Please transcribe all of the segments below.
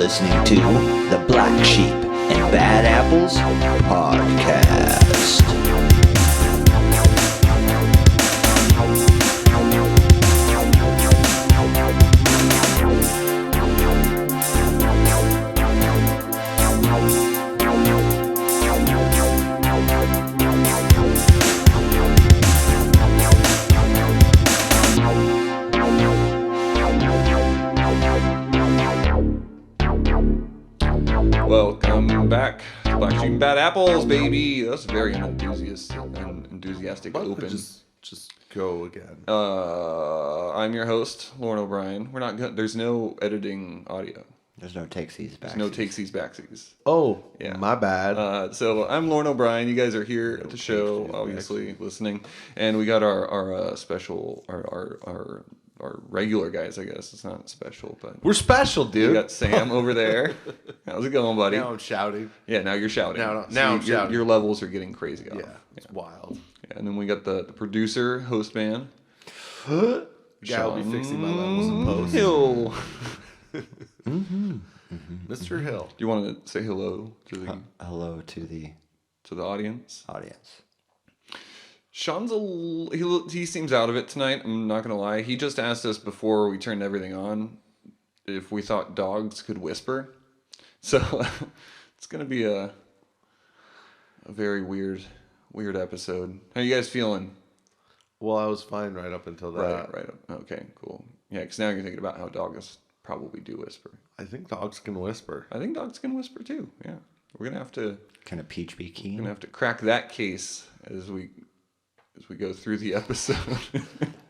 listening to the Black Sheep and Bad Apples podcast. Welcome back to Black Sheep and Bad Apples, baby. That's a very enthusiastic open. Just go again. I'm your host, Lauren O'Brien. We're not. There's no editing audio. There's no takesies, backsies. There's no takesies, backsies. Oh, Yeah. my bad. So I'm Lauren O'Brien. You guys are here at the show, obviously listening, and we got our special our regular guys. I guess it's not special, but We're special, dude. we got Sam over there. How's it going, buddy? Now I'm shouting. Yeah, now you're shouting. Now See, I'm shouting. Your levels are getting crazy. Yeah, it's wild. Yeah, and then we got the producer, host man. The guy will be fixing my levels in post. Hill. Mr. Hill. Do you want to say hello to the Hello to the audience? audience. Sean's he seems out of it tonight. I'm not gonna lie. He just asked us before we turned everything on if we thought dogs could whisper. So it's gonna be a very weird episode. How you guys feeling? Well, I was fine right up until that. Right. Okay, cool. Yeah, because now you're thinking about how dogs probably do whisper. I think dogs can whisper. I think dogs can whisper too. Yeah, we're gonna have to Can a peach be keen? gonna have to crack that case as we go through the episode.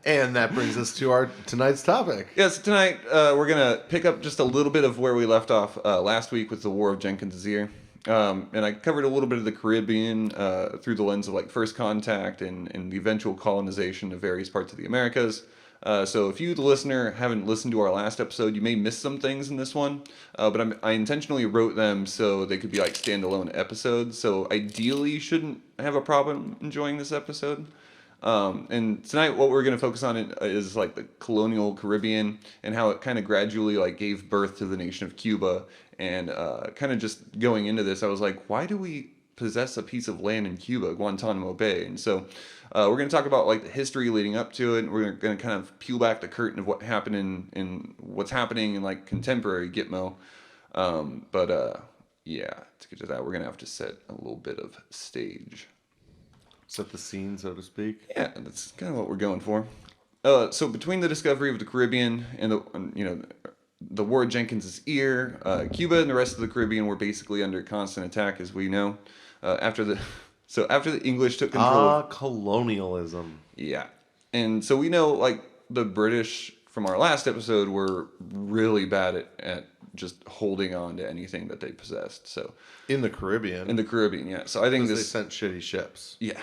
And that brings us to our tonight's topic. Yes, tonight we're gonna pick up just a little bit of where we left off last week with the War of Jenkins' Ear. And I covered a little bit of the Caribbean through the lens of like first contact and the eventual colonization of various parts of the Americas. So if you, the listener, haven't listened to our last episode, you may miss some things in this one. But I intentionally wrote them so they could be like standalone episodes. So ideally, you shouldn't have a problem enjoying this episode. And tonight, what we're going to focus on is like the colonial Caribbean and how it kind of gradually like gave birth to the nation of Cuba. And kind of just going into this, I was like, why do we possess a piece of land in Cuba, Guantanamo Bay? And so we're going to talk about like the history leading up to it. And we're going to kind of peel back the curtain of what happened in what's happening in like contemporary Gitmo. Yeah, to get to that, we're going to have to set a little bit of stage. Set the scene, so to speak. Yeah, that's kind of what we're going for. So between the discovery of the Caribbean and the War of Jenkins' Ear, Cuba and the rest of the Caribbean were basically under constant attack, as we know. After the English took control. Colonialism. Yeah, and so we know like the British from our last episode were really bad at just holding on to anything that they possessed. So In the Caribbean. yeah. So I think they sent shitty ships. Yeah.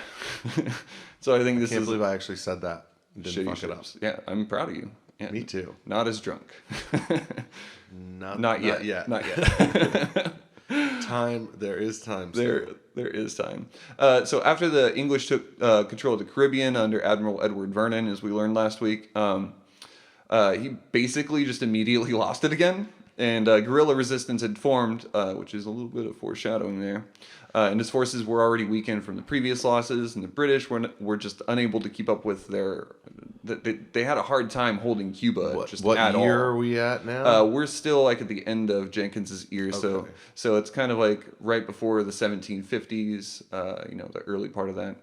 So I think this Can't is believe I actually said that. Didn't fuck it up. Yeah, I'm proud of you. Yeah. Me too. Not as drunk. Not yet. Not yet. There is time. There is time. So after the English took control of the Caribbean under Admiral Edward Vernon, as we learned last week, he basically just immediately lost it again. And guerrilla resistance had formed, which is a little bit of foreshadowing there. And his forces were already weakened from the previous losses, and the British were just unable to keep up with their. They had a hard time holding Cuba. What year are we at now? We're still like at the end of Jenkins' Ear, Okay. so it's kind of like right before the 1750s. The early part of that.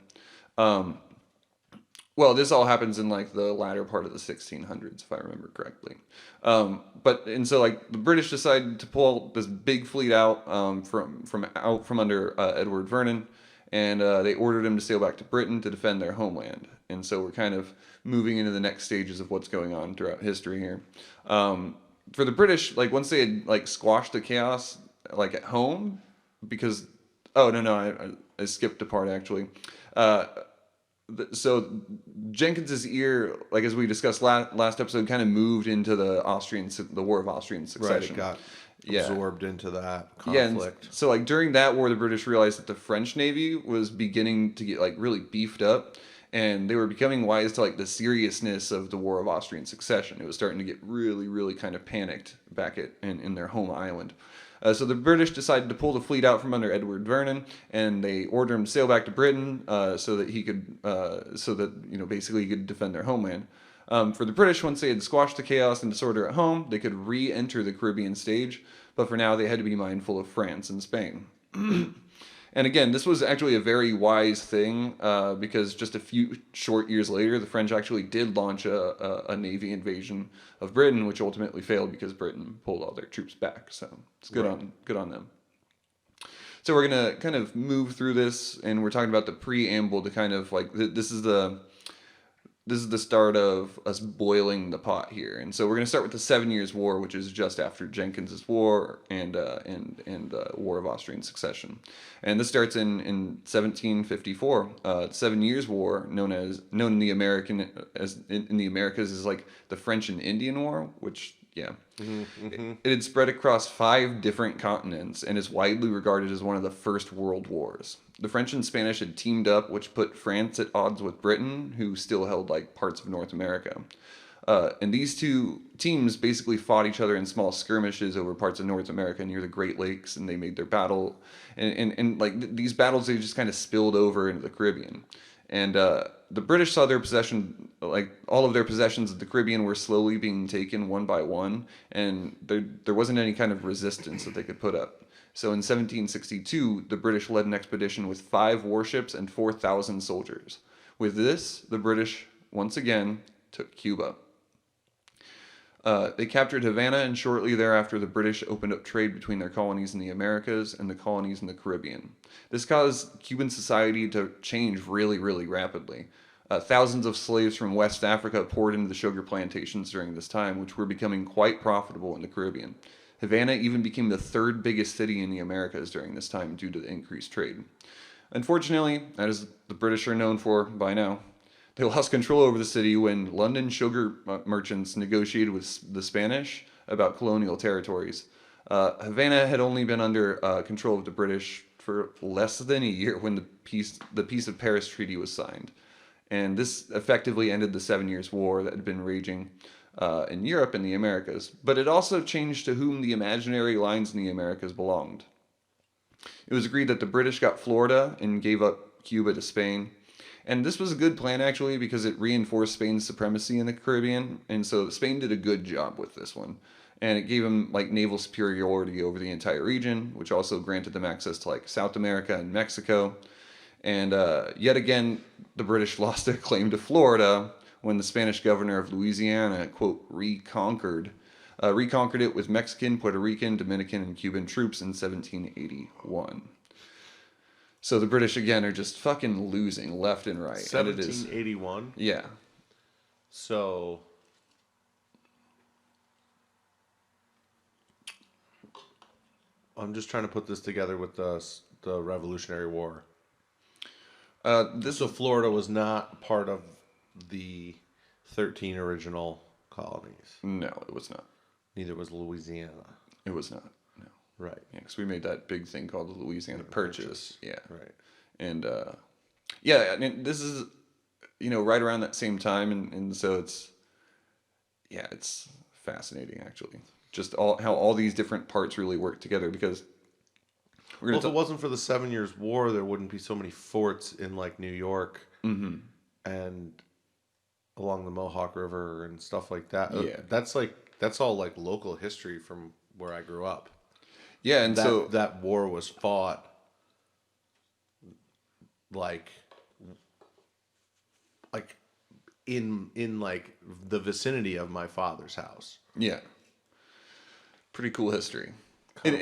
Well, this all happens in like the latter part of the 1600s, if I remember correctly. So like the British decided to pull this big fleet out from under Edward Vernon, and they ordered him to sail back to Britain to defend their homeland. And so we're kind of moving into the next stages of what's going on throughout history here. For the British, like once they had like squashed the chaos like at home, because I skipped a part actually. So Jenkins' Ear, like as we discussed last episode, kind of moved into the War of Austrian Succession. Right, got absorbed into that conflict. Yeah, and so like during that war, the British realized that the French Navy was beginning to get like really beefed up, and they were becoming wise to like the seriousness of the War of Austrian Succession. It was starting to get really, really kind of panicked back in their home island. So the British decided to pull the fleet out from under Edward Vernon, and they ordered him to sail back to Britain so that he could, basically he could defend their homeland. For the British, once they had squashed the chaos and disorder at home, they could re-enter the Caribbean stage, but for now they had to be mindful of France and Spain. And again, this was actually a very wise thing because just a few short years later, the French actually did launch a navy invasion of Britain, which ultimately failed because Britain pulled all their troops back. So it's good on them. So we're gonna kind of move through this, and we're talking about the preamble to kind of like this is the start of us boiling the pot here. And so we're going to start with the 7 Years' War, which is just after Jenkins's War and War of Austrian Succession. And this starts in 1754. 7 Years' War, known in the Americas as like the French and Indian War, which it had spread across 5 different continents and is widely regarded as one of the first world wars. The French and Spanish had teamed up, which put France at odds with Britain, who still held like parts of North America. And these two teams basically fought each other in small skirmishes over parts of North America near the Great Lakes, and they made their battle. And these battles, they just kind of spilled over into the Caribbean. And the British saw their possession, like all of their possessions of the Caribbean were slowly being taken one by one, and there wasn't any kind of resistance that they could put up. So in 1762, the British led an expedition with 5 warships and 4,000 soldiers. With this, the British, once again, took Cuba. They captured Havana, and shortly thereafter, the British opened up trade between their colonies in the Americas and the colonies in the Caribbean. This caused Cuban society to change really, really rapidly. Thousands of slaves from West Africa poured into the sugar plantations during this time, which were becoming quite profitable in the Caribbean. Havana even became the 3rd biggest city in the Americas during this time due to the increased trade. Unfortunately, as the British are known for by now, they lost control over the city when London sugar merchants negotiated with the Spanish about colonial territories. Havana had only been under control of the British for less than a year when the Peace of Paris Treaty was signed. And this effectively ended the 7 Years' War that had been raging in Europe and the Americas, but it also changed to whom the imaginary lines in the Americas belonged. It was agreed that the British got Florida and gave up Cuba to Spain. And this was a good plan, actually, because it reinforced Spain's supremacy in the Caribbean, and so Spain did a good job with this one. And it gave them like naval superiority over the entire region, which also granted them access to like South America and Mexico. And yet again, the British lost their claim to Florida when the Spanish governor of Louisiana, quote, reconquered it with Mexican, Puerto Rican, Dominican, and Cuban troops in 1781. So the British, again, are just fucking losing left and right. 1781? Yeah. So, I'm just trying to put this together with the Revolutionary War. So Florida was not part of the 13 original colonies. No, it was not. Neither was Louisiana. It was not. No. Right. Yeah, because we made that big thing called the Louisiana Purchase. Yeah. Right. And I mean, this is right around that same time, and so it's fascinating actually, just how all these different parts really work together because. If it wasn't for the 7 Years' War, there wouldn't be so many forts in like New York and along the Mohawk River and stuff like that. Yeah. That's all like local history from where I grew up. Yeah, and so that war was fought like in like the vicinity of my father's house. Yeah. Pretty cool history. And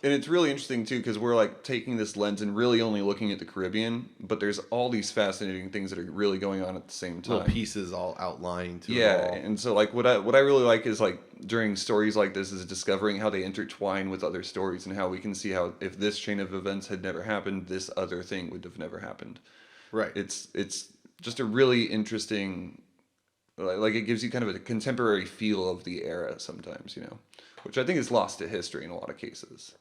it's really interesting too because we're like taking this lens and really only looking at the Caribbean, but there's all these fascinating things that are really going on at the same time. Little pieces all outlying to it all. And so like what I really like is like during stories like this is discovering how they intertwine with other stories and how we can see how if this chain of events had never happened, this other thing would have never happened. Right. It's just a really interesting, like it gives you kind of a contemporary feel of the era sometimes, which I think is lost to history in a lot of cases.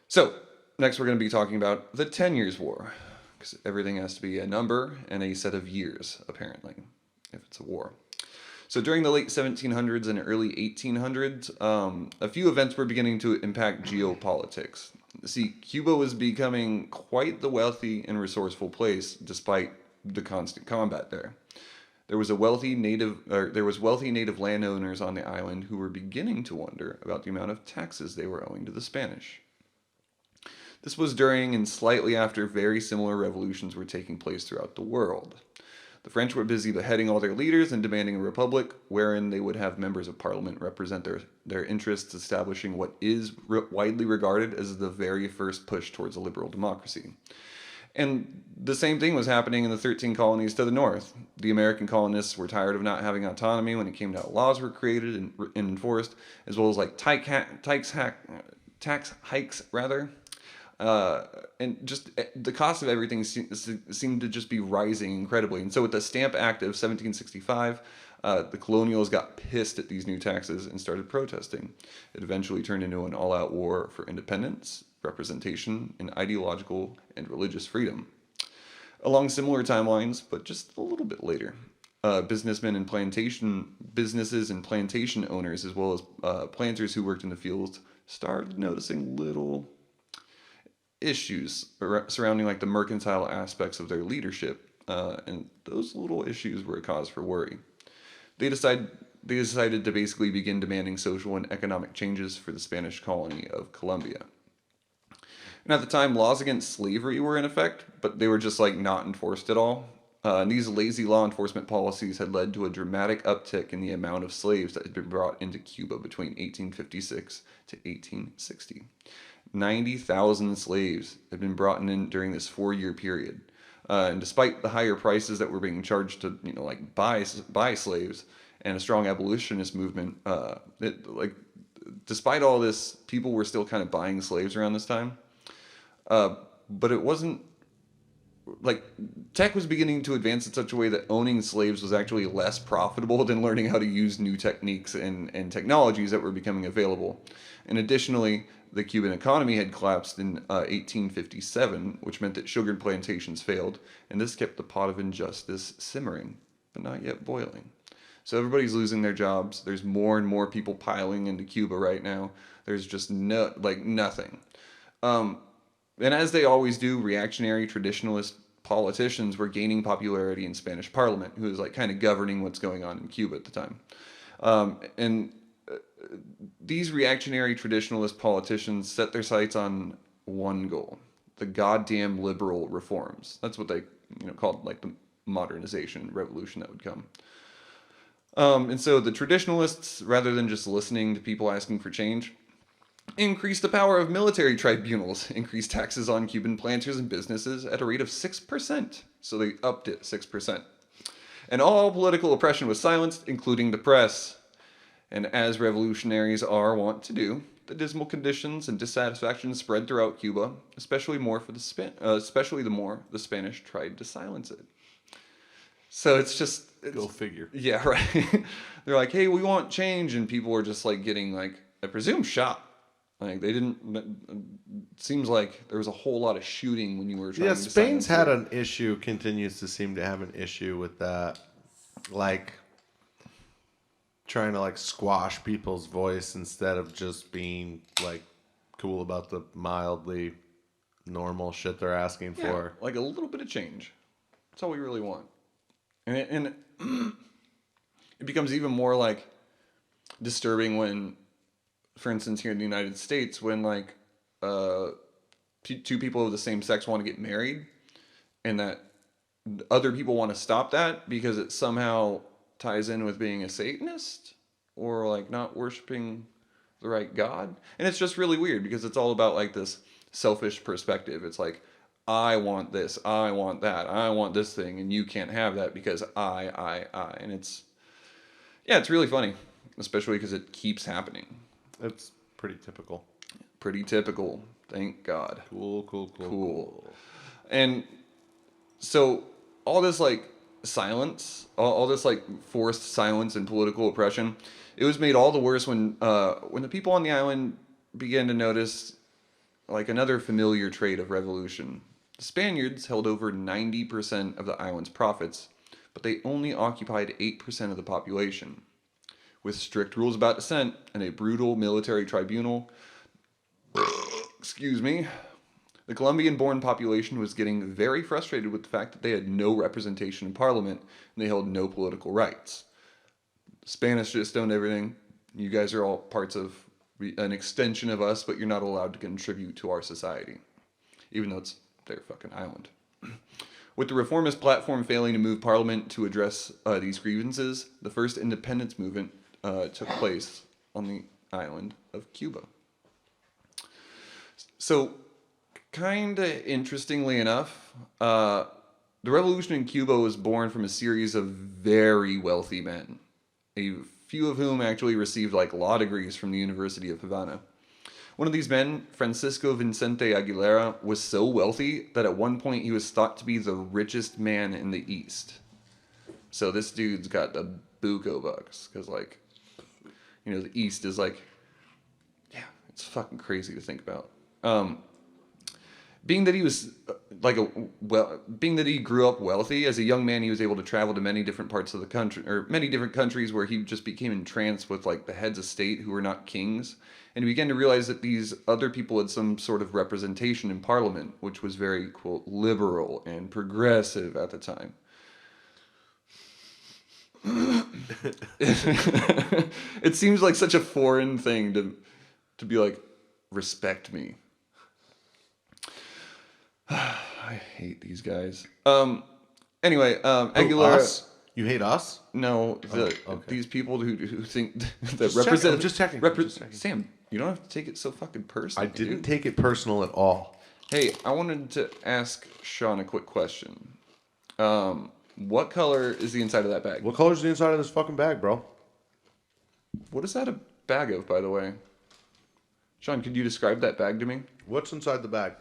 So, next we're going to be talking about the 10 Years' War. because everything has to be a number and a set of years, apparently, if it's a war. So during the late 1700s and early 1800s, a few events were beginning to impact geopolitics. See, Cuba was becoming quite the wealthy and resourceful place despite the constant combat there. There was wealthy native landowners on the island who were beginning to wonder about the amount of taxes they were owing to the Spanish. This was during and slightly after very similar revolutions were taking place throughout the world. The French were busy beheading all their leaders and demanding a republic, wherein they would have members of parliament represent their interests, establishing what is widely regarded as the very first push towards a liberal democracy. And the same thing was happening in the 13 colonies to the north. The American colonists were tired of not having autonomy when it came to how laws were created and enforced, as well as like tax hikes, and just the cost of everything seemed to just be rising incredibly. And so with the Stamp Act of 1765, the colonials got pissed at these new taxes and started protesting. It eventually turned into an all-out war for independence, representation, and ideological and religious freedom. Along similar timelines, but just a little bit later, businesses and plantation owners, as well as planters who worked in the fields, started noticing little issues surrounding like the mercantile aspects of their leadership, and those little issues were a cause for worry. They decided to basically begin demanding social and economic changes for the Spanish colony of Colombia. And at the time, laws against slavery were in effect, but they were just like not enforced at all. And these lazy law enforcement policies had led to a dramatic uptick in the amount of slaves that had been brought into Cuba between 1856 to 1860. 90,000 slaves had been brought in during this 4-year period. And despite the higher prices that were being charged to, buy slaves and a strong abolitionist movement, despite all this, people were still kind of buying slaves around this time. But it wasn't like tech was beginning to advance in such a way that owning slaves was actually less profitable than learning how to use new techniques and technologies that were becoming available. And additionally, the Cuban economy had collapsed in 1857, which meant that sugar plantations failed, and this kept the pot of injustice simmering, but not yet boiling. So everybody's losing their jobs. There's more and more people piling into Cuba right now. There's just nothing. And as they always do, reactionary traditionalist politicians were gaining popularity in Spanish Parliament, who was like kind of governing what's going on in Cuba at the time. These reactionary traditionalist politicians set their sights on one goal: the goddamn liberal reforms. That's what they called like the modernization revolution that would come. And so the traditionalists, rather than just listening to people asking for change, increased the power of military tribunals, increased taxes on Cuban planters and businesses at a rate of 6%. So they upped it 6%. And all political oppression was silenced, including the press. And as revolutionaries are wont to do, the dismal conditions and dissatisfaction spread throughout Cuba, especially the more the Spanish tried to silence it. So it's go figure. Yeah, right. They're like, hey, we want change, and people were just like getting like, I presume, shot. Like they didn't. It seems like there was a whole lot of shooting when you were trying. Yeah, to Spain's had an issue. Continues to seem to have an issue with that, like trying to like squash people's voice instead of just being like cool about the mildly normal shit they're asking for. Like a little bit of change. That's all we really want. And it becomes even more like disturbing when, for instance, here in the United States, when like two people of the same sex want to get married, and that other people want to stop that because it somehow ties in with being a Satanist or like not worshiping the right God. And it's just really weird because it's all about like this selfish perspective. It's like, I want this, I want that, I want this thing, and you can't have that because I. And it's really funny, especially because it keeps happening. It's pretty typical. Pretty typical, thank God. Cool. And so all this like silence, all this like forced silence and political oppression, it was made all the worse when the people on the island began to notice like another familiar trait of revolution: The Spaniards held over 90% of the island's profits, but they only occupied 8% of the population. With strict rules about dissent and a brutal military tribunal, excuse me, the Colombian-born population was getting very frustrated with the fact that they had no representation in parliament and they held no political rights. The Spanish just owned everything. You guys are all parts of an extension of us, but you're not allowed to contribute to our society, even though it's their fucking island. With the reformist platform failing to move parliament to address these grievances, the first independence movement took place on the island of Cuba. So, kind of interestingly enough, the revolution in Cuba was born from a series of very wealthy men, a few of whom actually received like law degrees from the University of Havana. One of these men, Francisco Vicente Aguilera, was so wealthy that at one point he was thought to be the richest man in the East. So this dude's got the buco bucks, because like, you know, the East is like, yeah, it's fucking crazy to think about. Being that he was being that he grew up wealthy, as a young man, he was able to travel to many different parts of the country, or many different countries, where he just became entranced with like the heads of state who were not kings, and he began to realize that these other people had some sort of representation in parliament, which was very, quote, liberal and progressive at the time. It seems like such a foreign thing to be like, respect me. I hate these guys. Anyway, Aguilera. Us? You hate us? No, okay. These people who think that Just represent. I'm just checking. Sam, you don't have to take it so fucking personal. I didn't take it personal at all. Hey, I wanted to ask Sean a quick question. What color is the inside of that bag? What color is the inside of this fucking bag, bro? What is that a bag of, by the way? Sean, could you describe that bag to me? What's inside the bag?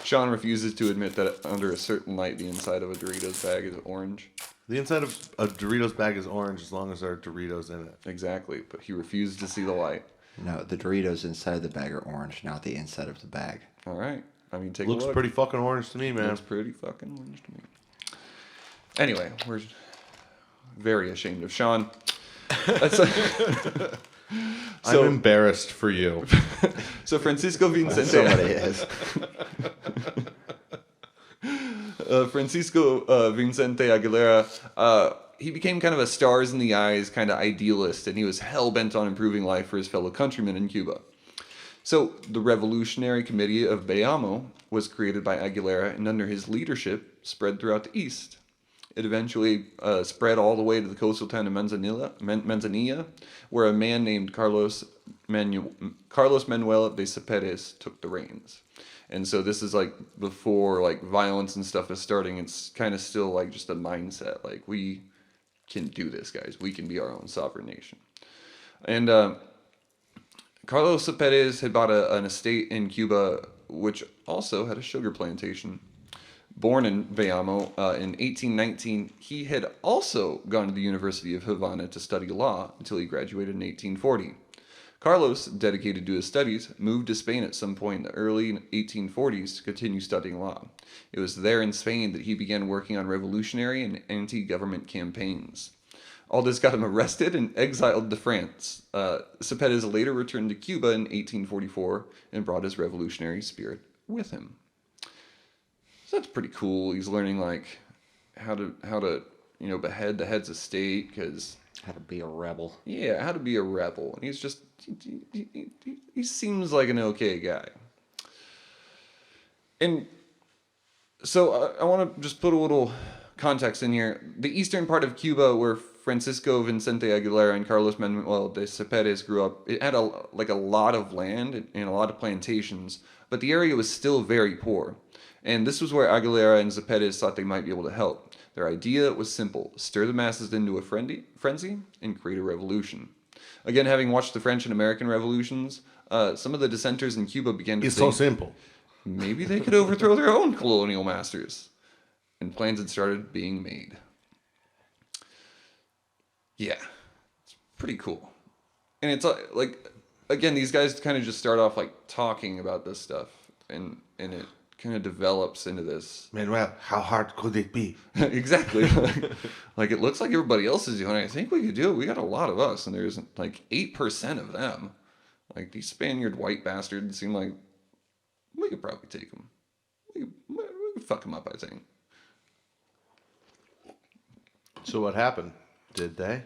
Sean refuses to admit that under a certain light, the inside of a Doritos bag is orange. The inside of a Doritos bag is orange as long as there are Doritos in it. Exactly, but he refuses to see the light. No, the Doritos inside the bag are orange, not the inside of the bag. All right. I mean, take Looks a look. pretty fucking orange to me, man. Looks pretty fucking orange to me. Anyway, we're very ashamed of Sean. I'm embarrassed for you. So Francisco Vicente. Somebody is. Francisco Vicente Aguilera, he became kind of a stars in the eyes kind of idealist, and he was hell-bent on improving life for his fellow countrymen in Cuba. So the Revolutionary Committee of Bayamo was created by Aguilera, and under his leadership spread throughout the East. It eventually spread all the way to the coastal town of Manzanilla, where a man named Carlos Manuel de Cepeda took the reins. And so this is like before like violence and stuff is starting. It's kind of still like just a mindset. Like, we can do this, guys. We can be our own sovereign nation. And Carlos Cepeda had bought an estate in Cuba, which also had a sugar plantation. Born in Bayamo in 1819, he had also gone to the University of Havana to study law until he graduated in 1840. Carlos, dedicated to his studies, moved to Spain at some point in the early 1840s to continue studying law. It was there in Spain that he began working on revolutionary and anti-government campaigns. All this got him arrested and exiled to France. Cepeda later returned to Cuba in 1844 and brought his revolutionary spirit with him. So that's pretty cool. He's learning like how to behead the heads of state, because How to be a rebel. yeah, how to be a rebel. And he's just he seems like an okay guy. And so I want to just put a little context in here. The eastern part of Cuba, where Francisco Vicente Aguilera and Carlos Manuel de Cepeda grew up, it had a lot of land and a lot of plantations, but the area was still very poor. And this was where Aguilera and Cepeda thought they might be able to help. Their idea was simple: stir the masses into a frenzy and create a revolution. Again, having watched the French and American revolutions, some of the dissenters in Cuba began to It's think so simple. maybe they could overthrow their own colonial masters. And plans had started being made. Yeah, it's pretty cool. And it's like, again, these guys kind of just start off like talking about this stuff, and it kind of develops into this. Manuel, how hard could it be? Exactly. Like it looks like everybody else is doing it. I think we could do it. We got a lot of us, and there's like 8% of them. Like these Spaniard white bastards seem like we could probably take them. We could fuck them up, I think. So what happened? Did they?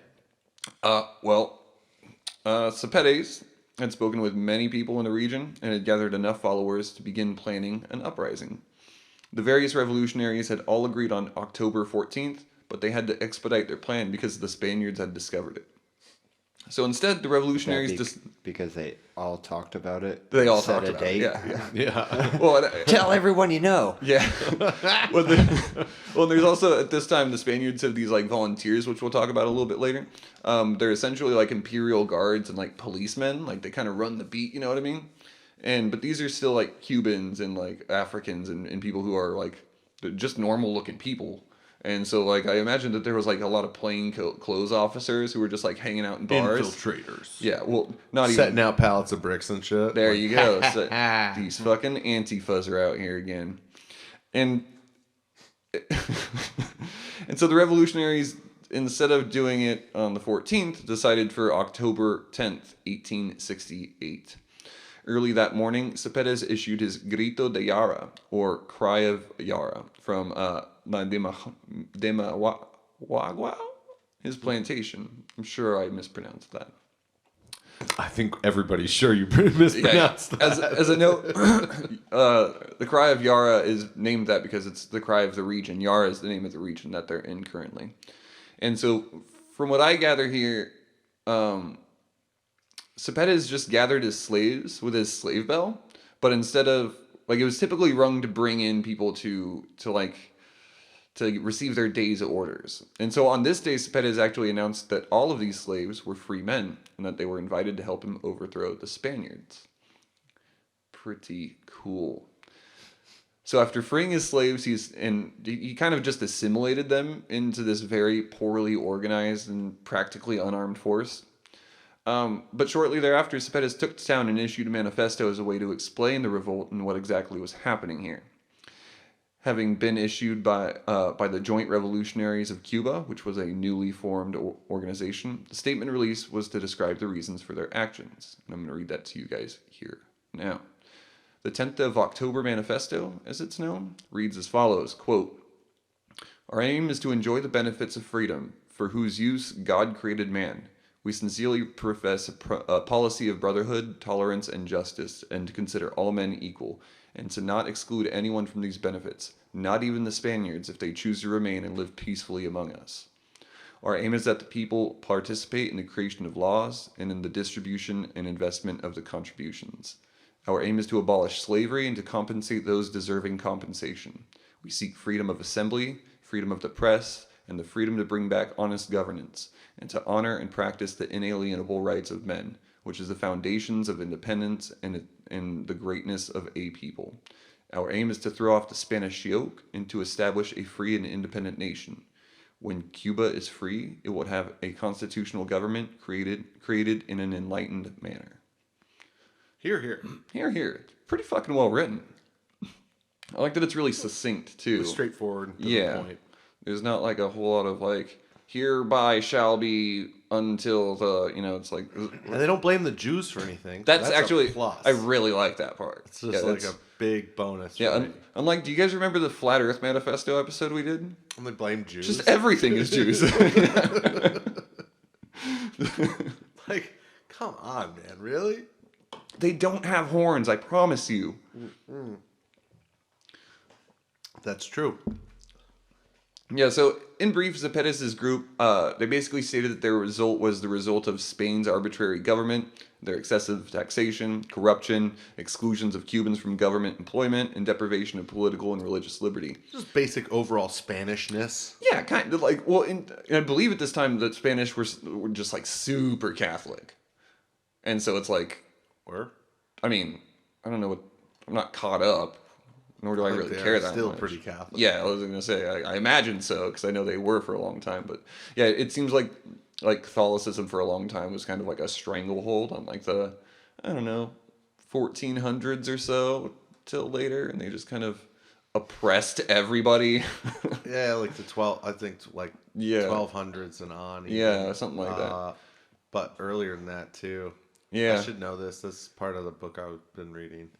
Cepedes had spoken with many people in the region and had gathered enough followers to begin planning an uprising. The various revolutionaries had all agreed on October 14th, but they had to expedite their plan because the Spaniards had discovered it. So instead, the revolutionaries because they all talked about it. They all set talked a about date. it. Yeah. Yeah. Well, Tell everyone you know. yeah. Well, there's also at this time the Spaniards have these like volunteers, which we'll talk about a little bit later. They're essentially like imperial guards and like policemen. Like they kind of run the beat. You know what I mean? But these are still like Cubans and like Africans and people who are like just normal looking people. And so, like, I imagine that there was, like, a lot of plain clothes officers who were just, like, hanging out in bars. Infiltrators. Yeah, well, not even... Setting out pallets of bricks and shit. There you go. So, these fucking Antifas are out here again. And... and so the revolutionaries, instead of doing it on the 14th, decided for October 10th, 1868. Early that morning, Cepedes issued his Grito de Yara, or Cry of Yara, from Demawagwa, his plantation. I'm sure I mispronounced that. I think everybody's sure you mispronounced that. As a note, the Cry of Yara is named that because it's the cry of the region. Yara is the name of the region that they're in currently. And so, from what I gather here, Cepedes just gathered his slaves with his slave bell, but instead of, like, it was typically rung to bring in people to receive their day's orders. And so on this day, Cepedes actually announced that all of these slaves were free men and that they were invited to help him overthrow the Spaniards. Pretty cool. So after freeing his slaves, he kind of just assimilated them into this very poorly organized and practically unarmed force. But shortly thereafter, Cepedes took to town and issued a manifesto as a way to explain the revolt and what exactly was happening here. Having been issued by the Joint Revolutionaries of Cuba, which was a newly formed organization, the statement released was to describe the reasons for their actions. And I'm going to read that to you guys here now. The 10th of October Manifesto, as it's known, reads as follows, quote, "Our aim is to enjoy the benefits of freedom, for whose use God created man. We sincerely profess a policy of brotherhood, tolerance, and justice, and to consider all men equal, and to not exclude anyone from these benefits, not even the Spaniards, if they choose to remain and live peacefully among us. Our aim is that the people participate in the creation of laws and in the distribution and investment of the contributions. Our aim is to abolish slavery and to compensate those deserving compensation. We seek freedom of assembly, freedom of the press, and the freedom to bring back honest governance, and to honor and practice the inalienable rights of men, which is the foundations of independence and the greatness of a people. Our aim is to throw off the Spanish yoke and to establish a free and independent nation. When Cuba is free, it will have a constitutional government created in an enlightened manner." Hear, hear. Here, here. It's pretty fucking well written. I like that it's really succinct, too. It's straightforward. To Yeah. the point. There's not like a whole lot of like, hereby shall be until the, it's like... And they don't blame the Jews for anything. That's a actually, plus. I really like that part. It's just like a big bonus. Yeah, Right? I'm like, do you guys remember the Flat Earth Manifesto episode we did? And they blame Jews. Just everything is Jews. Like, come on, man. Really? They don't have horns, I promise you. That's true. Yeah, so in brief, Cepedes' group, they basically stated that their result was the result of Spain's arbitrary government, their excessive taxation, corruption, exclusions of Cubans from government employment, and deprivation of political and religious liberty. Just basic overall Spanishness. Yeah, kind of like, well, I believe at this time that Spanish were just like super Catholic. And so it's like, Or? I mean, I don't know what, I'm not caught up, nor do I really care that still much. pretty Catholic. Yeah, I was going to say, I imagine so, because I know they were for a long time. But yeah, it seems like Catholicism for a long time was kind of like a stranglehold on like the I don't know, 1400s or so till later, and they just kind of oppressed everybody. Yeah, like the 12, I think like Yeah. 1200s and on. Even. Yeah, something like that. But earlier than that too. Yeah. I should know this. This is part of the book I've been reading.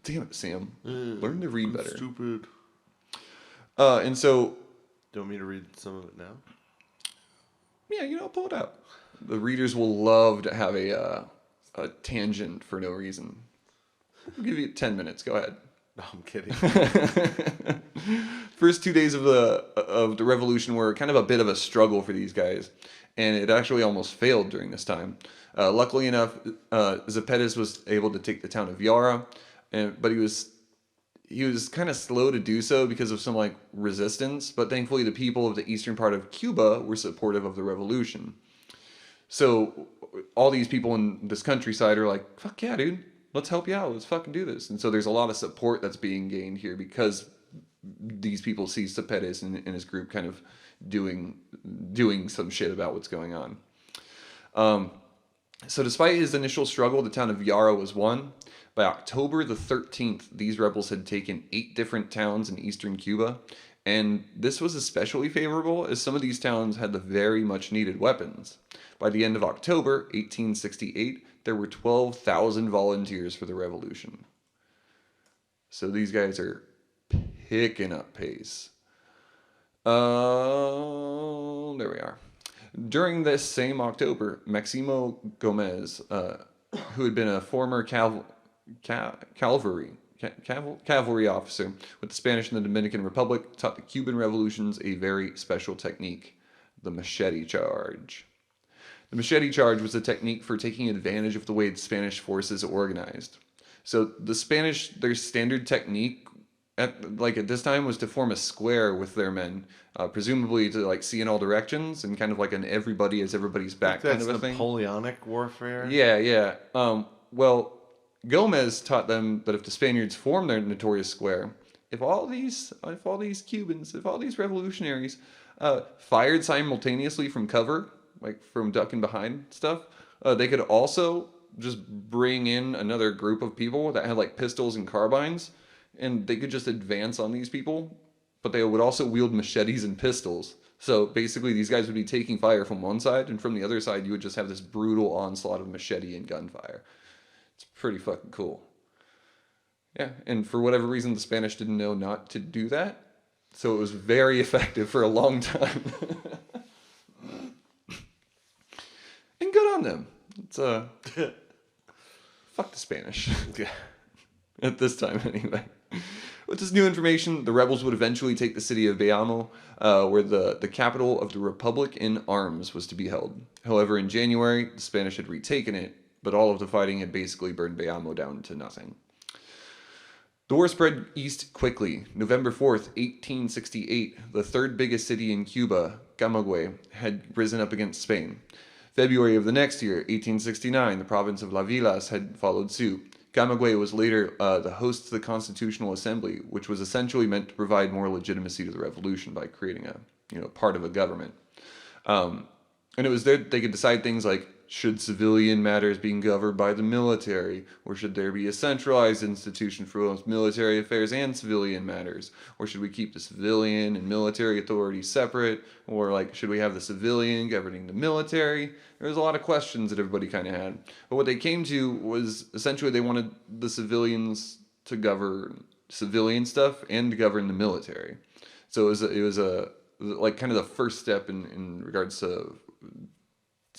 Damn it, Sam. Learn to read better. Stupid. And so, Do you want me to read some of it now? yeah, pull it out. The readers will love to have a tangent for no reason. I'll give you 10 minutes. Go ahead. No, I'm kidding. First 2 days of the revolution were kind of a bit of a struggle for these guys, and it actually almost failed during this time. Luckily enough, Zepedes was able to take the town of Yara, but he was kind of slow to do so because of some like resistance. But thankfully, the people of the eastern part of Cuba were supportive of the revolution. So all these people in this countryside are like, "Fuck yeah, dude! Let's help you out. Let's fucking do this." And so there's a lot of support that's being gained here because these people see Cepedes and his group kind of doing some shit about what's going on. So despite his initial struggle, the town of Yara was won. By October the 13th, these rebels had taken 8 different towns in eastern Cuba. And this was especially favorable as some of these towns had the very much needed weapons. By the end of October 1868, there were 12,000 volunteers for the revolution. So these guys are picking up pace. There we are. During this same October, Maximo Gomez, who had been a former cavalry officer with the Spanish and the Dominican Republic, taught the Cuban revolutions a very special technique, the machete charge. The machete charge was a technique for taking advantage of the way the Spanish forces organized. So the Spanish, their standard technique at this time was to form a square with their men, presumably to like see in all directions and kind of like an everybody as everybody's back kind of a thing. Napoleonic warfare. Yeah. Well, Gomez taught them that if the Spaniards formed their notorious square, if all these Cubans, if all these revolutionaries fired simultaneously from cover, like from ducking behind stuff, they could also just bring in another group of people that had like pistols and carbines, and they could just advance on these people, but they would also wield machetes and pistols. So basically these guys would be taking fire from one side, and from the other side you would just have this brutal onslaught of machete and gunfire. It's pretty fucking cool. Yeah, and for whatever reason the Spanish didn't know not to do that, so it was very effective for a long time. And good on them. It's fuck the Spanish. Yeah. At this time, anyway. With this new information, the rebels would eventually take the city of Bayamo, where the capital of the Republic in Arms was to be held. However, in January, the Spanish had retaken it, but all of the fighting had basically burned Bayamo down to nothing. The war spread east quickly. November 4th, 1868, the third biggest city in Cuba, Camagüey, had risen up against Spain. February of the next year, 1869, the province of La Villas had followed suit. Camagüey was later the host to the Constitutional Assembly, which was essentially meant to provide more legitimacy to the revolution by creating a part of a government. And it was there they could decide things like, should civilian matters be governed by the military? Or should there be a centralized institution for both military affairs and civilian matters? Or should we keep the civilian and military authorities separate? Or like, should we have the civilian governing the military? There was a lot of questions that everybody kind of had. But what they came to was essentially they wanted the civilians to govern civilian stuff and to govern the military. So it was a like kind of the first step in regards to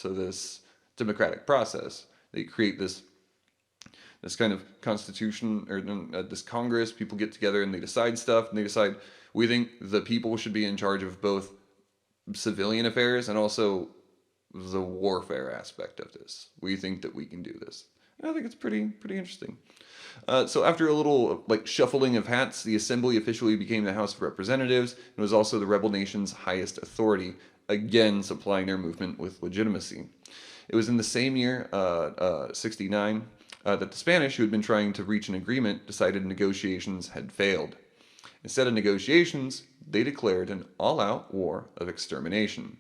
this democratic process. They create this kind of constitution or this Congress. People get together and they decide stuff, and they decide we think the people should be in charge of both civilian affairs and also the warfare aspect of this. We think that we can do this. And I think it's pretty interesting. So after a little like shuffling of hats, the assembly officially became the House of Representatives and was also the rebel nation's highest authority, again supplying their movement with legitimacy. It was in the same year, 69, that the Spanish, who had been trying to reach an agreement, decided negotiations had failed. Instead of negotiations, they declared an all-out war of extermination.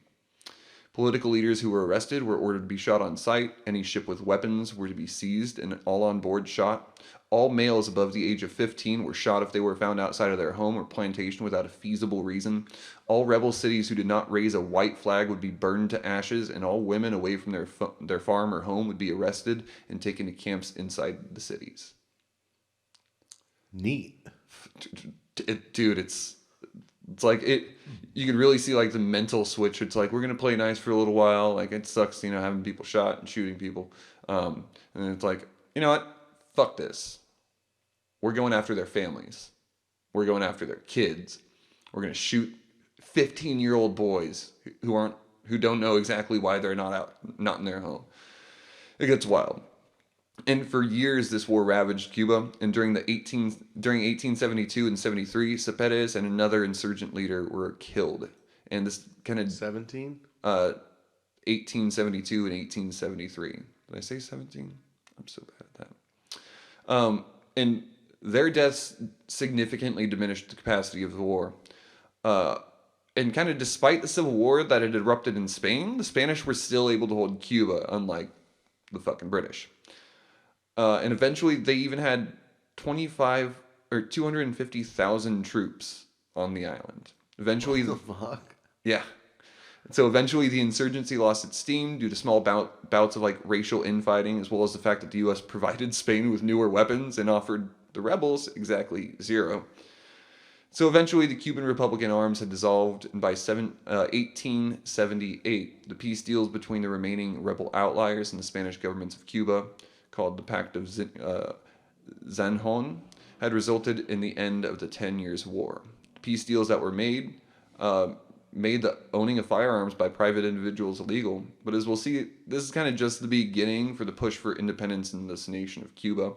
Political leaders who were arrested were ordered to be shot on sight. Any ship with weapons were to be seized and all on board shot. All males above the age of 15 were shot if they were found outside of their home or plantation without a feasible reason. All rebel cities who did not raise a white flag would be burned to ashes, and all women away from their farm or home would be arrested and taken to camps inside the cities. Neat. Dude, it's like it. You could really see like the mental switch. It's like we're gonna play nice for a little while. Like it sucks, having people shot and shooting people. And then it's like, you know what? Fuck this. We're going after their families. We're going after their kids. We're gonna shoot 15-year-old boys who don't know exactly why they're not in their home. It gets wild. And for years, this war ravaged Cuba. And during 1872 and 73, Cepedes and another insurgent leader were killed. And this kind of 1872 and 1873. Did I say 17? I'm so bad at that. And their deaths significantly diminished the capacity of the war. And kind of despite the civil war that had erupted in Spain, the Spanish were still able to hold Cuba, unlike the fucking British. And eventually they even had 250,000 troops on the island. Eventually, what the fuck? Yeah. So eventually the insurgency lost its steam due to small bouts of like racial infighting, as well as the fact that the U.S. provided Spain with newer weapons and offered the rebels exactly zero. So eventually the Cuban Republican arms had dissolved, and by 1878, the peace deals between the remaining rebel outliers and the Spanish governments of Cuba, called the Pact of Zanjon, had resulted in the end of the 10 Years' War. The peace deals that were made the owning of firearms by private individuals illegal, but as we'll see, this is kind of just the beginning for the push for independence in this nation of Cuba.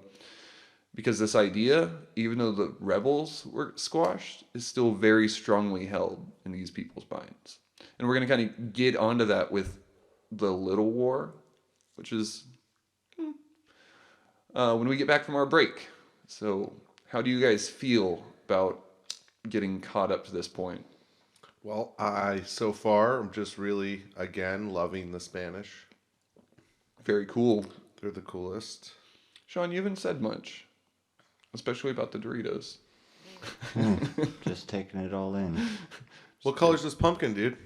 Because this idea, even though the rebels were squashed, is still very strongly held in these people's minds. And we're going to kind of get onto that with the Little War, which is when we get back from our break. So how do you guys feel about getting caught up to this point? Well, so far, I'm just really, again, loving the Spanish. Very cool. They're the coolest. Sean, you haven't said much, especially about the Doritos. Just taking it all in. What color's this pumpkin, dude?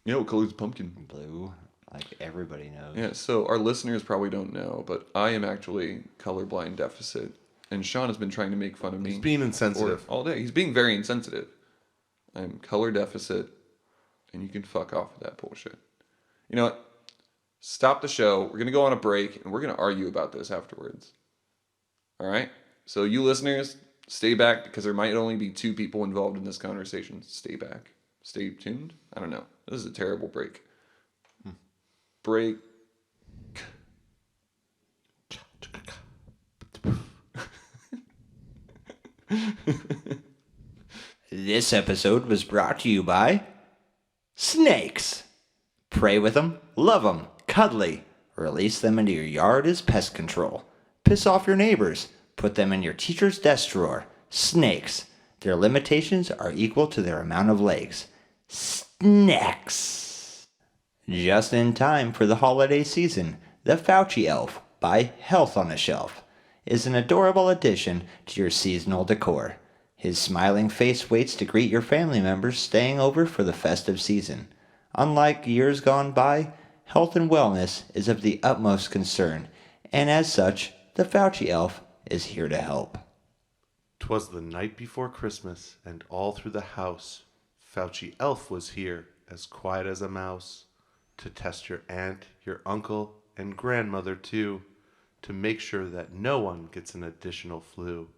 Yeah, what color's pumpkin? Blue, like everybody knows. Yeah, so our listeners probably don't know, but I am actually colorblind deficit. And Sean has been trying to make fun of me. He's being insensitive. All day. He's being very insensitive. I'm color deficit, and you can fuck off with that bullshit. You know what? Stop the show. We're going to go on a break, and we're going to argue about this afterwards. All right? So you listeners, stay back, because there might only be 2 people involved in this conversation. Stay back. Stay tuned. I don't know. This is a terrible break. Break. This episode was brought to you by snakes. Pray with them, love them, cuddly. Release them into your yard as pest control. Piss off your neighbors. Put them in your teacher's desk drawer. Snakes. Their limitations are equal to their amount of legs. Snacks. Just in time for the holiday season, the Fauci Elf by Health on a Shelf is an adorable addition to your seasonal decor. His smiling face waits to greet your family members staying over for the festive season. Unlike years gone by, health and wellness is of the utmost concern, and as such, the Fauci Elf is here to help. 'Twas the night before Christmas, and all through the house, Fauci Elf was here, as quiet as a mouse, to test your aunt, your uncle, and grandmother too, to make sure that no one gets an additional flu.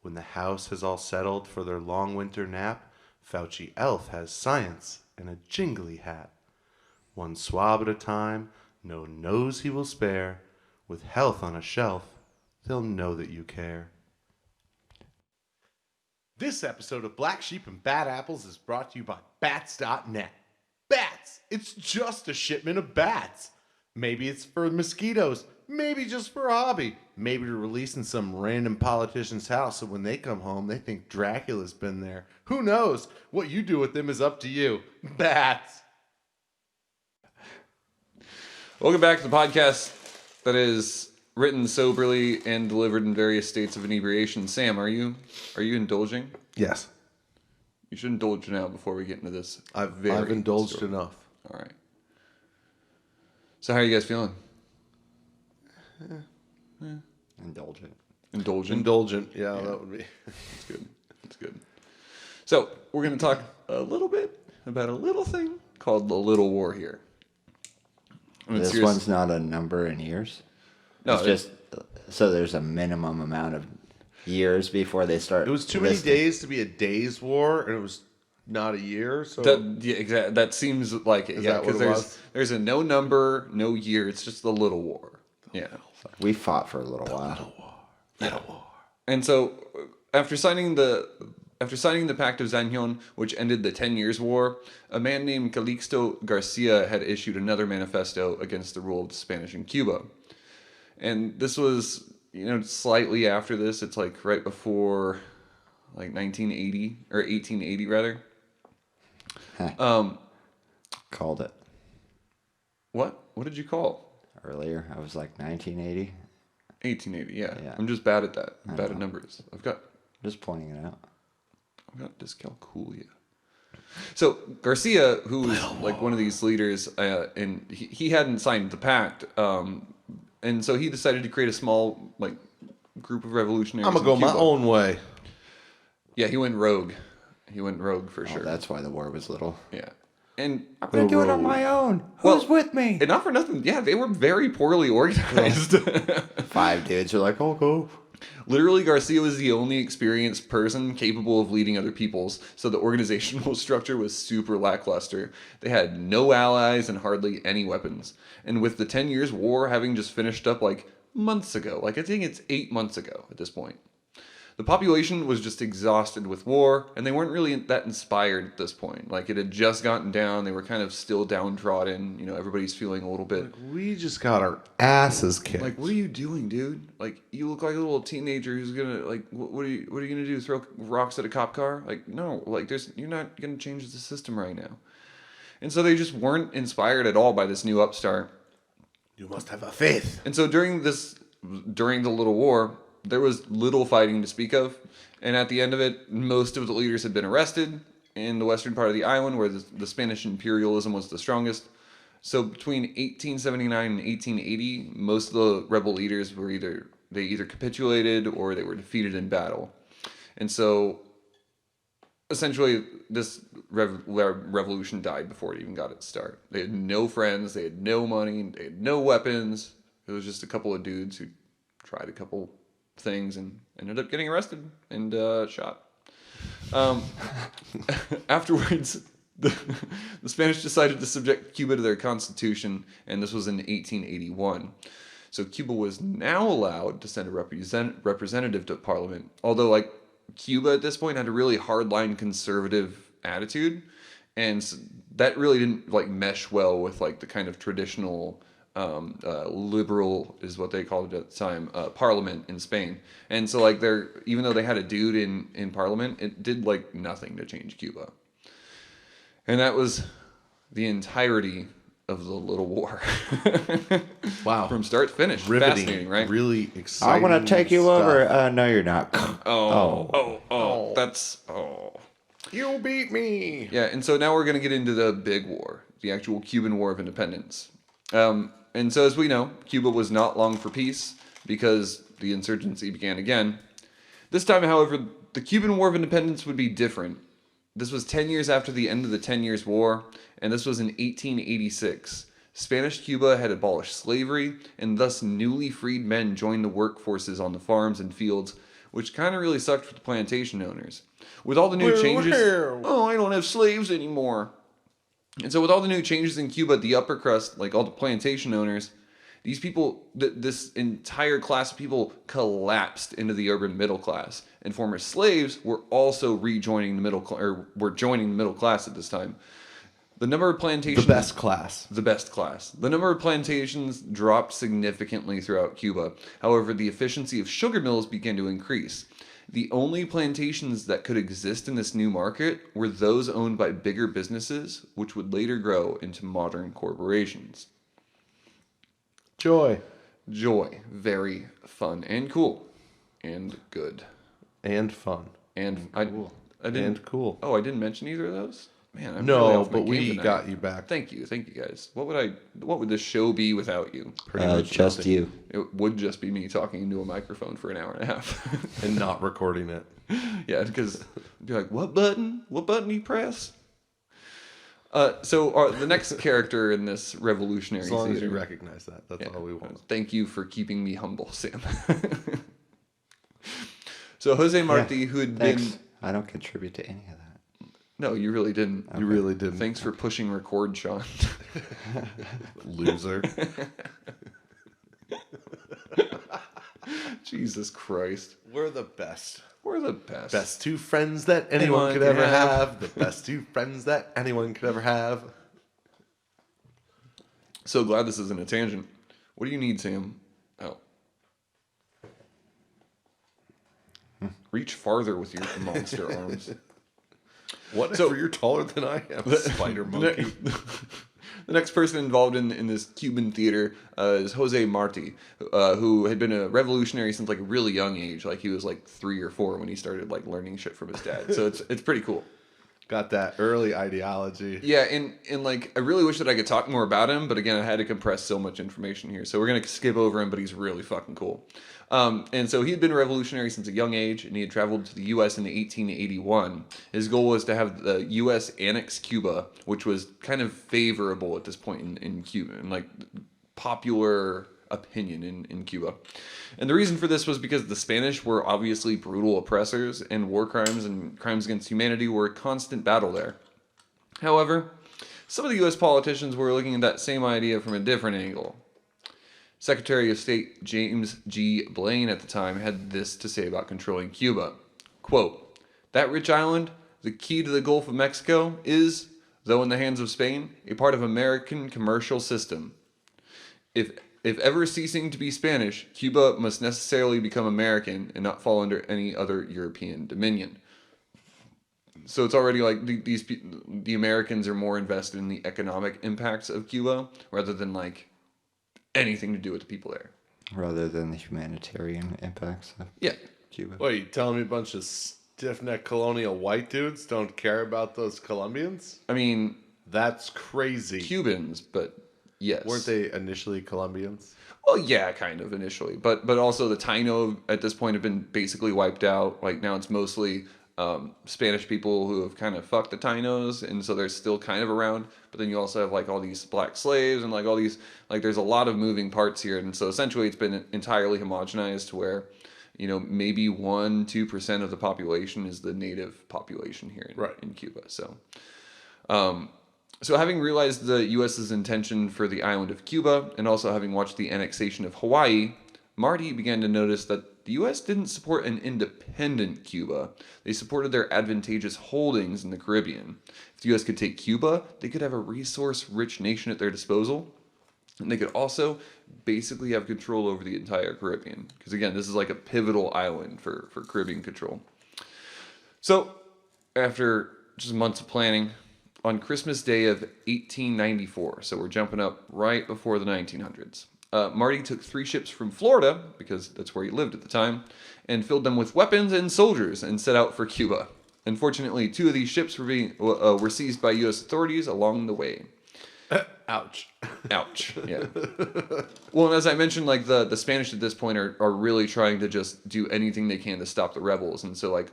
When the house has all settled for their long winter nap, Fauci Elf has science and a jingly hat. One swab at a time, no nose he will spare. With health on a shelf, they'll know that you care. This episode of Black Sheep and Bad Apples is brought to you by Bats.net. Bats! It's just a shipment of bats. Maybe it's for mosquitoes. Maybe just for a hobby. Maybe to release in some random politician's house so when they come home they think Dracula's been there. Who knows? What you do with them is up to you. Bats! Welcome back to the podcast that is written soberly and delivered in various states of inebriation. Sam, are you indulging? Yes. You should indulge now before we get into this. I've indulged enough. All right. So how are you guys feeling? Indulgent. Indulgent? Yeah, that would be. That's good. That's good. So we're going to talk a little bit about a little thing called the Little War here. This one's not a number in years? No, it's just... So there's a minimum amount of years before they start... It was too many days to be a day's war, and it was not a year, so... exactly. That seems like it. Yeah, because there's a no number, no year. It's just the Little War. Yeah. We fought for a little while. Little war. And so after signing the Pact of Zanyón, which ended the 10 Years' War, a man named Calixto Garcia had issued another manifesto against the rule of the Spanish in Cuba. And this was, slightly after this. It's like right before, like 1980 or 1880 rather. Called it. What? What did you call? Earlier, I was like 1980. 1880. Yeah. I'm just bad at that. I'm bad at numbers. I've got Just pointing it out. dyscalculia. So Garcia, who was like one of these leaders, and he hadn't signed the pact, and so he decided to create a small group of revolutionaries. I'm gonna go my own way. Yeah, he went rogue. He went rogue for sure. That's why the war was little. Yeah, and I'm gonna do it on my own. Who's with me? And not for nothing. Yeah, they were very poorly organized. 5 dudes are like, "Oh, go." Literally, Garcia was the only experienced person capable of leading other peoples, so the organizational structure was super lackluster. They had no allies and hardly any weapons. And with the 10 Years' War having just finished up months ago, I think it's 8 months ago at this point, the population was just exhausted with war, and they weren't really that inspired at this point. It had just gotten down. They were kind of still downtrodden. Everybody's feeling a little bit... We just got our asses kicked. what are you doing, dude? You look like a little teenager who's gonna, what are you gonna do? Throw rocks at a cop car? No. You're not gonna change the system right now. And so they just weren't inspired at all by this new upstart. You must have a faith. And so during the Little War, there was little fighting to speak of, and at the end of it, most of the leaders had been arrested in the western part of the island where the Spanish imperialism was the strongest. So between 1879 and 1880, most of the rebel leaders were either capitulated or they were defeated in battle. And so essentially this revolution died before it even got its start. They had no friends, they had no money, they had no weapons. It was just a couple of dudes who tried a couple things and ended up getting arrested and shot. Afterwards, the Spanish decided to subject Cuba to their constitution, and this was in 1881. So Cuba was now allowed to send a representative to Parliament, although Cuba at this point had a really hardline conservative attitude, and that really didn't mesh well with the kind of traditional liberal is what they called it at the time, parliament in Spain. And so even though they had a dude in parliament, it did nothing to change Cuba. And that was the entirety of the Little War. Wow. From start to finish. Riveting. Fascinating, right? Really exciting. I want to take you stuff. over. No, you're not. That's You beat me. Yeah, and so now we're going to get into the big war, the actual Cuban War of Independence. And so as we know, Cuba was not long for peace because the insurgency began again. This time, however, the Cuban War of Independence would be different. This was 10 years after the end of the 10 Years' War, and this was in 1886. Spanish Cuba had abolished slavery, and thus newly freed men joined the workforces on the farms and fields, which kind of really sucked for the plantation owners. With all the new changes... Oh, I don't have slaves anymore. And so with all the new changes in Cuba, the upper crust, all the plantation owners, these people, this entire class of people collapsed into the urban middle class. And former slaves were also rejoining were joining the middle class at this time. The number of plantations... The best class. The best class. The number of plantations dropped significantly throughout Cuba. However, the efficiency of sugar mills began to increase. The only plantations that could exist in this new market were those owned by bigger businesses, which would later grow into modern corporations. Joy. Joy. Very fun and cool and good. And fun. And cool. I didn't. And cool. Oh, I didn't mention either of those? Man, I'm No, really off my but game we tonight. got you back. Thank you guys. What would this show be without you? Pretty much Just nothing. you. It would just be me talking into a microphone for an hour and a half. And not recording it. Yeah, because you're like, what button? What button do you press? So the next character in this revolutionary As long as theater. you recognize that. That's all we want. Thank you for keeping me humble, Sam. So Jose Marti, who had Thanks. been... I don't contribute to any of that. No, you really didn't. You really didn't. Thanks for pushing record, Sean. Loser. Jesus Christ. We're the best. We're the best. Best two friends that anyone could ever have. The best two friends that anyone could ever have. So glad this isn't a tangent. What do you need, Sam? Oh. Reach farther with your monster arms. What? So you're taller than I am, spider monkey. The next person involved in this Cuban theater is Jose Marti, who had been a revolutionary since like a really young age. Like he was like 3 or 4 when he started like learning shit from his dad. So it's pretty cool. Got that early ideology. Yeah, and like I really wish that I could talk more about him, but again, I had to compress so much information here. So we're gonna skip over him, but he's really fucking cool. And so he had been a revolutionary since a young age, and he had traveled to the U.S. in 1881. His goal was to have the U.S. annex Cuba, which was kind of favorable at this point in Cuba, and like popular opinion in Cuba. And the reason for this was because the Spanish were obviously brutal oppressors, and war crimes and crimes against humanity were a constant battle there. However, some of the U.S. politicians were looking at that same idea from a different angle. Secretary of State James G. Blaine at the time had this to say about controlling Cuba. Quote, "That rich island, the key to the Gulf of Mexico, is, though in the hands of Spain, a part of American commercial system. If ever ceasing to be Spanish, Cuba must necessarily become American and not fall under any other European dominion." So it's already like the Americans are more invested in the economic impacts of Cuba rather than like anything to do with the people there. Rather than the humanitarian impacts of Yeah. Cuba. What, you telling me a bunch of stiff-necked colonial white dudes don't care about those Colombians? I mean, That's crazy. Cubans, but yes. Weren't they initially Colombians? Well, yeah, kind of initially, but also the Taino at this point have been basically wiped out. Like now it's mostly Spanish people who have kind of fucked the Tainos, and so they're still kind of around. But then you also have like all these black slaves and like all these like there's a lot of moving parts here, and so essentially it's been entirely homogenized to where maybe 1-2% of the population is the native population here in Cuba. So. So having realized the U.S.'s intention for the island of Cuba, and also having watched the annexation of Hawaii, Marty began to notice that the U.S. didn't support an independent Cuba. They supported their advantageous holdings in the Caribbean. If the U.S. could take Cuba, they could have a resource-rich nation at their disposal, and they could also basically have control over the entire Caribbean. Because again, this is like a pivotal island for Caribbean control. So, after just months of planning, on Christmas Day of 1894, so we're jumping up right before the 1900s, Marty took 3 ships from Florida, because that's where he lived at the time, and filled them with weapons and soldiers and set out for Cuba. Unfortunately, 2 of these ships were seized by U.S. authorities along the way. Ouch. Ouch. Yeah. Well, and as I mentioned, like the Spanish at this point are really trying to just do anything they can to stop the rebels, and so like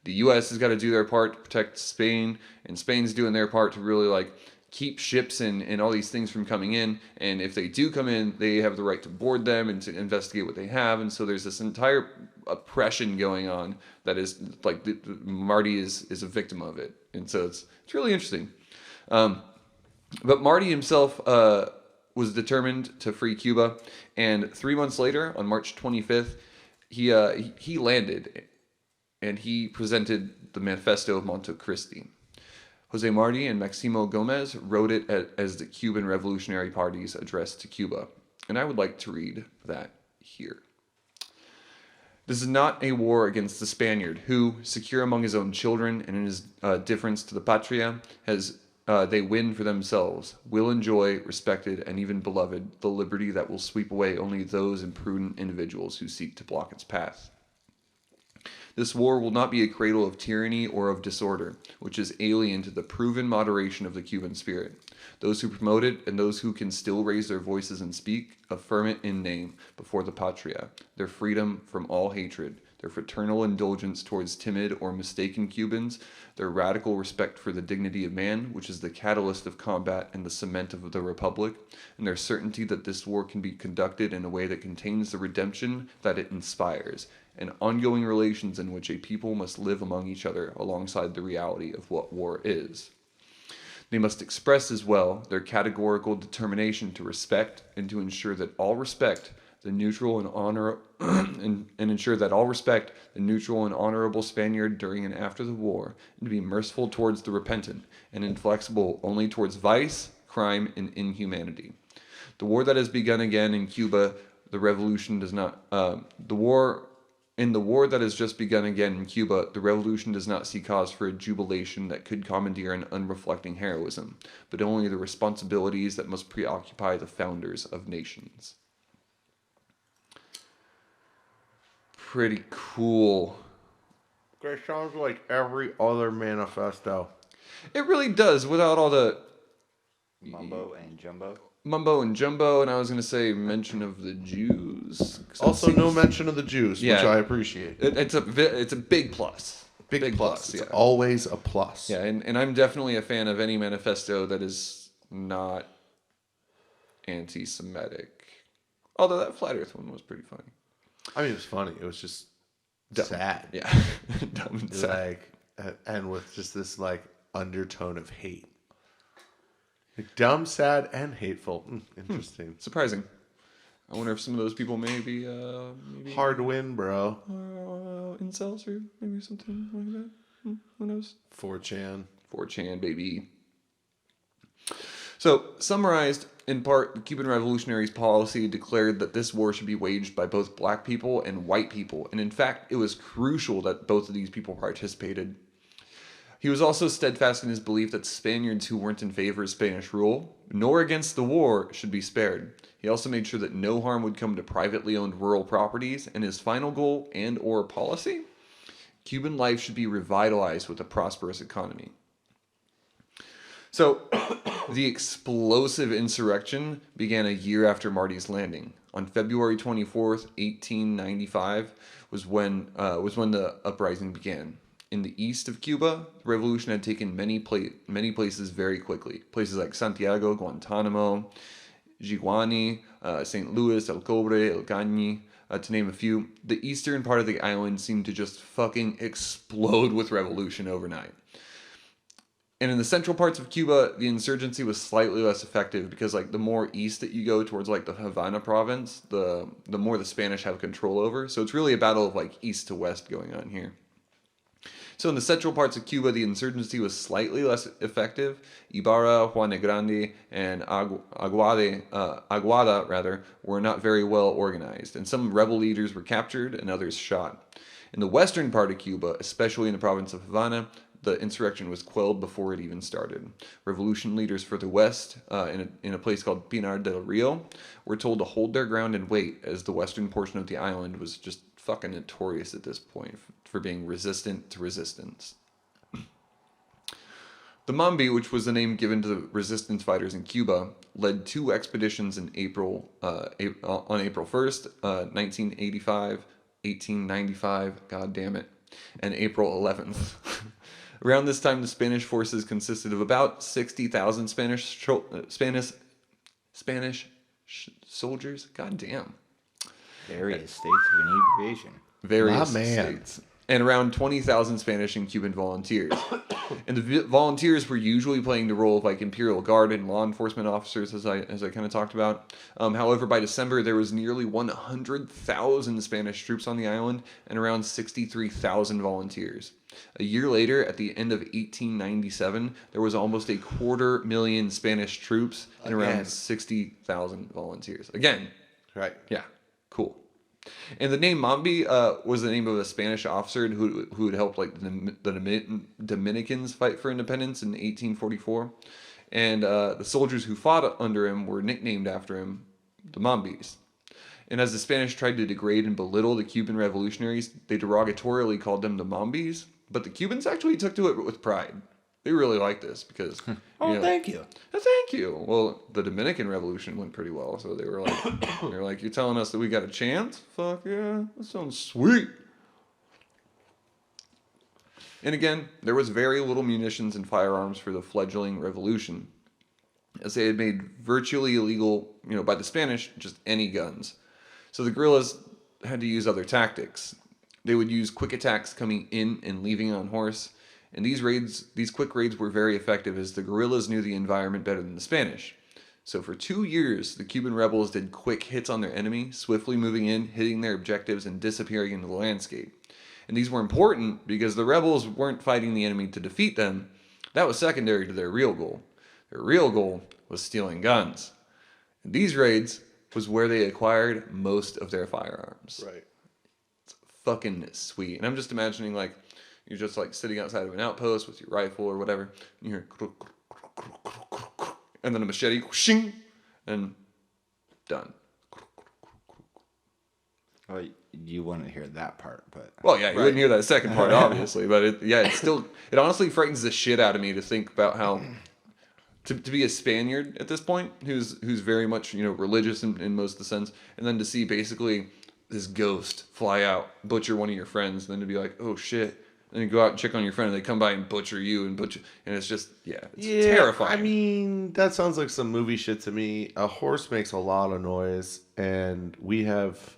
the U.S. has got to do their part to protect Spain, and Spain's doing their part to really like keep ships and all these things from coming in. And if they do come in, they have the right to board them and to investigate what they have. And so there's this entire oppression going on that is like Marty is a victim of it, and so it's really interesting. But Marty himself was determined to free Cuba, and 3 months later, on March 25th, he landed. And he presented the Manifesto of Montecristi. Jose Marti and Maximo Gomez wrote it as the Cuban Revolutionary Party's address to Cuba. And I would like to read that here. "This is not a war against the Spaniard, who, secure among his own children and in his difference to the patria, has they win for themselves, will enjoy, respected, and even beloved, the liberty that will sweep away only those imprudent individuals who seek to block its path. This war will not be a cradle of tyranny or of disorder, which is alien to the proven moderation of the Cuban spirit. Those who promote it and those who can still raise their voices and speak, affirm it in name before the patria, their freedom from all hatred, their fraternal indulgence towards timid or mistaken Cubans, their radical respect for the dignity of man, which is the catalyst of combat and the cement of the republic, and their certainty that this war can be conducted in a way that contains the redemption that it inspires, and ongoing relations in which a people must live among each other alongside the reality of what war is. They must express as well their categorical determination to respect and to ensure that all respect the neutral and honor and ensure that all respect the neutral and honorable Spaniard during and after the war, and to be merciful towards the repentant and inflexible only towards vice, crime, and inhumanity. The war that has begun again in Cuba, the revolution does not. In the war that has just begun again in Cuba, the revolution does not see cause for a jubilation that could commandeer an unreflecting heroism, but only the responsibilities that must preoccupy the founders of nations. Pretty cool. It sounds like every other manifesto. It really does, without all the Mumbo and jumbo. mumbo and jumbo, and I was going to say mention of the Jews. Also, no mention of the Jews, which Yeah. I appreciate. It's a big plus. Big plus. It's yeah. always a plus. Yeah, and I'm definitely a fan of any manifesto that is not anti-Semitic. Although that Flat Earth one was pretty funny. I mean, it was funny. It was just Dumb. sad. Yeah, dumb and sad. And with just this undertone of hate. Dumb, sad, and hateful. Interesting. Surprising. I wonder if some of those people maybe Hard win, bro. incels or maybe something like that. Who knows? 4chan. 4chan, baby. So, summarized in part, the Cuban Revolutionaries' policy declared that this war should be waged by both black people and white people, and in fact, it was crucial that both of these people participated. He was also steadfast in his belief that Spaniards who weren't in favor of Spanish rule, nor against the war, should be spared. He also made sure that no harm would come to privately owned rural properties, and his final goal and/or policy? Cuban life should be revitalized with a prosperous economy. So, the explosive insurrection began a year after Marty's landing. On February 24th, 1895, was when the uprising began. In the east of Cuba, the revolution had taken many places very quickly. Places like Santiago, Guantanamo, Jiguani, St. Louis, El Cobre, El Cañi, to name a few. The eastern part of the island seemed to just fucking explode with revolution overnight. And in the central parts of Cuba, the insurgency was slightly less effective because, the more east that you go towards, the Havana province, the more the Spanish have control over. So it's really a battle of, east to west going on here. So in the central parts of Cuba, the insurgency was slightly less effective. Ibarra, Juan de Grande, and Aguada were not very well organized, and some rebel leaders were captured and others shot. In the western part of Cuba, especially in the province of Havana, the insurrection was quelled before it even started. Revolution leaders further west, in a place called Pinar del Rio, were told to hold their ground and wait, as the western portion of the island was just fucking notorious at this point for being resistant to resistance. The Mambi, which was the name given to the resistance fighters in Cuba, led two expeditions in on April 1st, 1895, god damn it, and April 11th. Around this time, the Spanish forces consisted of about 60,000 Spanish soldiers. God damn. Various states of inebriation. Various My man. states. And around 20,000 Spanish and Cuban volunteers. And the volunteers were usually playing the role of Imperial Guard and law enforcement officers, as I kind of talked about. However, by December, there was nearly 100,000 Spanish troops on the island and around 63,000 volunteers. A year later, at the end of 1897, there was almost 250,000 Spanish troops and around 60,000 volunteers. Again, Right. yeah, cool. And the name Mambi was the name of a Spanish officer who had helped like the Dominicans fight for independence in 1844. And the soldiers who fought under him were nicknamed after him, the Mambis. And as the Spanish tried to degrade and belittle the Cuban revolutionaries, they derogatorily called them the Mambis. But the Cubans actually took to it with pride. They really liked this because... Thank you. Thank you. Well, the Dominican Revolution went pretty well, so they were like, you're telling us that we got a chance? Fuck yeah, that sounds sweet. And again, there was very little munitions and firearms for the fledgling revolution, as they had made virtually illegal, by the Spanish, just any guns. So the guerrillas had to use other tactics. They would use quick attacks coming in and leaving on horse. And these quick raids were very effective as the guerrillas knew the environment better than the Spanish. So for 2 years, the Cuban rebels did quick hits on their enemy, swiftly moving in, hitting their objectives, and disappearing into the landscape. And these were important because the rebels weren't fighting the enemy to defeat them. That was secondary to their real goal. Their real goal was stealing guns. And these raids was where they acquired most of their firearms. Right. It's fucking sweet. And I'm just imagining you're just sitting outside of an outpost with your rifle or whatever. And you hear, and then a machete, whooshing, and done. Well, you wouldn't hear that part, but... Well, yeah, you wouldn't hear that second part, obviously. But it honestly frightens the shit out of me to think about how... To be a Spaniard at this point, who's very much, religious in most of the sense, and then to see basically this ghost fly out, butcher one of your friends, and then to be like, oh shit... And you go out and check on your friend, and they come by and butcher you and it's just, it's terrifying. I mean, that sounds like some movie shit to me. A horse makes a lot of noise, and we have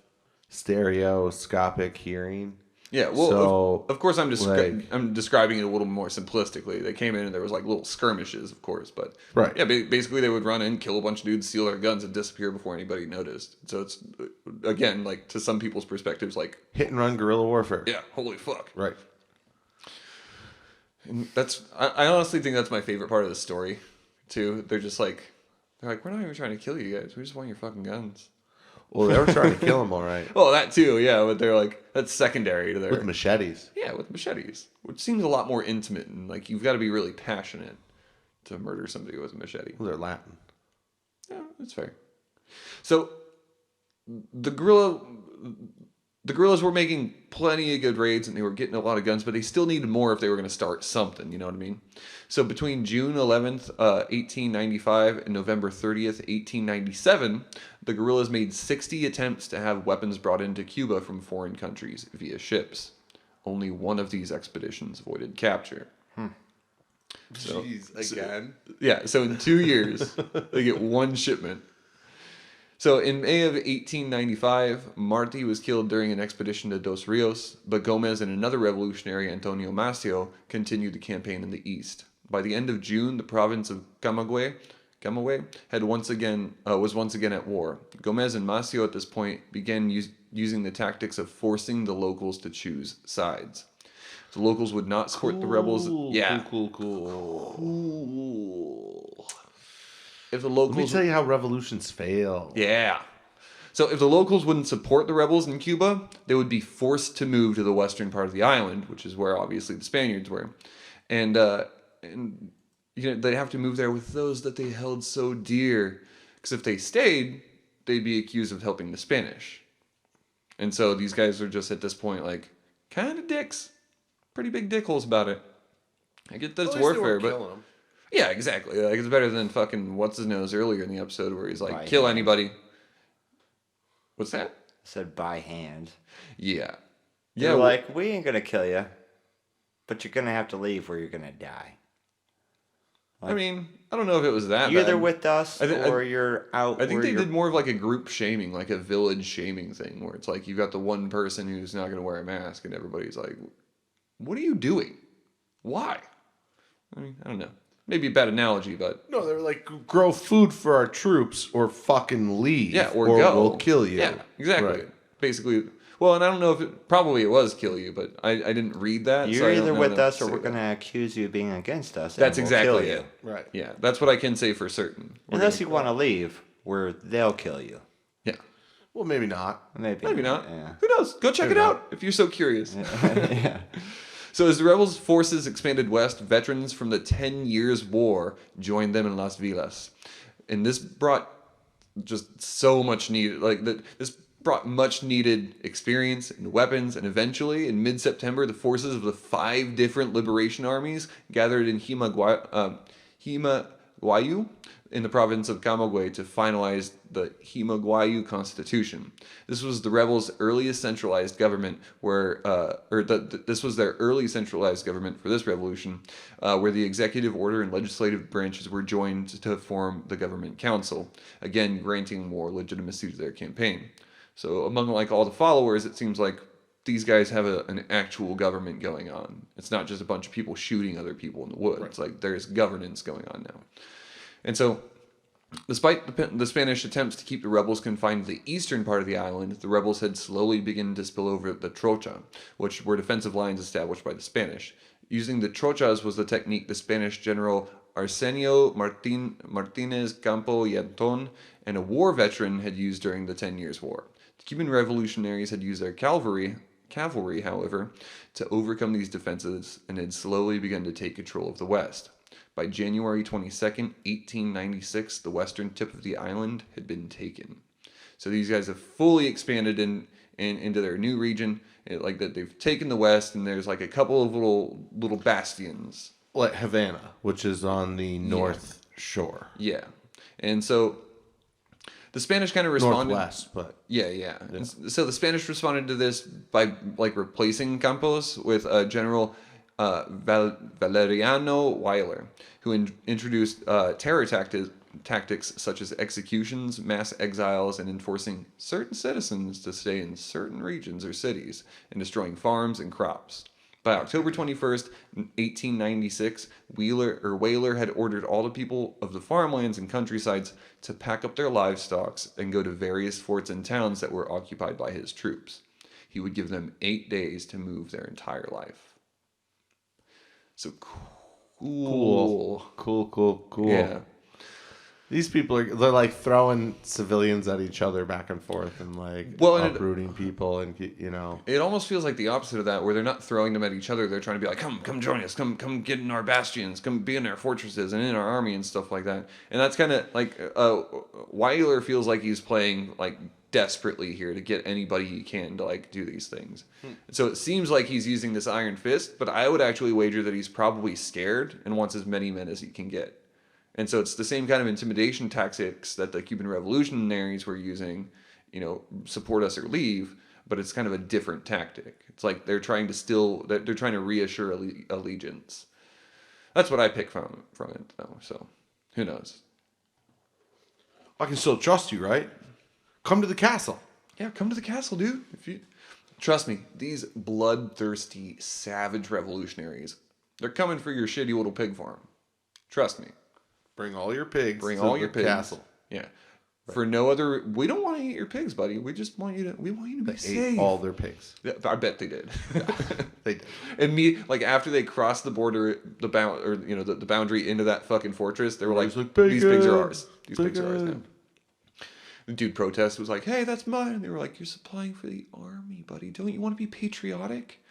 stereoscopic hearing. Yeah, well, so, of course I'm describing it a little more simplistically. They came in and there was little skirmishes, of course, but right. Yeah, basically they would run in, kill a bunch of dudes, steal their guns, and disappear before anybody noticed. So it's, again, to some people's perspectives, hit and run guerrilla warfare. Yeah, holy fuck. Right. And I honestly think that's my favorite part of the story, too. They're just we're not even trying to kill you guys. We just want your fucking guns. Well, they were trying to kill him, all right. Well, that too, yeah. But they're that's secondary to their... With machetes. Yeah, with machetes. Which seems a lot more intimate. And, you've got to be really passionate to murder somebody with a machete. Well, they're Latin. Yeah, that's fair. So, the guerrillas were making plenty of good raids and they were getting a lot of guns, but they still needed more if they were going to start something, you know what I mean? So between June 11th, 1895 and November 30th, 1897, the guerrillas made 60 attempts to have weapons brought into Cuba from foreign countries via ships. Only one of these expeditions avoided capture. So, Jeez, again? So in 2 years, they get one shipment. So in May of 1895, Martí was killed during an expedition to Dos Rios, but Gomez and another revolutionary, Antonio Maceo, continued the campaign in the east. By the end of June, the province of Camagüey was once again at war. Gomez and Maceo at this point began using the tactics of forcing the locals to choose sides. The locals would not support the rebels. Yeah. Cool. If the locals... Let me tell you how revolutions fail. Yeah. So if the locals wouldn't support the rebels in Cuba, they would be forced to move to the western part of the island, which is where obviously the Spaniards were. And they'd have to move there with those that they held so dear. Because if they stayed, they'd be accused of helping the Spanish. And so these guys are just at this point kind of dicks. Pretty big dickholes about it. I get that it's warfare, but... Yeah, exactly. It's better than fucking what's-his-nose earlier in the episode where he's kill anybody. What's that? I said by hand. Yeah. They're we ain't gonna kill you, but you're gonna have to leave where you're gonna die. I mean, I don't know if it was that You're bad. either with us or you're out. I think they did more of a group shaming, a village shaming thing, where it's you've got the one person who's not going to wear a mask, and everybody's what are you doing? Why? I mean, I don't know. Maybe a bad analogy, but... No, they're grow food for our troops or fucking leave. Yeah, or go. We'll kill you. Yeah, exactly. Right. Basically... Well, and I don't know if it... Probably it was kill you, but I didn't read that. You're either with us or we're going to accuse you of being against us. That's exactly kill it. You. Right. Yeah, that's what I can say for certain. Unless you want to leave, where they'll kill you. Yeah. Well, maybe not. Maybe not. Yeah. Who knows? Go check it out if you're so curious. Yeah. So as the rebels' forces expanded west, veterans from the 10 Years' War joined them in Las Villas. And this brought just so much needed, this brought much needed experience and weapons. And eventually, in mid-September, the forces of the 5 different liberation armies gathered in Himaguayu in the province of Camagüey to finalize the Himaguayu Constitution. This was the rebels' earliest centralized government, this was their early centralized government for this revolution, where the executive order and legislative branches were joined to form the government council, again granting more legitimacy to their campaign. So among all the followers, it seems like these guys have an actual government going on. It's not just a bunch of people shooting other people in the woods. Right. There's governance going on now. And so, despite the Spanish attempts to keep the rebels confined to the eastern part of the island, the rebels had slowly begun to spill over the trocha, which were defensive lines established by the Spanish. Using the trochas was the technique the Spanish general Arsenio Martinez Campo y Anton, and a war veteran, had used during the 10 Years' War. The Cuban revolutionaries had used their cavalry, however, to overcome these defenses and had slowly begun to take control of the west. By January 22nd, 1896, the western tip of the island had been taken. So these guys have fully expanded into their new region. They've taken the west, and there's a couple of little bastions. Like Havana, which is on the north shore. Yeah. And so the Spanish kind of responded. Northwest, but... Yeah. So the Spanish responded to this by replacing Campos with General Valeriano Weyler, who introduced terror tactics such as executions, mass exiles, and enforcing certain citizens to stay in certain regions or cities, and destroying farms and crops. By October 21st, 1896, Weyler had ordered all the people of the farmlands and countrysides to pack up their livestock and go to various forts and towns that were occupied by his troops. He would give them 8 days to move their entire life. So cool. Yeah. These people they're throwing civilians at each other back and forth and uprooting people, and it almost feels like the opposite of that, where they're not throwing them at each other. They're trying to be like, come join us, come get in our bastions, come be in our fortresses and in our army and stuff like that. And that's kind of Weyler feels like he's playing desperately here to get anybody he can to do these things. So it seems like he's using this iron fist, but I would actually wager that he's probably scared and wants as many men as he can get. And so it's the same kind of intimidation tactics that the Cuban revolutionaries were using, support us or leave, but it's kind of a different tactic. It's they're trying to reassure allegiance. That's what I pick from it, though. So who knows? I can still trust you, right? Come to the castle. Yeah, come to the castle, dude. Trust me, these bloodthirsty, savage revolutionaries, they're coming for your shitty little pig farm. Trust me. Bring all your pigs. Bring all your pigs. Castle. Yeah. Right. For no other. We don't want to eat your pigs, buddy. We just want you to. We want you to be safe. Ate all their pigs. I bet they did. They did. And after they crossed the border, the boundary into that fucking fortress, they were like, these pigs are ours. These pigs are ours now. The dude protest was like, hey, that's mine. And they were like, you're supplying for the army, buddy. Don't you want to be patriotic?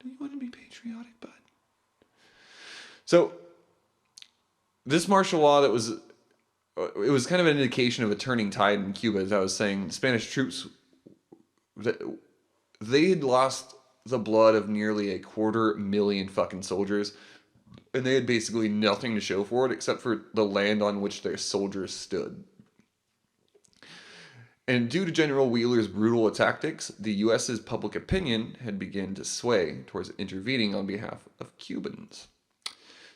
Don't you want to be patriotic, bud? So this martial law it was kind of an indication of a turning tide in Cuba. As I was saying, the Spanish troops, they had lost the blood of nearly 250,000 fucking soldiers, and they had basically nothing to show for it except for the land on which their soldiers stood. And due to General Weyler's brutal tactics, the U.S.'s public opinion had begun to sway towards intervening on behalf of Cubans.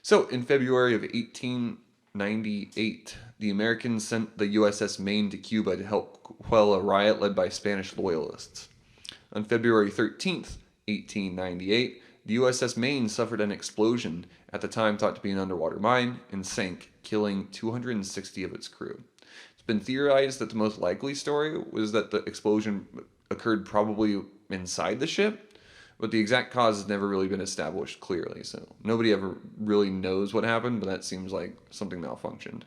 So, in February of 1898, the Americans sent the USS Maine to Cuba to help quell a riot led by Spanish loyalists. On February 13th, 1898, the USS Maine suffered an explosion, at the time thought to be an underwater mine, and sank, killing 260 of its crew. It's been theorized that the most likely story was that the explosion occurred probably inside the ship, but the exact cause has never really been established clearly, so nobody ever really knows what happened, but that seems like something malfunctioned.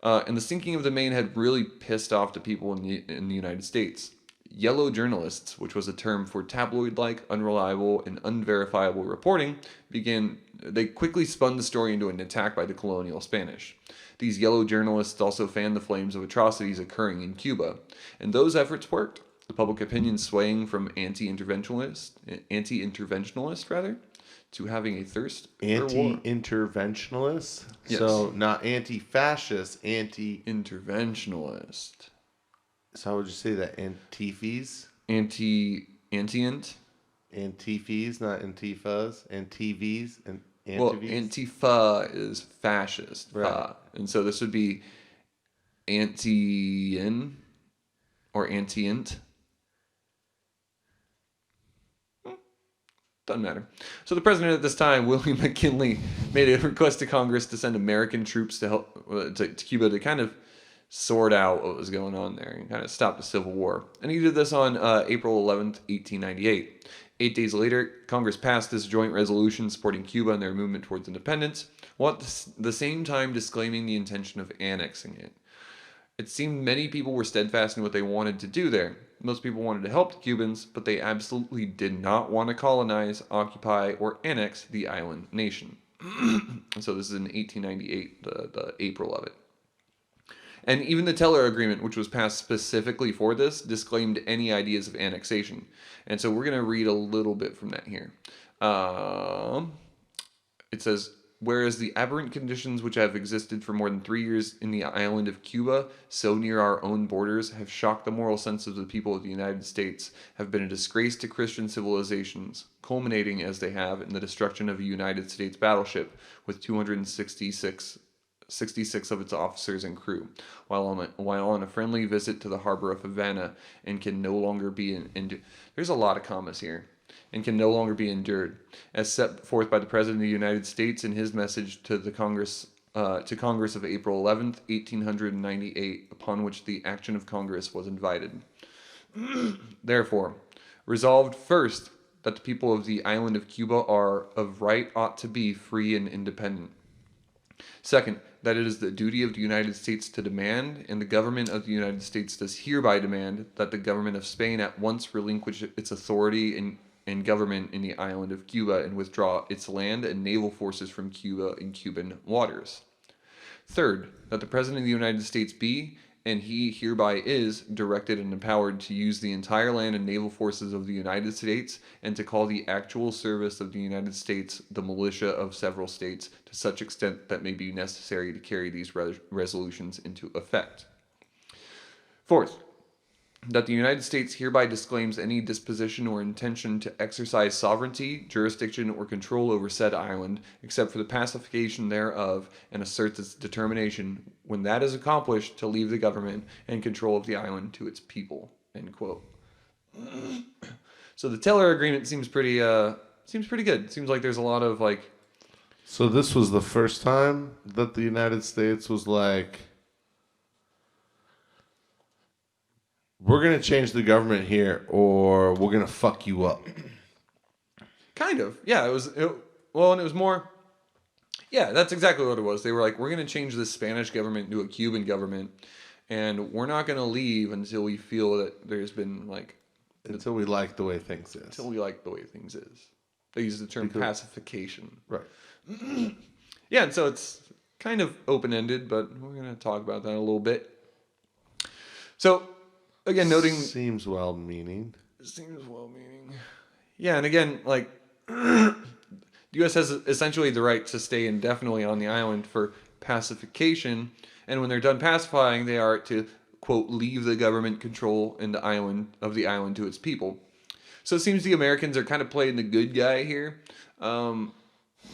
And the sinking of the Maine had really pissed off the people in the United States. Yellow journalists, which was a term for tabloid-like, unreliable, and unverifiable reporting, they quickly spun the story into an attack by the colonial Spanish. These yellow journalists also fanned the flames of atrocities occurring in Cuba, and those efforts worked. The public opinion swaying from anti-interventionalist to having a thirst for war. Anti-interventionalist? Yes. So not anti-fascist, Interventionalist. So how would you say that? Antifees? Antient. Antifees, not antifas. Antivs and Well, antivies. Antifa is fascist. Right. And so this would be anti-in or antient. Doesn't matter. So the president at this time, William McKinley, made a request to Congress to send American troops to help to Cuba to kind of sort out what was going on there and kind of stop the Civil War. And he did this on April 11th, 1898. 8 days later, Congress passed this joint resolution supporting Cuba and their movement towards independence, while at the same time disclaiming the intention of annexing it. It seemed many people were steadfast in what they wanted to do there. Most people wanted to help the Cubans, but they absolutely did not want to colonize, occupy, or annex the island nation. And so this is in 1898, the April of it. And even the Teller Agreement, which was passed specifically for this, disclaimed any ideas of annexation. And so we're going to read a little bit from that here. It says, whereas the aberrant conditions which have existed for more than 3 years in the island of Cuba, so near our own borders, have shocked the moral sense of the people of the United States, have been a disgrace to Christian civilizations, culminating as they have in the destruction of a United States battleship with 266 of its officers and crew, while on a friendly visit to the harbor of Havana, and can no longer be there's a lot of commas here, and can no longer be endured, as set forth by the President of the United States in his message to the Congress of April 11th, 1898, upon which the action of Congress was invited. Therefore, resolved first, that the people of the island of Cuba are of right ought to be free and independent. Second, that it is the duty of the United States to demand, and the government of the United States does hereby demand, that the government of Spain at once relinquish its authority and government in the island of Cuba and withdraw its land and naval forces from Cuba and Cuban waters. Third, that the President of the United States be, and he hereby is, directed and empowered to use the entire land and naval forces of the United States and to call the actual service of the United States the militia of several states to such extent that may be necessary to carry these resolutions into effect. Fourth, that the United States hereby disclaims any disposition or intention to exercise sovereignty, jurisdiction, or control over said island, except for the pacification thereof, and asserts its determination, when that is accomplished, to leave the government and control of the island to its people. End quote. So the Teller Agreement seems pretty good. Seems like there's a lot of like. So this was the first time that the United States was like, we're going to change the government here, or we're going to fuck you up. Kind of. Yeah, and it was more. Yeah, that's exactly what it was. They were like, we're going to change the Spanish government to a Cuban government, and we're not going to leave until we feel that there's been like. Until we like the way things is. Until we like the way things is. They use the term pacification. Right. Yeah, and so it's kind of open-ended, but we're going to talk about that a little bit. So. Again, noting... Seems well-meaning. Yeah, and again, like, the U.S. has essentially the right to stay indefinitely on the island for pacification, and when they're done pacifying, they are to, quote, leave the government control in the island to its people. So it seems the Americans are kind of playing the good guy here, and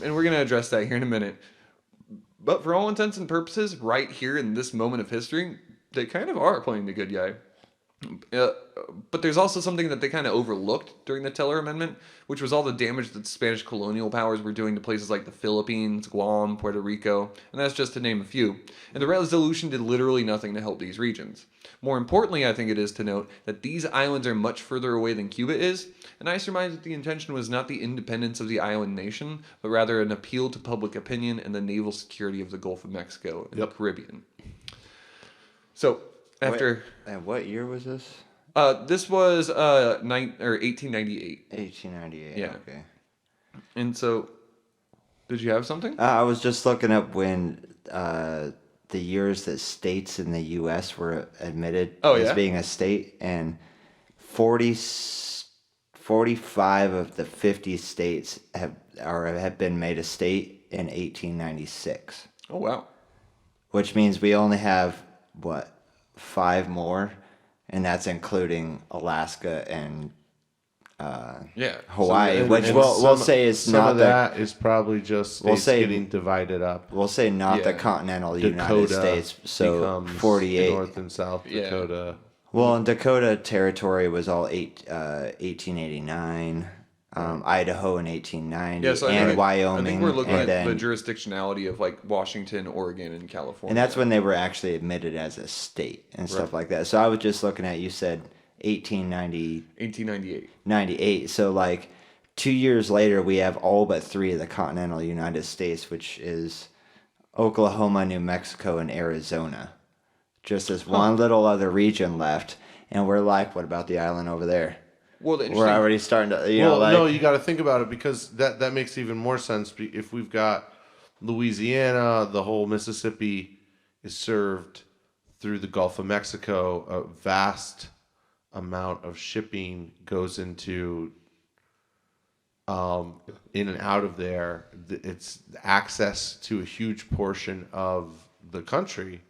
we're going to address that here in a minute. But for all intents and purposes, right here in this moment of history, they kind of are playing the good guy. But there's also something that they kind of overlooked during the Teller Amendment, which was all the damage that Spanish colonial powers were doing to places like the Philippines, Guam, Puerto Rico, and that's just to name a few. And the resolution did literally nothing to help these regions. More importantly, I think it is to note that these islands are much further away than Cuba is, and I surmise that the intention was not the independence of the island nation, but rather an appeal to public opinion and the naval security of the Gulf of Mexico and the Caribbean. So after And what year was this? this was 1898. 1898. Yeah. Okay. And so, did you have something? I was just looking up when the years that states in the U.S. were admitted as being a state, and 45 of the 50 states have been made a state in 1896, Oh wow. which means we only have what 5 more, and that's including Alaska and Yeah. Hawaii, And- which and we'll say is some not of the that is probably just We'll states say- getting divided up. we'll say not the Yeah. continental Dakota United States. So becomes 48. North and South Yeah. Dakota. Well, in Dakota Territory was all 1889, Idaho in 1890, Yeah, so and I Wyoming. think we're looking and at then, the jurisdictionality of like Washington, Oregon, and California. and that's when they were actually admitted as a state and stuff like that. So I was just looking at, you said 1890, 1898. 98. So like 2 years later, we have all but 3 of the continental United States, which is Oklahoma, New Mexico, and Arizona. Just as one little other region left, and we're like, what about the island over there? Well, the We're interesting already starting to, No, you got to think about it because that makes even more sense. If we've got Louisiana, the whole Mississippi is served through the Gulf of Mexico. A vast amount of shipping goes into in and out of there. It's access to a huge portion of the country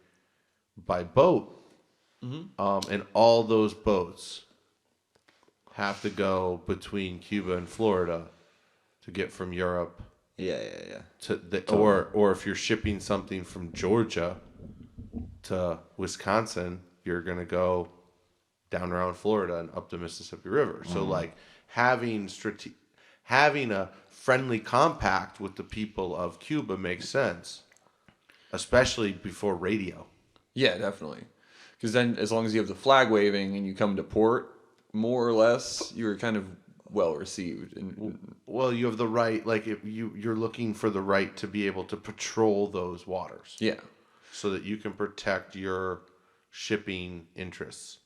by boat, and all those boats have to go between Cuba and Florida to get from Europe yeah. to or if you're shipping something from Georgia to Wisconsin, you're gonna go down around Florida and up the Mississippi River. So like having a friendly compact with the people of Cuba makes sense, especially before radio. Yeah, definitely. Because then, as long as you have the flag waving and you come to port, more or less, you're kind of well received. And Well, you have the right, like if you're looking for the right to be able to patrol those waters, yeah, so that you can protect your shipping interests.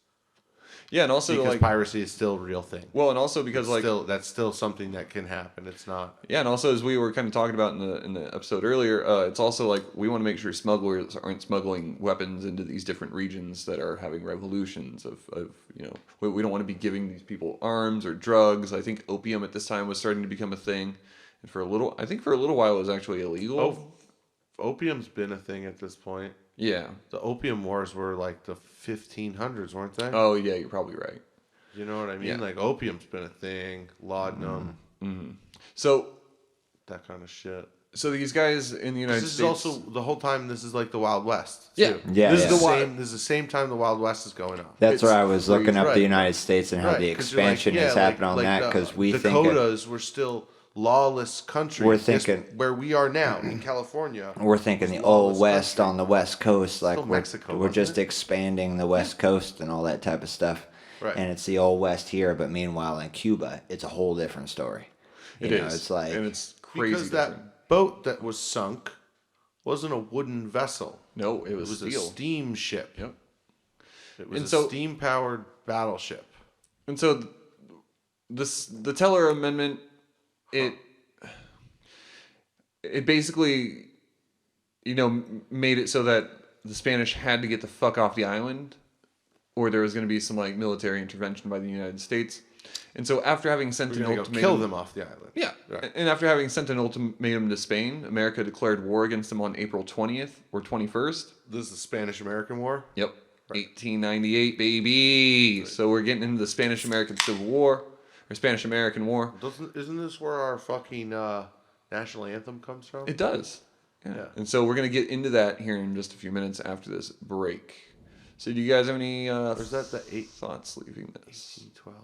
yeah, and also Because like piracy is still a real thing. well, and also because like That's still something that can happen. It's not. yeah, and also as we were kind of talking about in the episode earlier, it's also like we want to make sure smugglers aren't smuggling weapons into these different regions that are having revolutions of we don't want to be giving these people arms or drugs. I think opium at this time was starting to become a thing, and for a little while it was actually illegal. Oh, opium's been a thing at this point. Yeah. The opium wars were like the 1500s, weren't they? Oh yeah, you're probably right. You know what I mean? Yeah. Like opium's been a thing, laudanum, So that kind of shit. these guys in the United This is States also the whole time. This is like the Wild West. Yeah. too. Yeah, This yeah. is the same time the Wild West is going on. That's It's where I was looking crazy. up Right. the United States and how Right, the 'cause you're like, expansion yeah, has happened on that, because we think Dakotas were still lawless country. We're just thinking- where we are now in California. we're thinking the It's old lawless West country. on the West Coast, like Still Mexico, we're wasn't just it? expanding the West Coast and all that type of stuff. Right. And it's the old West here, but meanwhile in Cuba, it's a whole different story. It You know, is. it's like and it's crazy Because different. that boat that was sunk wasn't a wooden vessel. No, it It was was a steel. steamship. Yep. It was And a so- steam-powered battleship. And so the Teller Amendment, it basically, made it so that the Spanish had to get the fuck off the island, or there was going to be some like military intervention by the United States. And so after having sent We're an gonna go ultimatum, kill them off the island. yeah, Right. and after having sent an ultimatum to Spain, America declared war against them on April 20th or 21st. This is the Spanish-American War. Yep. 1898, baby. So we're getting into the Spanish-American Civil War, or Spanish-American War. Isn't this where our fucking national anthem comes from? It does. Yeah. Yeah. And so we're going to get into that here in just a few minutes after this break. So do you guys have any Or is that the thoughts leaving this? 1812?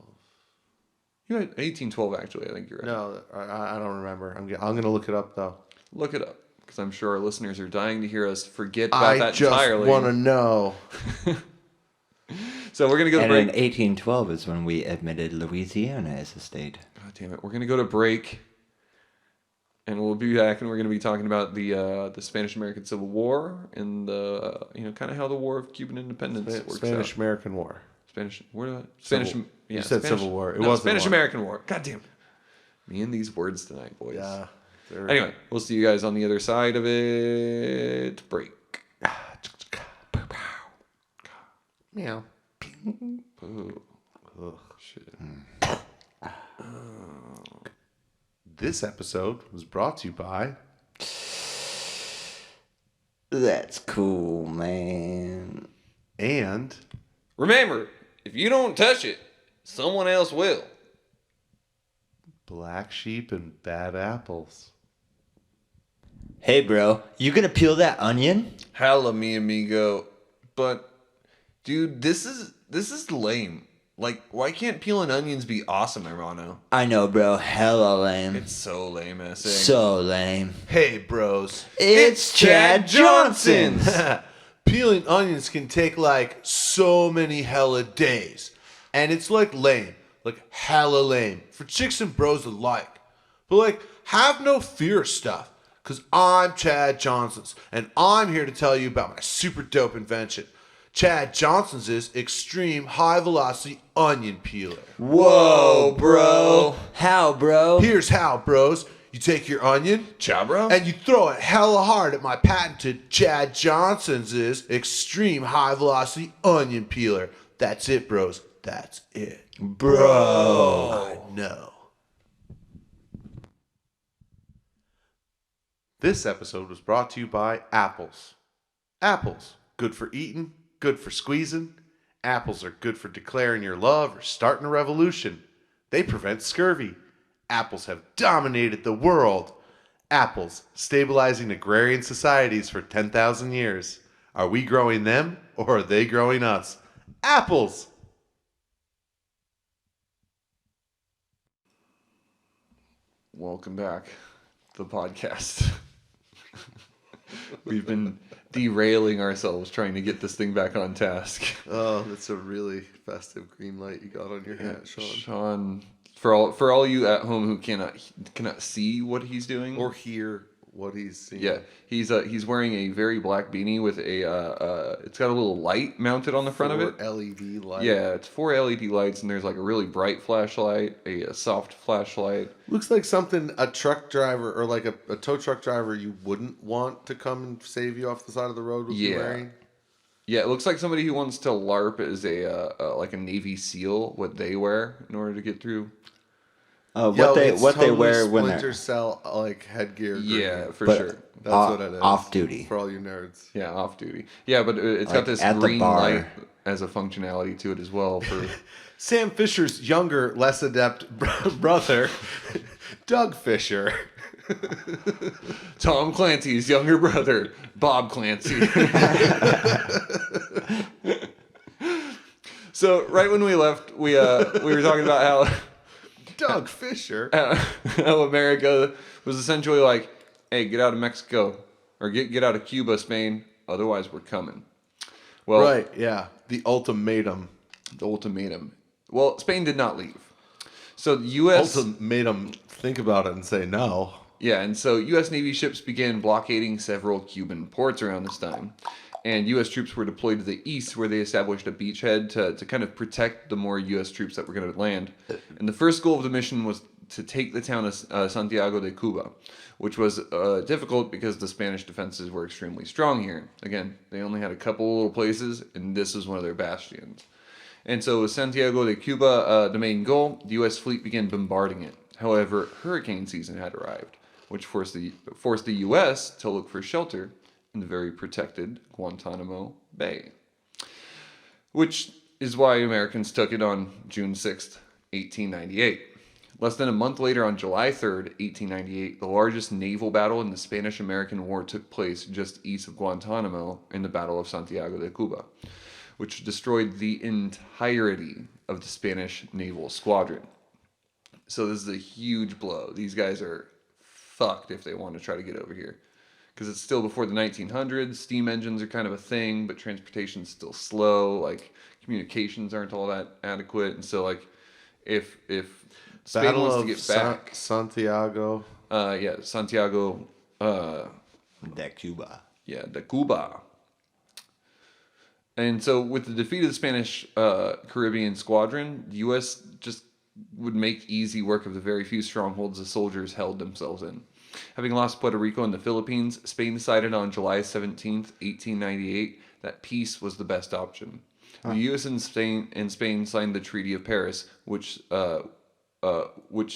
You had 1812, actually. I think you're right. No, I don't remember. I'm gonna look it up though. Look it up, because I'm sure our listeners are dying to hear us forget about I that just entirely. want to know. So we're going to go to and break. in 1812 is when we admitted Louisiana as a state. God damn it. We're going to go to break. And we'll be back, and we're going to be talking about the Spanish-American Civil War and the kind of how the War of Cuban Independence works Spanish out. American War. Spanish. You said Civil War. It no, wasn't Spanish-American War. God damn it. Me and these words tonight, boys. Yeah. Anyway, we'll see you guys on the other side of it. Break. Meow. Oh, shit. This episode was brought to you by... That's cool, man. And... Remember, if you don't touch it, someone else will. Black sheep and bad apples. Hey, bro, you gonna peel that onion? Hella mi amigo. But, dude, this is lame. Like, why can't peeling onions be awesome, hermano? I know, bro. Hella lame. It's so lame, essay. So lame. Hey, bros. It's Chad Johnson. Peeling onions can take like so many hella days. And it's like lame. Like hella lame. For chicks and bros alike. But like, have no fear of stuff. Because I'm Chad Johnson's. And I'm here to tell you about my super dope invention. Chad Johnson's is Extreme High Velocity Onion Peeler. Whoa, bro. How, bro? Here's how, bros. You take your onion, Cha, bro? and you throw it hella hard at my patented Chad Johnson's is Extreme High Velocity Onion Peeler. That's it, bros. That's it. Bro. I know. This episode was brought to you by apples. Apples, good for eating, good for squeezing. Apples are good for declaring your love or starting a revolution. They prevent scurvy. Apples have dominated the world. Apples, stabilizing agrarian societies for 10,000 years. Are we growing them or are they growing us? Apples! Welcome back to the podcast. We've been derailing ourselves trying to get this thing back on task. Oh, that's a really festive green light you got on your hat, Sean. Sean, for all you at home who cannot see what he's doing Or hear what he's seeing. yeah, he's wearing a very black beanie with it's got a little light mounted on the front of it. LED light. Yeah, it's 4 LED lights, and there's like a really bright flashlight, a soft flashlight. Looks like something a truck driver or like a tow truck driver you wouldn't want to come and save you off the side of the road would be wearing. Yeah, it looks like somebody who wants to LARP as like a Navy SEAL, what they wear in order to get through. What they wear when Splinter they're Cell like headgear. Yeah, for but sure. That's what it is. off duty. For all you nerds. Yeah, off duty. Yeah, but it's got Like this at the green bar. light as a functionality to it as well. For Sam Fisher's younger, less adept brother, Doug Fisher. Tom Clancy's younger brother, Bob Clancy. So right when we left, we were talking about how Doug Fisher. how America was essentially like, hey, get out of Mexico or get out of Cuba, Spain, otherwise we're coming. Well, Right, yeah. The ultimatum. the ultimatum. Well, Spain did not leave. So the U.S. Ultimatum, think about it and say no. Yeah, and so U.S. Navy ships began blockading several Cuban ports around this time. And U.S. troops were deployed to the east, where they established a beachhead to kind of protect the more U.S. troops that were going to land. And the first goal of the mission was to take the town of Santiago de Cuba, which was difficult because the Spanish defenses were extremely strong here. Again, they only had a couple little places, and this was one of their bastions. And so with Santiago de Cuba the main goal, the U.S. fleet began bombarding it. However, hurricane season had arrived, which forced the U.S. to look for shelter in the very protected Guantanamo Bay. Which is why Americans took it on June 6th, 1898. Less than a month later, on July 3rd, 1898, the largest naval battle in the Spanish-American War took place just east of Guantanamo in the Battle of Santiago de Cuba, which destroyed the entirety of the Spanish naval squadron. So this is a huge blow. These guys are fucked if they want to try to get over here. Because it's still before the 1900s. Steam engines are kind of a thing, but transportation's still slow. Like, communications aren't all that adequate. And so, like, if Spain Battle wants of to get back... Santiago. Santiago. De Cuba. Yeah, de Cuba. And so, with the defeat of the Spanish Caribbean squadron, the U.S. just would make easy work of the very few strongholds the soldiers held themselves in. Having lost Puerto Rico and the Philippines, Spain decided on July 17th, 1898, that peace was the best option. The U.S. and Spain signed the Treaty of Paris, which kind of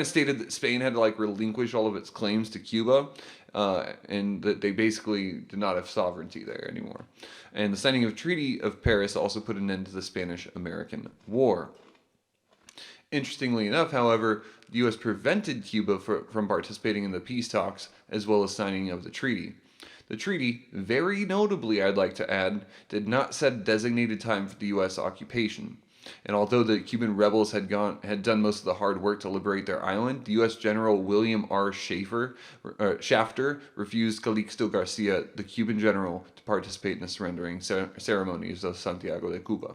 stated that Spain had to like relinquish all of its claims to Cuba, and that they basically did not have sovereignty there anymore. And the signing of the Treaty of Paris also put an end to the Spanish-American War. Interestingly enough, however, the U.S. prevented Cuba from participating in the peace talks as well as signing of the treaty. The treaty, very notably I'd like to add, did not set a designated time for the U.S. occupation. And although the Cuban rebels had done most of the hard work to liberate their island, the U.S. General William R. Shafter refused Calixto Garcia, the Cuban general, to participate in the surrendering ceremonies of Santiago de Cuba.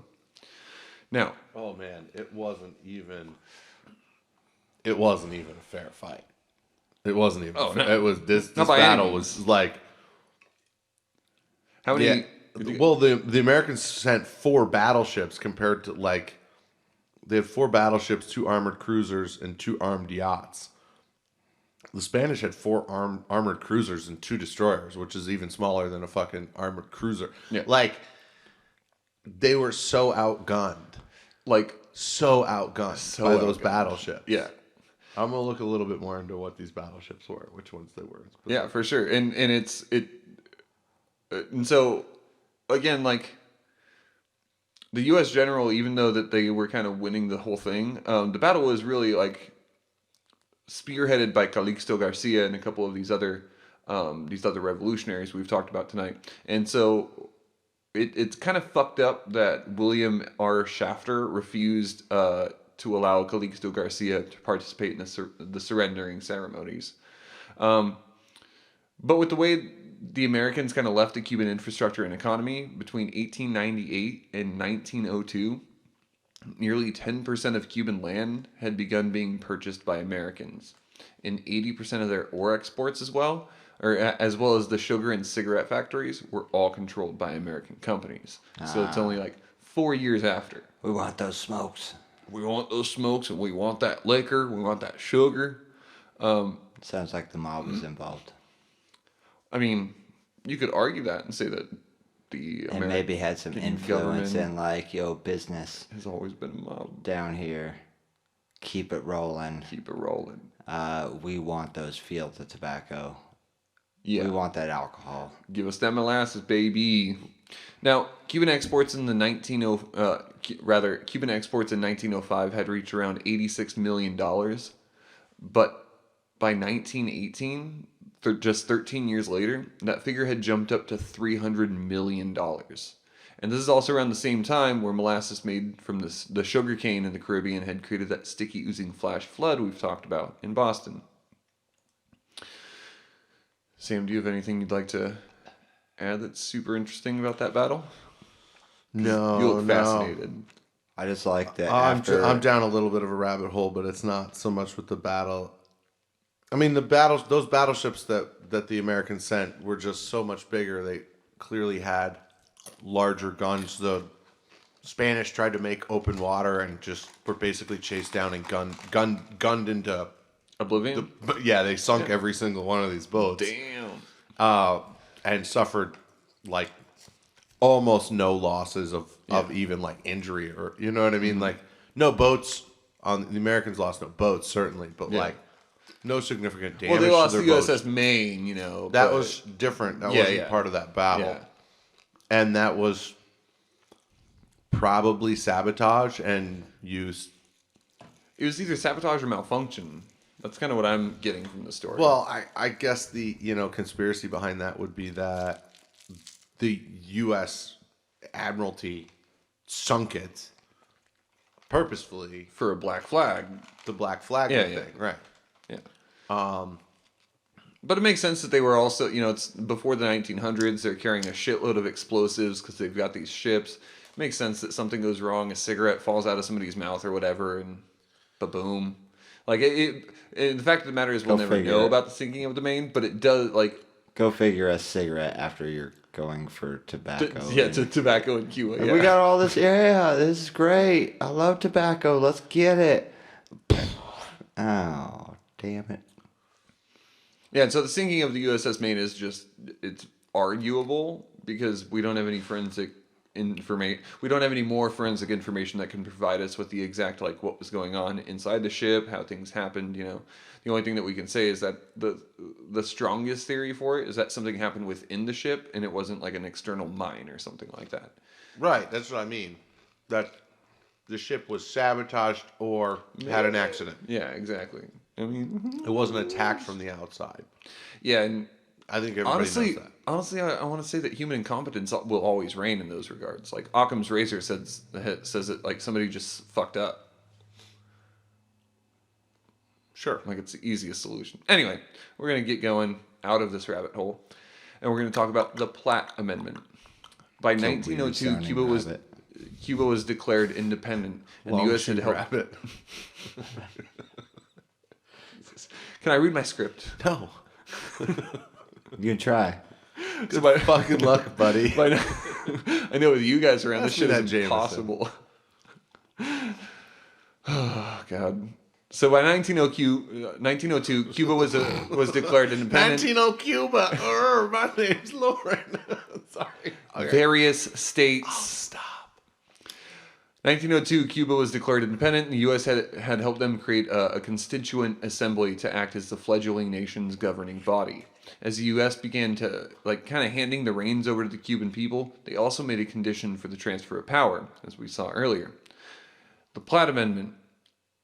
Now, oh man, it wasn't even a fair fight. It wasn't even. Oh, fair. no. It was this Not by battle any means. was like. how many? Yeah. Well, the Americans sent 4 battleships compared to like they had 4 battleships, 2 armored cruisers, and 2 armed yachts. The Spanish had 4 armored cruisers and 2 destroyers, which is even smaller than a fucking armored cruiser. Yeah. Like they were so outgunned, by those battleships. Yeah. I'm gonna look a little bit more into what these battleships were, which ones they were. Yeah, for sure. And so again, like the U.S. general, even though that they were kind of winning the whole thing, the battle was really like spearheaded by Calixto Garcia and a couple of these other revolutionaries we've talked about tonight. And so it's kind of fucked up that William R. Shafter refused to allow Calixto Garcia to participate in the surrendering ceremonies. But with the way the Americans kind of left the Cuban infrastructure and economy between 1898 and 1902, nearly 10% of Cuban land had begun being purchased by Americans, and 80% of their ore exports as well as the sugar and cigarette factories were all controlled by American companies. So it's only like 4 years after. We want those smokes. We want those smokes, and we want that liquor, we want that sugar. Sounds like the mob is involved. I mean, you could argue that and say that the And maybe had some influence in like, yo, business has always been a mob. down here. Keep it rolling. Keep it rolling. We want those fields of tobacco. Yeah. We want that alcohol. Give us that molasses, baby. Now, Cuban exports in 1905 had reached around $86 million. But by 1918, just 13 years later, that figure had jumped up to $300 million. And this is also around the same time where molasses made from the sugar cane in the Caribbean had created that sticky oozing flash flood we've talked about in Boston. Sam, do you have anything you'd like to add that's super interesting about that battle? No, You look fascinated. I just like that I'm down a little bit of a rabbit hole, but it's not so much with the battle. I mean, those battleships that the Americans sent were just so much bigger. They clearly had larger guns. The Spanish tried to make open water and just were basically chased down and gunned into Oblivion? they sunk every single one of these boats. Damn. And suffered like almost no losses of even like injury or you know what I mean? Like no boats on the Americans lost no boats certainly, but like no significant damage. Well, they lost to the their USS boats. Maine, you know. That but- was different. That wasn't part of that battle. Yeah. And that was probably sabotage and used. It was either sabotage or malfunction. That's kind of what I'm getting from the story. Well, I guess the conspiracy behind that would be that the U.S. Admiralty sunk it purposefully. for a black flag. The black flag Yeah. thing, right? Yeah. But it makes sense that they were also, it's before the 1900s. They're carrying a shitload of explosives because they've got these ships. It makes sense that something goes wrong, a cigarette falls out of somebody's mouth or whatever, and ba-boom. Like the fact of the matter is, we'll never figure. know about the sinking of the Maine, but it does like. Go figure a cigarette after you're going for tobacco. To tobacco in Cuba. And Yeah. we got all this. Yeah, this is great. I love tobacco. Let's get it. Oh, damn it. Yeah, and so the sinking of the USS Maine is just, it's arguable because we don't have any forensic information. We don't have any more forensic information that can provide us with the exact, like, what was going on inside the ship, how things happened, you know. The only thing that we can say is that the strongest theory for it is that something happened within the ship and it wasn't like an external mine or something like that. Right, that's what I mean. That the ship was sabotaged or had an accident. Yeah, exactly. I mean, It wasn't attacked from the outside. yeah, and I think everybody knows that. honestly, I want to say that human incompetence will always reign in those regards. Like Occam's razor says that like somebody just fucked up. Sure. Like it's the easiest solution. Anyway, we're gonna get going out of this rabbit hole, and we're gonna talk about the Platt Amendment. By 1902, Cuba was declared independent, and the U.S. had helped. Rabbit. Can I read my script? No. You can try. So by, Fucking luck, buddy. I know with you guys around, this Pass me shit that is Jameson. impossible. Oh God. So by 1902, Cuba was declared independent. 19 Cuba. My name's Lauren. Sorry. Okay. Various states. Stop. 1902, Cuba was declared independent, and the U.S. had helped them create a constituent assembly to act as the fledgling nation's governing body. As the U.S. began to, like, kind of handing the reins over to the Cuban people, they also made a condition for the transfer of power, as we saw earlier. The Platt Amendment.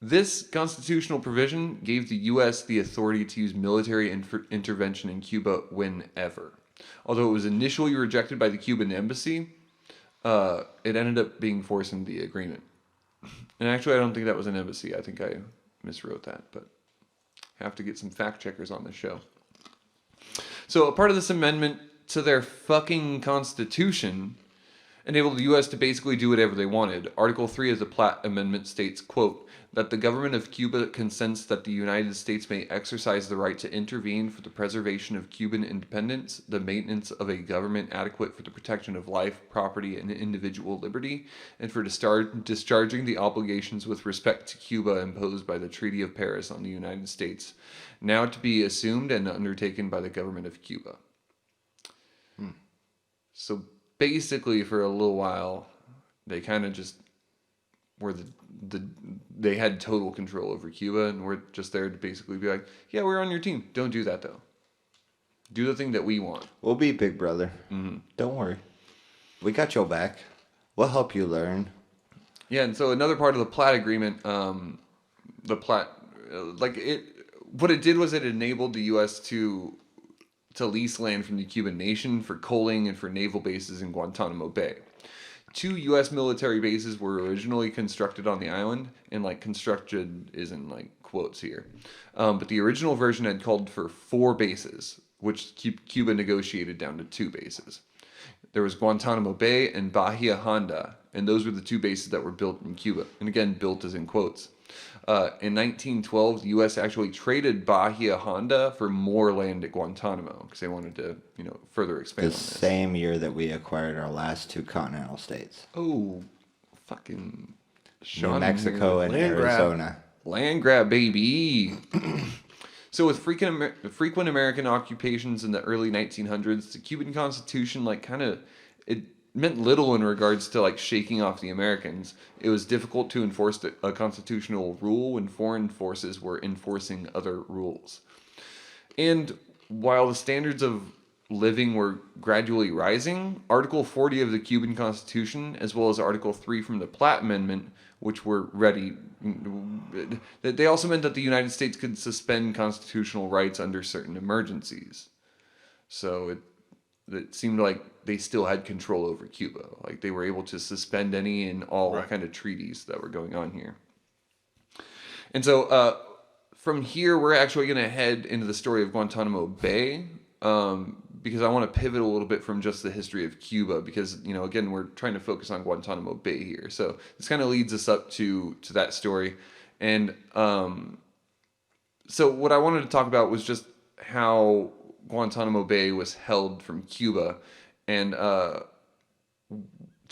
This constitutional provision gave the U.S. the authority to use military intervention in Cuba whenever. Although it was initially rejected by the Cuban embassy, it ended up being forced into the agreement. And actually, I don't think that was an embassy. I think I miswrote that, but have to get some fact checkers on the show. So a part of this amendment to their fucking constitution enabled the U.S. to basically do whatever they wanted. Article 3 of the Platt Amendment states, quote, that the government of Cuba consents that the United States may exercise the right to intervene for the preservation of Cuban independence, the maintenance of a government adequate for the protection of life, property, and individual liberty, and for discharging the obligations with respect to Cuba imposed by the Treaty of Paris on the United States, now to be assumed and undertaken by the government of Cuba. So basically, for a little while, they kind of just were they had total control over Cuba, and we're just there to basically be like, yeah, we're on your team. Don't do that, though. Do the thing that we want. We'll be big brother. Mm-hmm. Don't worry. We got your back. We'll help you learn. Yeah, and so another part of the Platt Agreement, the Platt, what it did was it enabled the U.S. to lease land from the Cuban nation for coaling and for naval bases in Guantanamo Bay. 2 U.S. military bases were originally constructed on the island, and like constructed is in like quotes here. But the original version had called for 4 bases, which Cuba negotiated down to 2 bases. There was Guantanamo Bay and Bahia Honda, and those were the 2 bases that were built in Cuba. And again, built is in quotes. In 1912, the U.S. actually traded Bahia Honda for more land at Guantanamo because they wanted to, further expand on this. Same year that we acquired our last 2 continental states. Oh, fucking New Mexico and Arizona. Land grab, baby. So with frequent American occupations in the early 1900s, the Cuban Constitution, it meant little in regards to shaking off the Americans. It was difficult to enforce a constitutional rule when foreign forces were enforcing other rules. And while the standards of living were gradually rising, Article 40 of the Cuban Constitution, as well as Article 3 from the Platt Amendment, which were ready, they also meant that the United States could suspend constitutional rights under certain emergencies. So it seemed like they still had control over Cuba. Like they were able to suspend any and all kind of treaties that were going on here. And so from here, we're actually going to head into the story of Guantanamo Bay, because I want to pivot a little bit from just the history of Cuba, because, again, we're trying to focus on Guantanamo Bay here. So this kind of leads us up to that story. And So what I wanted to talk about was just how Guantanamo Bay was held from Cuba, and to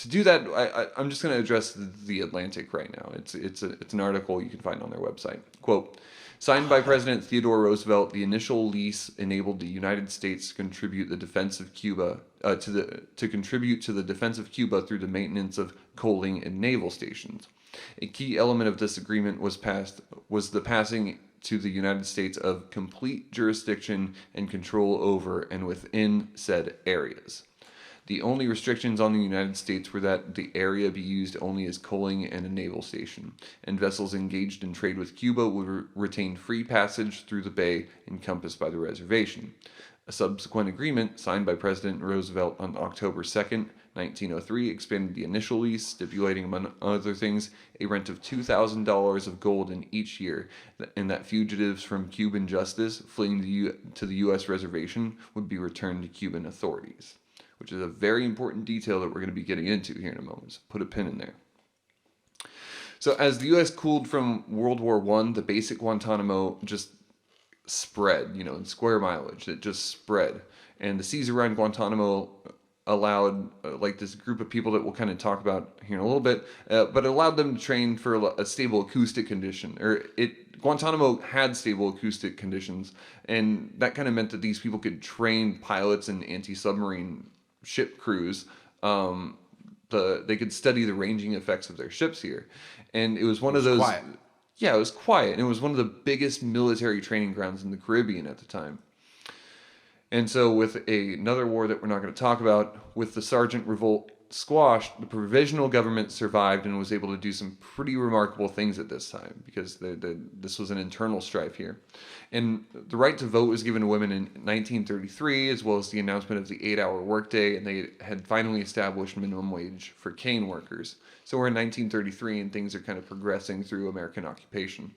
do that, I'm just going to address the Atlantic right now. It's an article you can find on their website. Quote, signed by President Theodore Roosevelt, the initial lease enabled the United States to contribute the defense of Cuba to contribute to the defense of Cuba through the maintenance of coaling and naval stations. A key element of this agreement was the passing to the United States of complete jurisdiction and control over and within said areas. The only restrictions on the United States were that the area be used only as coaling and a naval station, and vessels engaged in trade with Cuba would retain free passage through the bay encompassed by the reservation. A subsequent agreement, signed by President Roosevelt on October 2nd, 1903, expanded the initial lease, stipulating, among other things, a rent of $2,000 of gold in each year, and that fugitives from Cuban justice fleeing to the U.S. reservation would be returned to Cuban authorities, which is a very important detail that we're going to be getting into here in a moment. So put a pin in there. So as the U.S. cooled from World War I, the basic Guantanamo just spread, in square mileage. It just spread. And the seas around Guantanamo allowed this group of people that we'll kind of talk about here in a little bit, but it allowed them to train for a stable acoustic condition. Guantanamo had stable acoustic conditions, and that kind of meant that these people could train pilots and anti-submarine ship crews. They could study the ranging effects of their ships here, and it was one of those. Quiet. Yeah, it was quiet, and it was one of the biggest military training grounds in the Caribbean at the time. And so with another war that we're not going to talk about, with the Sergeant Revolt squashed, the provisional government survived and was able to do some pretty remarkable things at this time, because this was an internal strife here. And the right to vote was given to women in 1933, as well as the announcement of the 8-hour workday, and they had finally established minimum wage for cane workers. So we're in 1933, and things are kind of progressing through American occupation.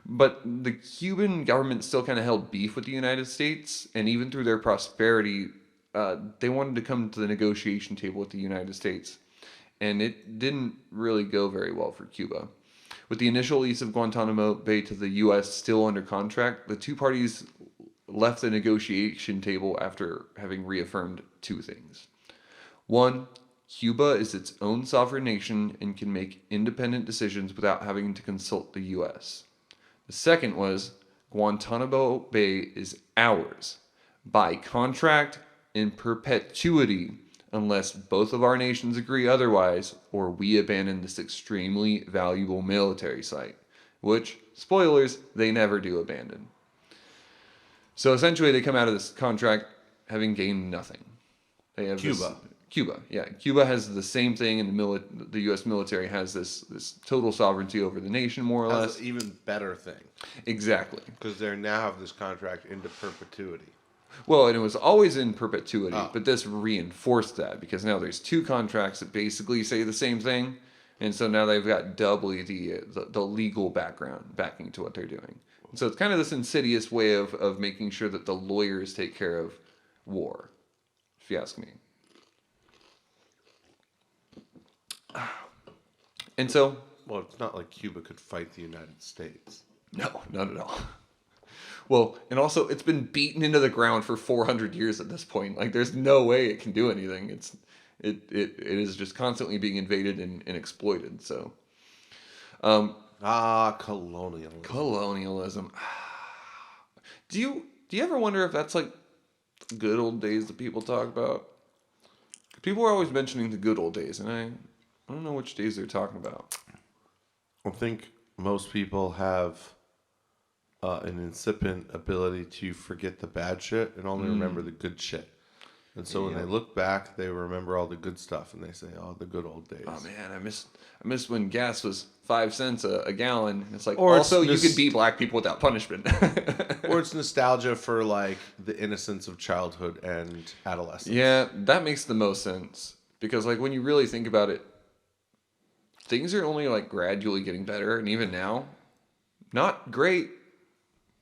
But the Cuban government still kind of held beef with the United States, and even through their prosperity, they wanted to come to the negotiation table with the United States, and it didn't really go very well for Cuba. With the initial lease of Guantanamo Bay to the U.S. still under contract, the two parties left the negotiation table after having reaffirmed two things. One, Cuba is its own sovereign nation and can make independent decisions without having to consult the U.S. The second was, Guantanamo Bay is ours, by contract, in perpetuity, unless both of our nations agree otherwise, or we abandon this extremely valuable military site, which, spoilers, they never do abandon. So essentially they come out of this contract having gained nothing. They have Cuba, yeah. Cuba has the same thing, and the U.S. military has this total sovereignty over the nation, more or less. That's an even better thing. Exactly. Because they now have this contract into perpetuity. Well, and it was always in perpetuity, but this reinforced that, because now there's two contracts that basically say the same thing, and so now they've got doubly the legal backing to what they're doing. And so it's kind of this insidious way of making sure that the lawyers take care of war, if you ask me. And so... Well, it's not like Cuba could fight the United States. No, not at all. Well, and also, it's been beaten into the ground for 400 years at this point. Like, there's no way it can do anything. It is just constantly being invaded and exploited. So, colonialism. Colonialism. Do you ever wonder if that's like the good old days that people talk about? People are always mentioning the good old days, and I don't know which days they're talking about. I think most people have an incipient ability to forget the bad shit and only remember the good shit. And so when they look back, they remember all the good stuff, and they say, "Oh, the good old days." Oh man, I miss when gas was 5 cents a gallon. It's like, or also you could beat black people without punishment. Or it's nostalgia for like the innocence of childhood and adolescence. Yeah, that makes the most sense, because like when you really think about it, things are only like gradually getting better, and even now, not great.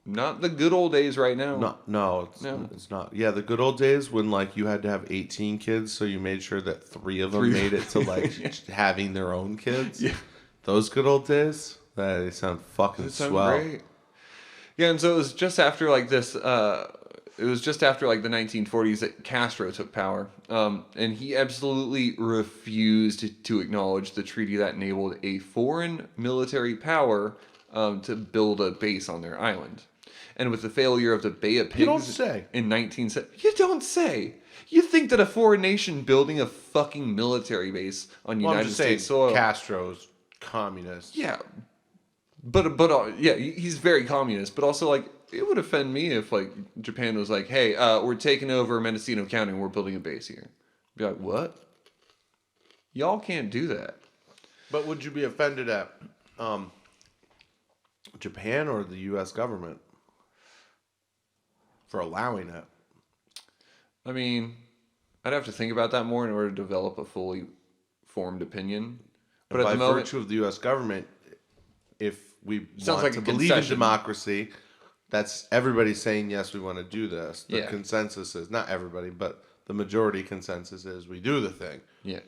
Not the good old days right now. No, it's not. Yeah, the good old days when like you had to have 18 kids, so you made sure that 3 of them made it to like having their own kids. Yeah. Those good old days, they sound fucking swell. Great. Yeah, and so it was just after like this. It was just after like the 1940s that Castro took power, and he absolutely refused to acknowledge the treaty that enabled a foreign military power to build a base on their island. And with the failure of the Bay of Pigs don't say. in 1970, you don't say. You think that a foreign nation building a fucking military base on Well, I'm United just saying, States soil? Castro's communist. Yeah, but yeah, he's very communist. But also, like, it would offend me if like Japan was like, "Hey, we're taking over Mendocino County and we're building a base here." Be like, "What? Y'all can't do that." But would you be offended at Japan or the U.S. government for allowing it? I mean, I'd have to think about that more in order to develop a fully formed opinion. But And at by the moment, virtue of the U.S. government, if we Sounds want like to a believe in concession. democracy, that's everybody saying yes, we want to do this. The Yeah. consensus is not everybody, but the majority consensus is we do the thing. yeah.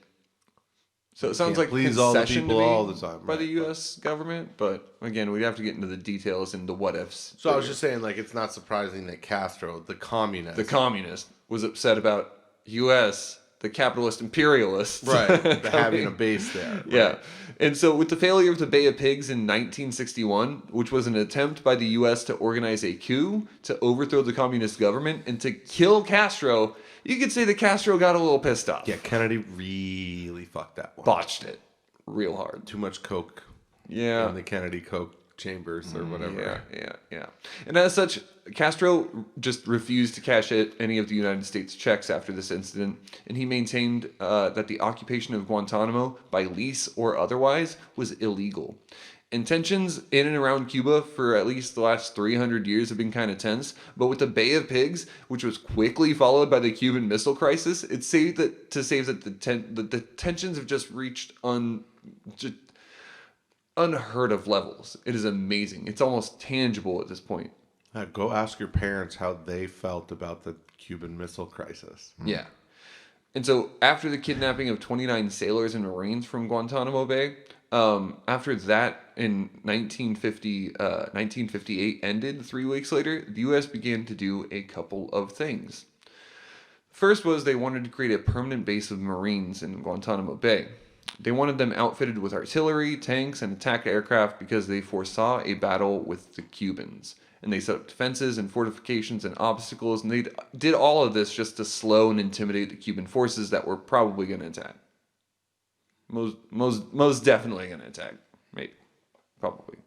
So it sounds can't like please all the concession people to me all the time, by the right, U.S. government. But again, we'd have to get into the details and the what ifs. So I was just saying, like, it's not surprising that Castro, the communist, The communist was upset about U.S. the capitalist imperialist, right, having a base there. Yeah. Right. And so with the failure of the Bay of Pigs in 1961, which was an attempt by the U.S. to organize a coup to overthrow the communist government and to kill Castro, you could say that Castro got a little pissed off. Yeah, Kennedy really fucked that one. Botched it real hard. Too much coke Yeah. in the Kennedy coke chambers or whatever. Yeah. And as such, Castro just refused to cash any of the United States checks after this incident, and he maintained that the occupation of Guantanamo, by lease or otherwise, was illegal. And tensions in and around Cuba for at least the last 300 years have been kind of tense, but with the Bay of Pigs, which was quickly followed by the Cuban Missile Crisis, it's safe that the tensions have just reached unheard of levels. It is amazing. It's almost tangible at this point. Go ask your parents how they felt about the Cuban Missile Crisis. Yeah. And so after the kidnapping of 29 sailors and Marines from Guantanamo Bay, after that in 1958 ended, 3 weeks later, the U.S. began to do a couple of things. First was they wanted to create a permanent base of Marines in Guantanamo Bay. They wanted them outfitted with artillery, tanks, and attack aircraft because they foresaw a battle with the Cubans. And they set up defenses and fortifications and obstacles, and they did all of this just to slow and intimidate the Cuban forces that were probably going to attack. Most definitely going to attack. Maybe. Probably.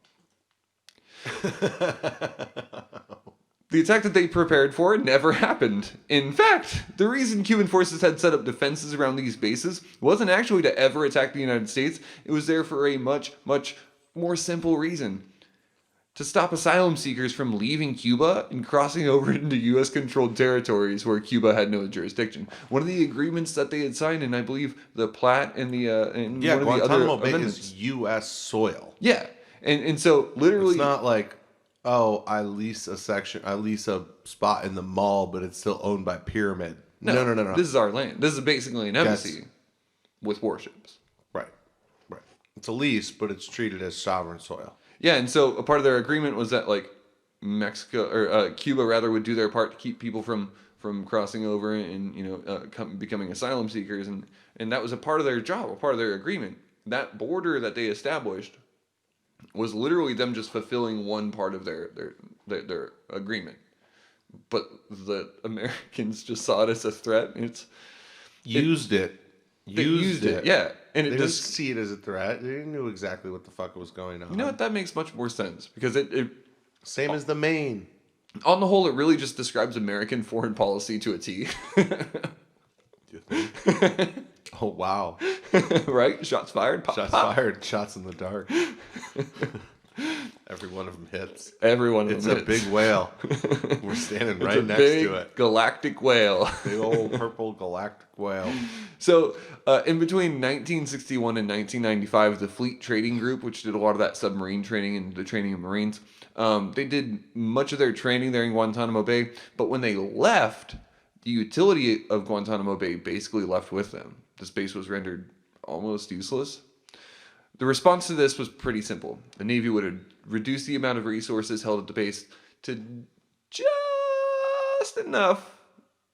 The attack that they prepared for never happened. In fact, the reason Cuban forces had set up defenses around these bases wasn't actually to ever attack the United States. It was there for a much, much more simple reason. To stop asylum seekers from leaving Cuba and crossing over into U.S.-controlled territories where Cuba had no jurisdiction. One of the agreements that they had signed, and I believe the Platt and the one of the other Guantanamo Bay amendments. is U.S. soil. Yeah, and so literally, It's not like, oh, I lease a spot in the mall, but it's still owned by Pyramid. No. This is our land. This is basically an embassy with warships. Right. It's a lease, but it's treated as sovereign soil. Yeah, and so a part of their agreement was that like Mexico or Cuba rather would do their part to keep people from crossing over and becoming asylum seekers, and that was a part of their job, a part of their agreement. That border that they established was literally them just fulfilling one part of their agreement. But the Americans just saw it as a threat. And Used it. Yeah. And They it didn't just, see it as a threat. They knew exactly what the fuck was going on. you know what, that makes much more sense because it Same as the Maine. on the whole, it really just describes American foreign policy to a T. Do you think? Oh, wow. Right? Shots fired. Pop, Shots pop. fired. Shots in the dark. Every one of them hits. Everyone. It's a big whale. We're standing right next big to it. galactic whale. Big old purple galactic whale. So, in between 1961 and 1995, the Fleet Trading Group, which did a lot of that submarine training and the training of Marines, they did much of their training there in Guantanamo Bay. But when they left, the utility of Guantanamo Bay basically left with them. The space was rendered almost useless. The response to this was pretty simple. The Navy would reduce the amount of resources held at the base to just enough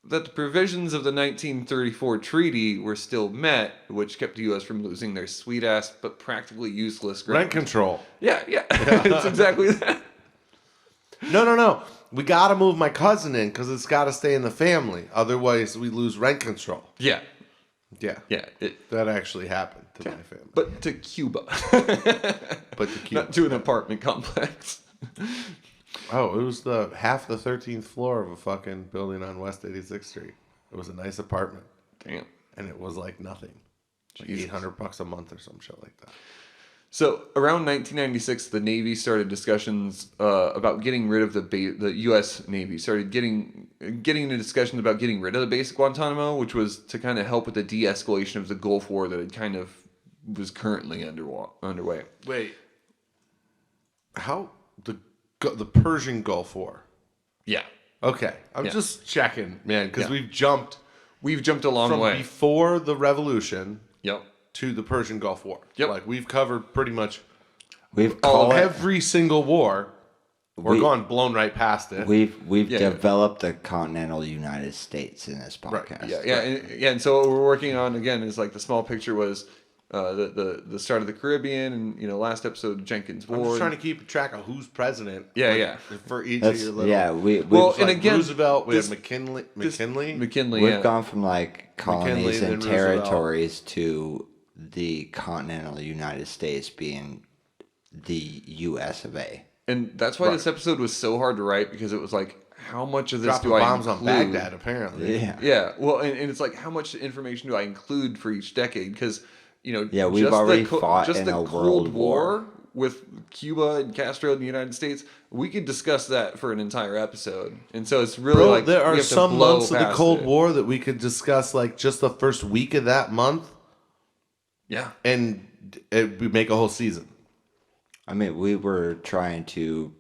that the provisions of the 1934 treaty were still met, which kept the U.S. from losing their sweet-ass but practically useless Rent control. Yeah. It's exactly that. No. We got to move my cousin in because it's got to stay in the family. Otherwise, we lose rent control. Yeah. Yeah. That actually happened to my family. But to Cuba. But to Cuba. Not to an apartment complex. Oh, it was the half the 13th floor of a fucking building on West 86th Street. It was a nice apartment. Damn. And it was like nothing. Like $800 a month or some shit like that. So around 1996, the Navy started discussions about getting rid of the U.S. Navy started getting into discussions about getting rid of the base at Guantanamo, which was to kind of help with the de-escalation of the Gulf War that had kind of was currently underway. Wait. How the Persian Gulf War? Yeah. Okay. I'm just checking, man, because we've jumped a long from way before the revolution Yep. to the Persian Gulf War. Yep. Like we've covered pretty much We've every single war. We're blown right past it. We've developed the continental United States in this podcast. Right. And so what we're working on again is like the small picture was the start of the Caribbean, and last episode Jenkins War. I'm just trying to keep track of who's president. For each That's, of your little. yeah, and again, Roosevelt, we have McKinley. We've gone from like colonies McKinley, and then territories to the continental United States being the U.S. of A. And that's why this episode was so hard to write, because it was like, how much of this Dropping do I bombs include? on Baghdad, apparently. Yeah. Well, and it's like, how much information do I include for each decade? Because we've already fought in a Cold world war with Cuba and Castro in the United States. We could discuss that for an entire episode. And so it's really like there are some months of the Cold it. War that we could discuss, like just the first week of that month. Yeah. And we make a whole season. I mean, we were trying to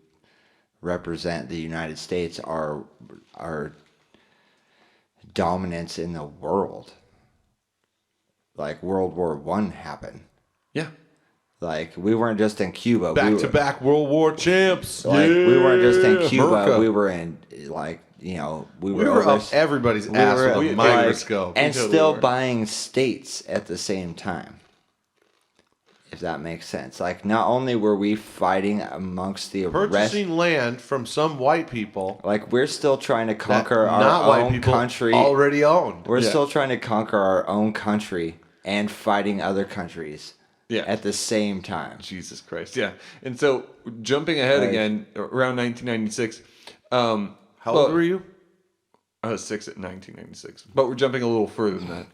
represent the United States, our dominance in the world. Like World War I happened. Yeah. Like we weren't just in Cuba. Back-to-back World War champs. Like we weren't just in Cuba. America. We were in we were up everybody's ass with a microscope. And still buying states at the same time. If that makes sense. Like, not only were we fighting amongst the purchasing land from some white people, like we're still trying to conquer not our white own people country. Already owned. We're still trying to conquer our own country and fighting other countries. At the same time. Jesus Christ. Yeah. And so jumping ahead again, around 1996. How old were you? I was 6 at 1996. But we're jumping a little further than that.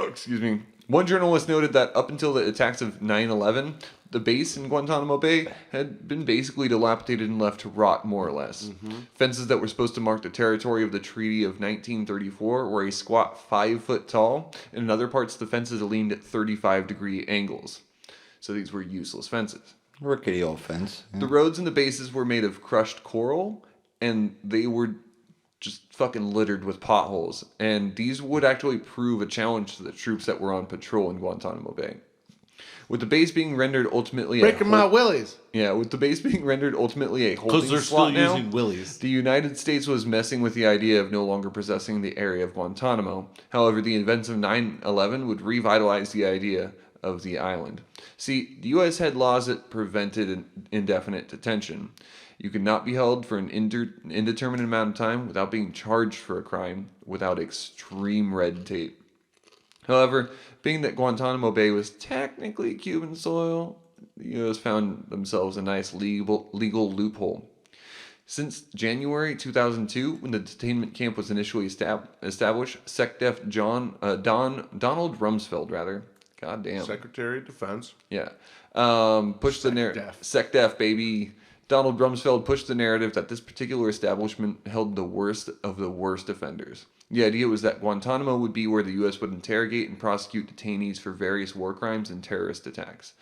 Excuse me. One journalist noted that up until the attacks of 9/11, the base in Guantanamo Bay had been basically dilapidated and left to rot, more or less. Mm-hmm. Fences that were supposed to mark the territory of the Treaty of 1934 were a squat 5 foot tall, and in other parts the fences leaned at 35-degree angles. So these were useless fences. Rickety old fence. The roads and the bases were made of crushed coral, and they were just fucking littered with potholes. And these would actually prove a challenge to the troops that were on patrol in Guantanamo Bay. With the base being rendered ultimately my willies. Yeah, with the base being rendered ultimately a holding Because they're slot still now, using willies. the United States was messing with the idea of no longer possessing the area of Guantanamo. However, the events of 9/11 would revitalize the idea of the island. See, the U.S. had laws that prevented an indefinite detention. You could not be held for an indeterminate amount of time without being charged for a crime without extreme red tape. However, being that Guantanamo Bay was technically Cuban soil, the U.S. found themselves a nice legal loophole. Since January 2002, when the detainment camp was initially established, SecDef Donald Rumsfeld, goddamn, Secretary of Defense. Yeah, pushed the narrative. SecDef, baby. Donald Rumsfeld pushed the narrative that this particular establishment held the worst of the worst offenders. The idea was that Guantanamo would be where the U.S. would interrogate and prosecute detainees for various war crimes and terrorist attacks.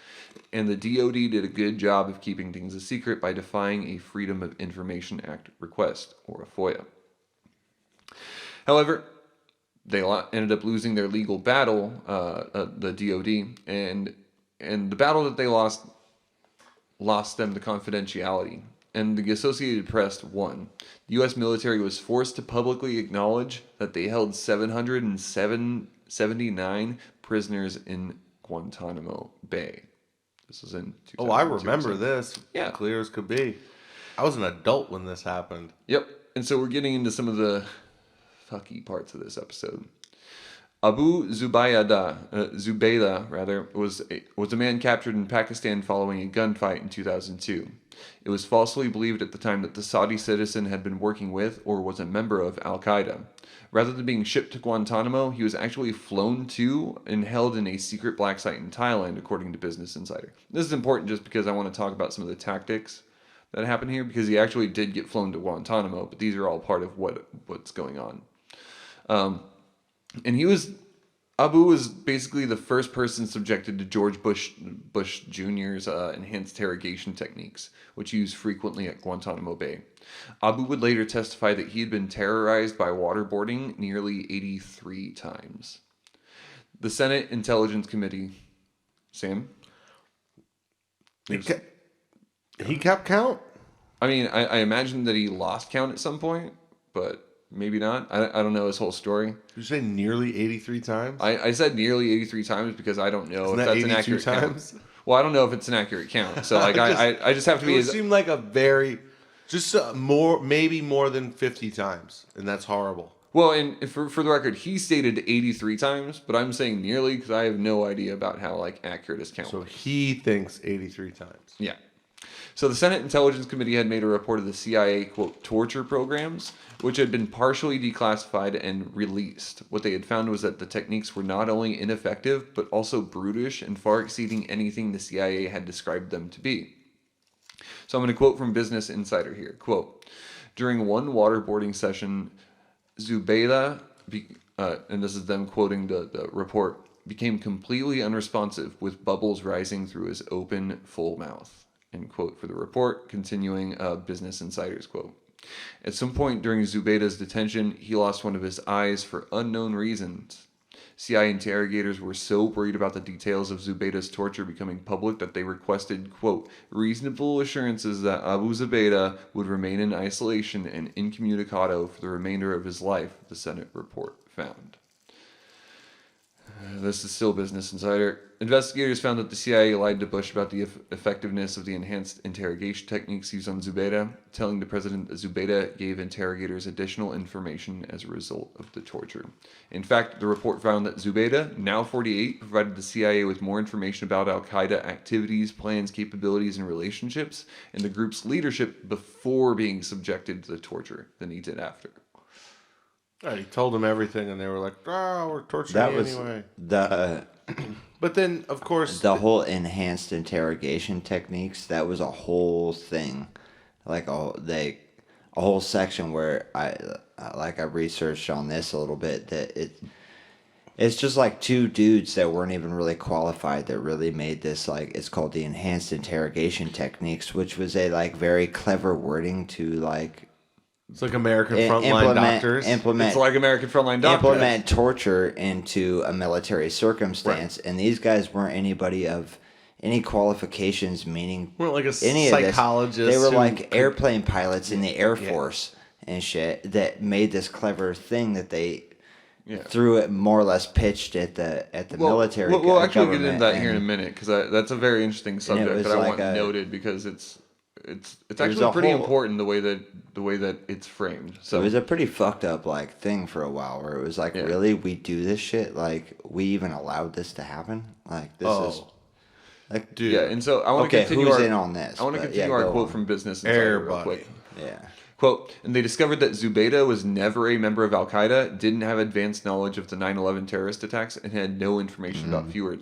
And the DoD did a good job of keeping things a secret by defying a Freedom of Information Act request, or a FOIA. However, they ended up losing their legal battle, the DoD, and the battle that they lost them the confidentiality. and the Associated Press won. The U.S. military was forced to publicly acknowledge that they held 779 prisoners in Guantanamo Bay. This was in 2002. Oh, I remember this. Yeah. Clear as could be. I was an adult when this happened. Yep. And so we're getting into some of the fucky parts of this episode. Abu Zubaydah was a man captured in Pakistan following a gunfight in 2002. It was falsely believed at the time that the Saudi citizen had been working with or was a member of Al-Qaeda. Rather than being shipped to Guantanamo, he was actually flown to and held in a secret black site in Thailand, according to Business Insider. This is important just because I want to talk about some of the tactics that happened here, because he actually did get flown to Guantanamo, but these are all part of what's going on. And Abu was basically the first person subjected to George Bush Jr.'s enhanced interrogation techniques, which he used frequently at Guantanamo Bay. Abu would later testify that he had been terrorized by waterboarding nearly 83 times. The Senate Intelligence Committee, Sam? He kept count? I mean, I imagine that he lost count at some point, but maybe not. I don't know his whole story. Did you say nearly 83 times? I said nearly 83 times because I don't know Isn't if that that's an 82 accurate times? count. Well, I don't know if it's an accurate count. So like I just have to be It as seemed like a very... Just maybe more than 50 times. And that's horrible. well. And for the record, he stated 83 times, but I'm saying nearly because I have no idea about how like accurate his count. So he thinks 83 times. Yeah. So the Senate Intelligence Committee had made a report of the CIA, quote, torture programs, which had been partially declassified and released. What they had found was that the techniques were not only ineffective, but also brutish and far exceeding anything the CIA had described them to be. So I'm going to quote from Business Insider here. Quote, during one waterboarding session, Zubaydah, and this is them quoting the report, became completely unresponsive with bubbles rising through his open, full mouth. End quote for the report, continuing Business Insider's quote. At some point during Zubaydah's detention, he lost one of his eyes for unknown reasons. CIA interrogators were so worried about the details of Zubaydah's torture becoming public that they requested, quote, reasonable assurances that Abu Zubaydah would remain in isolation and incommunicado for the remainder of his life, the Senate report found. This is still Business Insider. Investigators found that the CIA lied to Bush about the effectiveness of the enhanced interrogation techniques used on Zubaydah, telling the president that Zubaydah gave interrogators additional information as a result of the torture. In fact, the report found that Zubaydah, now 48, provided the CIA with more information about Al-Qaeda activities, plans, capabilities, and relationships, and the group's leadership before being subjected to the torture than he did after. Yeah, he told them everything, and they were like, "Oh, we're torturing That you was anyway." But then, of course, the whole enhanced interrogation techniques. That was a whole thing, like a whole section where I researched on this a little bit. That it's just like two dudes that weren't even really qualified that really made this, like, it's called the enhanced interrogation techniques, which was a like very clever wording to like. It's like American Frontline Doctors. It's like American Frontline Doctors. Implement torture into a military circumstance, and these guys weren't anybody of any qualifications, meaning Weren't like a any psychologist. Of this. They were who like airplane pilots in the Air Force and shit that made this clever thing that they threw it more or less pitched at the military. We'll actually get into that here in a minute because that's a very interesting subject that I want noted because it's actually pretty important the way that it's framed. So it was a pretty fucked up like thing for a while where it was like, really, we do this shit? Like, we even allowed this to happen? Like, this is like, dude. Yeah, and so I want to continue who's in on this? I want to continue our quote from Business Insider real quick. Yeah. Quote, and they discovered that Zubaydah was never a member of Al-Qaeda, didn't have advanced knowledge of the 9/11 terrorist attacks, and had no information about future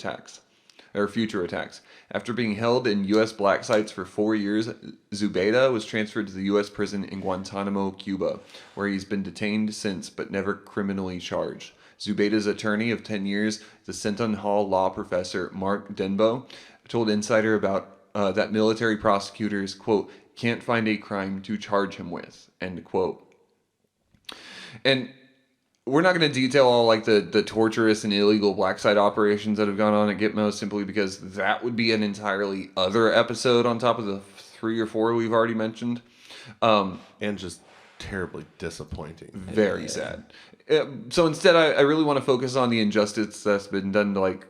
attacks. After being held in U.S. black sites for 4 years, Zubaydah was transferred to the U.S. prison in Guantanamo, Cuba, where he's been detained since but never criminally charged. Zubaydah's attorney of 10 years, the Seton Hall law professor Mark Denbo, told Insider about that military prosecutors, quote, can't find a crime to charge him with, end quote. And we're not going to detail all like the torturous and illegal black site operations that have gone on at Gitmo simply because that would be an entirely other episode on top of the 3 or 4 we've already mentioned. And just terribly disappointing. Very sad. So instead, I really want to focus on the injustice that's been done to like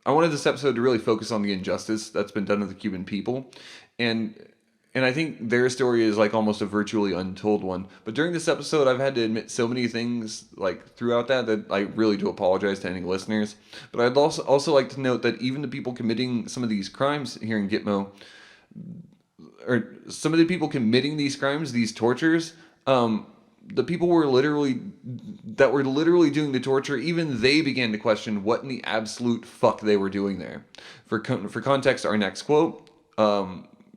I wanted this episode to really focus on the injustice that's been done to the Cuban people, and I think their story is like almost a virtually untold one. But during this episode, I've had to admit so many things like throughout that I really do apologize to any listeners. But I'd also like to note that even the people committing some of these crimes here in Gitmo, or some of the people committing these crimes, these tortures, the people were literally doing the torture, even they began to question what in the absolute fuck they were doing there. For context, our next quote,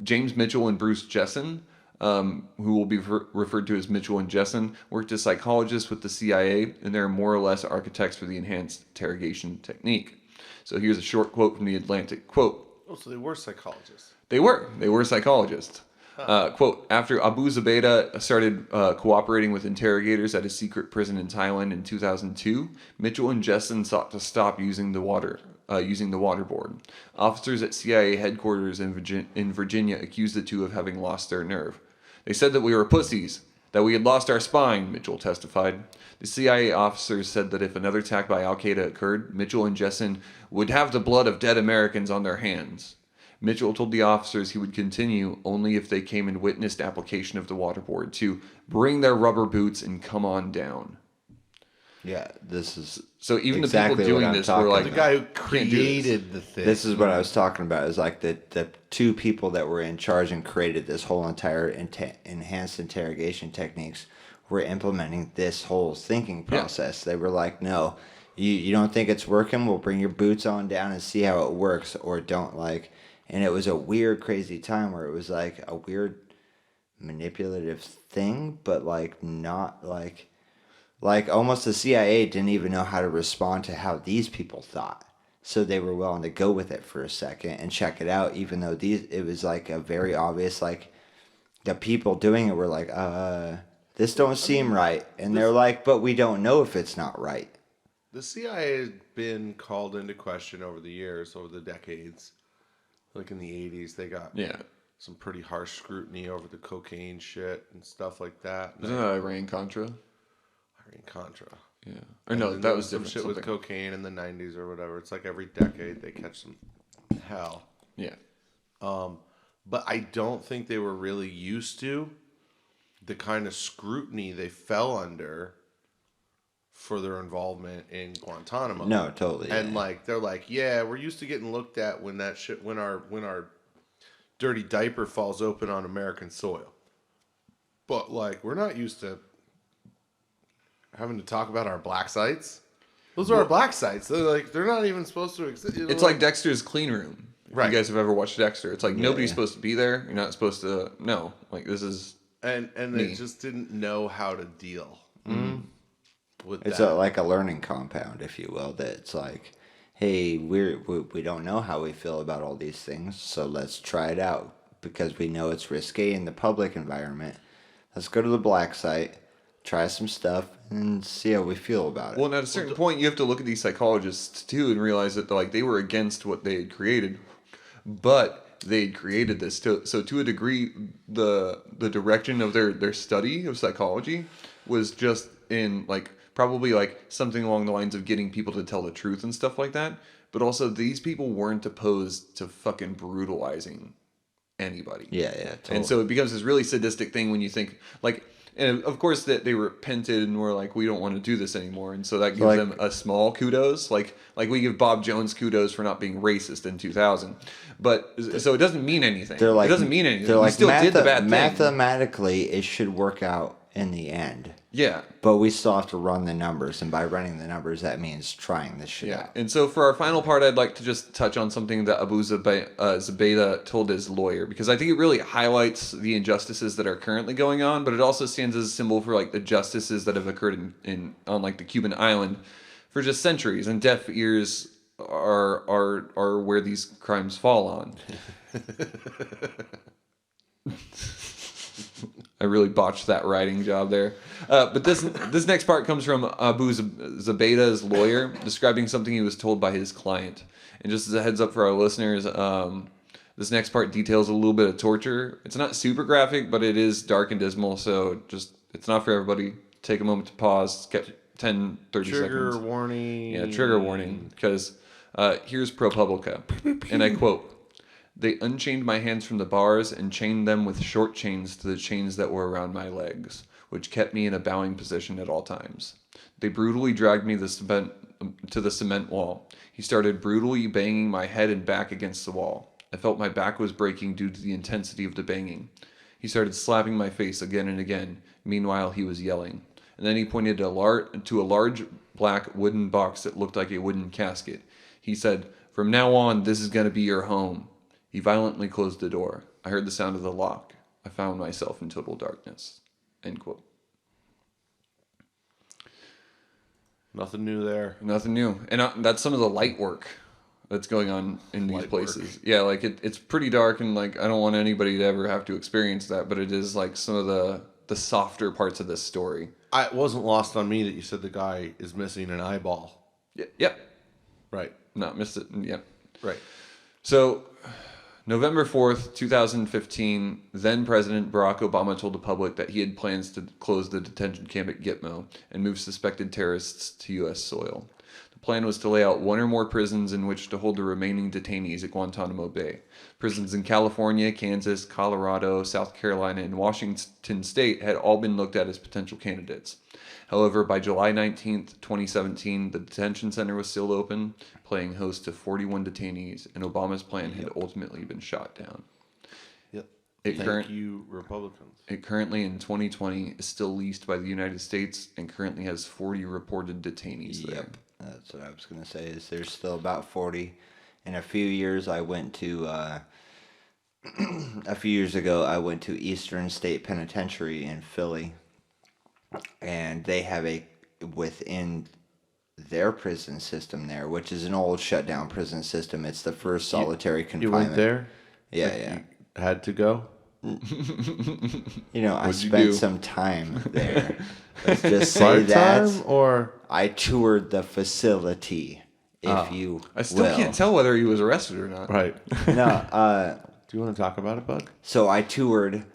James Mitchell and Bruce Jessen, who will be referred to as Mitchell and Jessen, worked as psychologists with the CIA, and they're more or less architects for the enhanced interrogation technique. So here's a short quote from the Atlantic. Quote, Oh, so they were psychologists. They were psychologists. Quote, after Abu Zubaydah started cooperating with interrogators at a secret prison in Thailand in 2002, Mitchell and Jessen sought to stop using the waterboard. Officers at CIA headquarters in Virginia accused the two of having lost their nerve. They said that we were pussies, that we had lost our spine, Mitchell testified. The CIA officers said that if another attack by Al-Qaeda occurred, Mitchell and Jessen would have the blood of dead Americans on their hands. Mitchell told the officers he would continue only if they came and witnessed application of the waterboard to bring their rubber boots and come on down. Yeah, this is so even exactly the people doing this were like the guy who created the thing. This is what I was talking about. Is like the two people that were in charge and created this whole entire enhanced interrogation techniques were implementing this whole thinking process. Yeah. They were like, no, you don't think it's working? We'll bring your boots on down and see how it works, or don't like. And it was a weird, crazy time where it was like a weird manipulative thing, but like not like almost the CIA didn't even know how to respond to how these people thought. So they were willing to go with it for a second and check it out, even though it was like a very obvious, like the people doing it were like, this don't seem right. And they're like, but we don't know if it's not right. The CIA has been called into question over the years, over the decades. Like in the 80s, they got some pretty harsh scrutiny over the cocaine shit and stuff like that. Isn't that Iran-Contra? Iran-Contra. Yeah. Or no, that was some different. shit with cocaine in the 90s or whatever. It's like every decade they catch some hell. Yeah. But I don't think they were really used to the kind of scrutiny they fell under for their involvement in Guantanamo. No, totally. And like they're like, yeah, we're used to getting looked at when that shit when our dirty diaper falls open on American soil. But like we're not used to having to talk about our black sites. Those are our black sites. They're not even supposed to exist. It's like Dexter's Clean Room. If right. you guys have ever watched Dexter, it's like nobody's supposed to be there. You're not supposed to no. Like this is and they just didn't know how to deal. It's like a learning compound, if you will. That it's like, hey, we don't know how we feel about all these things, so let's try it out because we know it's risque in the public environment. Let's go to the black site, try some stuff, and see how we feel about it. Well, and at a certain point, you have to look at these psychologists too and realize that like they were against what they had created, but they had created this. So to a degree, the direction of their study of psychology was just in like. Probably like something along the lines of getting people to tell the truth and stuff like that. But also these people weren't opposed to fucking brutalizing anybody. Yeah, totally. And so it becomes this really sadistic thing when you think like, and of course that they repented and were like, we don't want to do this anymore. And so that gives them a small kudos. Like we give Bob Jones kudos for not being racist in 2000. But so it doesn't mean anything. It doesn't mean anything. They're like, still did the bad thing. Mathematically, it should work out in the end. Yeah. But we still have to run the numbers, and by running the numbers, that means trying this shit out. And so for our final part, I'd like to just touch on something that Abu Zubaydah told his lawyer, because I think it really highlights the injustices that are currently going on, but it also stands as a symbol for like the justices that have occurred on like the Cuban island for just centuries, and deaf ears are where these crimes fall on. I really botched that writing job there. But this next part comes from Abu Zubaydah's lawyer describing something he was told by his client. And just as a heads up for our listeners, the This next part details a little bit of torture. It's not super graphic, but it is dark and dismal, so it's not for everybody. Take a moment to pause, get 10, 30 Trigger seconds. warning. Yeah, trigger warning, because here's ProPublica, and I quote, "They unchained my hands from the bars and chained them with short chains to the chains that were around my legs, which kept me in a bowing position at all times. They brutally dragged me to the cement wall. He started brutally banging my head and back against the wall. I felt my back was breaking due to the intensity of the banging. He started slapping my face again and again. Meanwhile, he was yelling. And then he pointed to a large black wooden box that looked like a wooden casket. He said, 'From now on, this is going to be your home.' He violently closed the door. I heard the sound of the lock. I found myself in total darkness." End quote. Nothing new there. Nothing new. And that's some of the light work that's going on in these places. Yeah, like it's pretty dark, and like I don't want anybody to ever have to experience that, but it is like some of the softer parts of this story. It wasn't lost on me that you said the guy is missing an eyeball. Yep. Right. No, missed it. Yep. Right. So, November 4th, 2015, then President Barack Obama told the public that he had plans to close the detention camp at Gitmo and move suspected terrorists to U.S. soil. The plan was to lay out one or more prisons in which to hold the remaining detainees at Guantanamo Bay. Prisons in California, Kansas, Colorado, South Carolina, and Washington State had all been looked at as potential candidates. However, by July 19th, 2017, the detention center was still open, playing host to 41 detainees, and Obama's plan had ultimately been shot down. Yep. Thank you, Republicans. It currently, in 2020, is still leased by the United States and currently has 40 reported detainees there. Yep, that's what I was going to say, is there's still about 40. In a few years, I went to, a few years ago, I went to Eastern State Penitentiary in Philly, and they have within their prison system there, which is an old shut down prison system. It's the first solitary confinement. You went there? Yeah, Like yeah. You had to go? I spent some time there. Let's just say that Part-time or I toured the facility, if you I still will. can't tell whether he was arrested or not. right? No, Do you want to talk about it, Bug? so I toured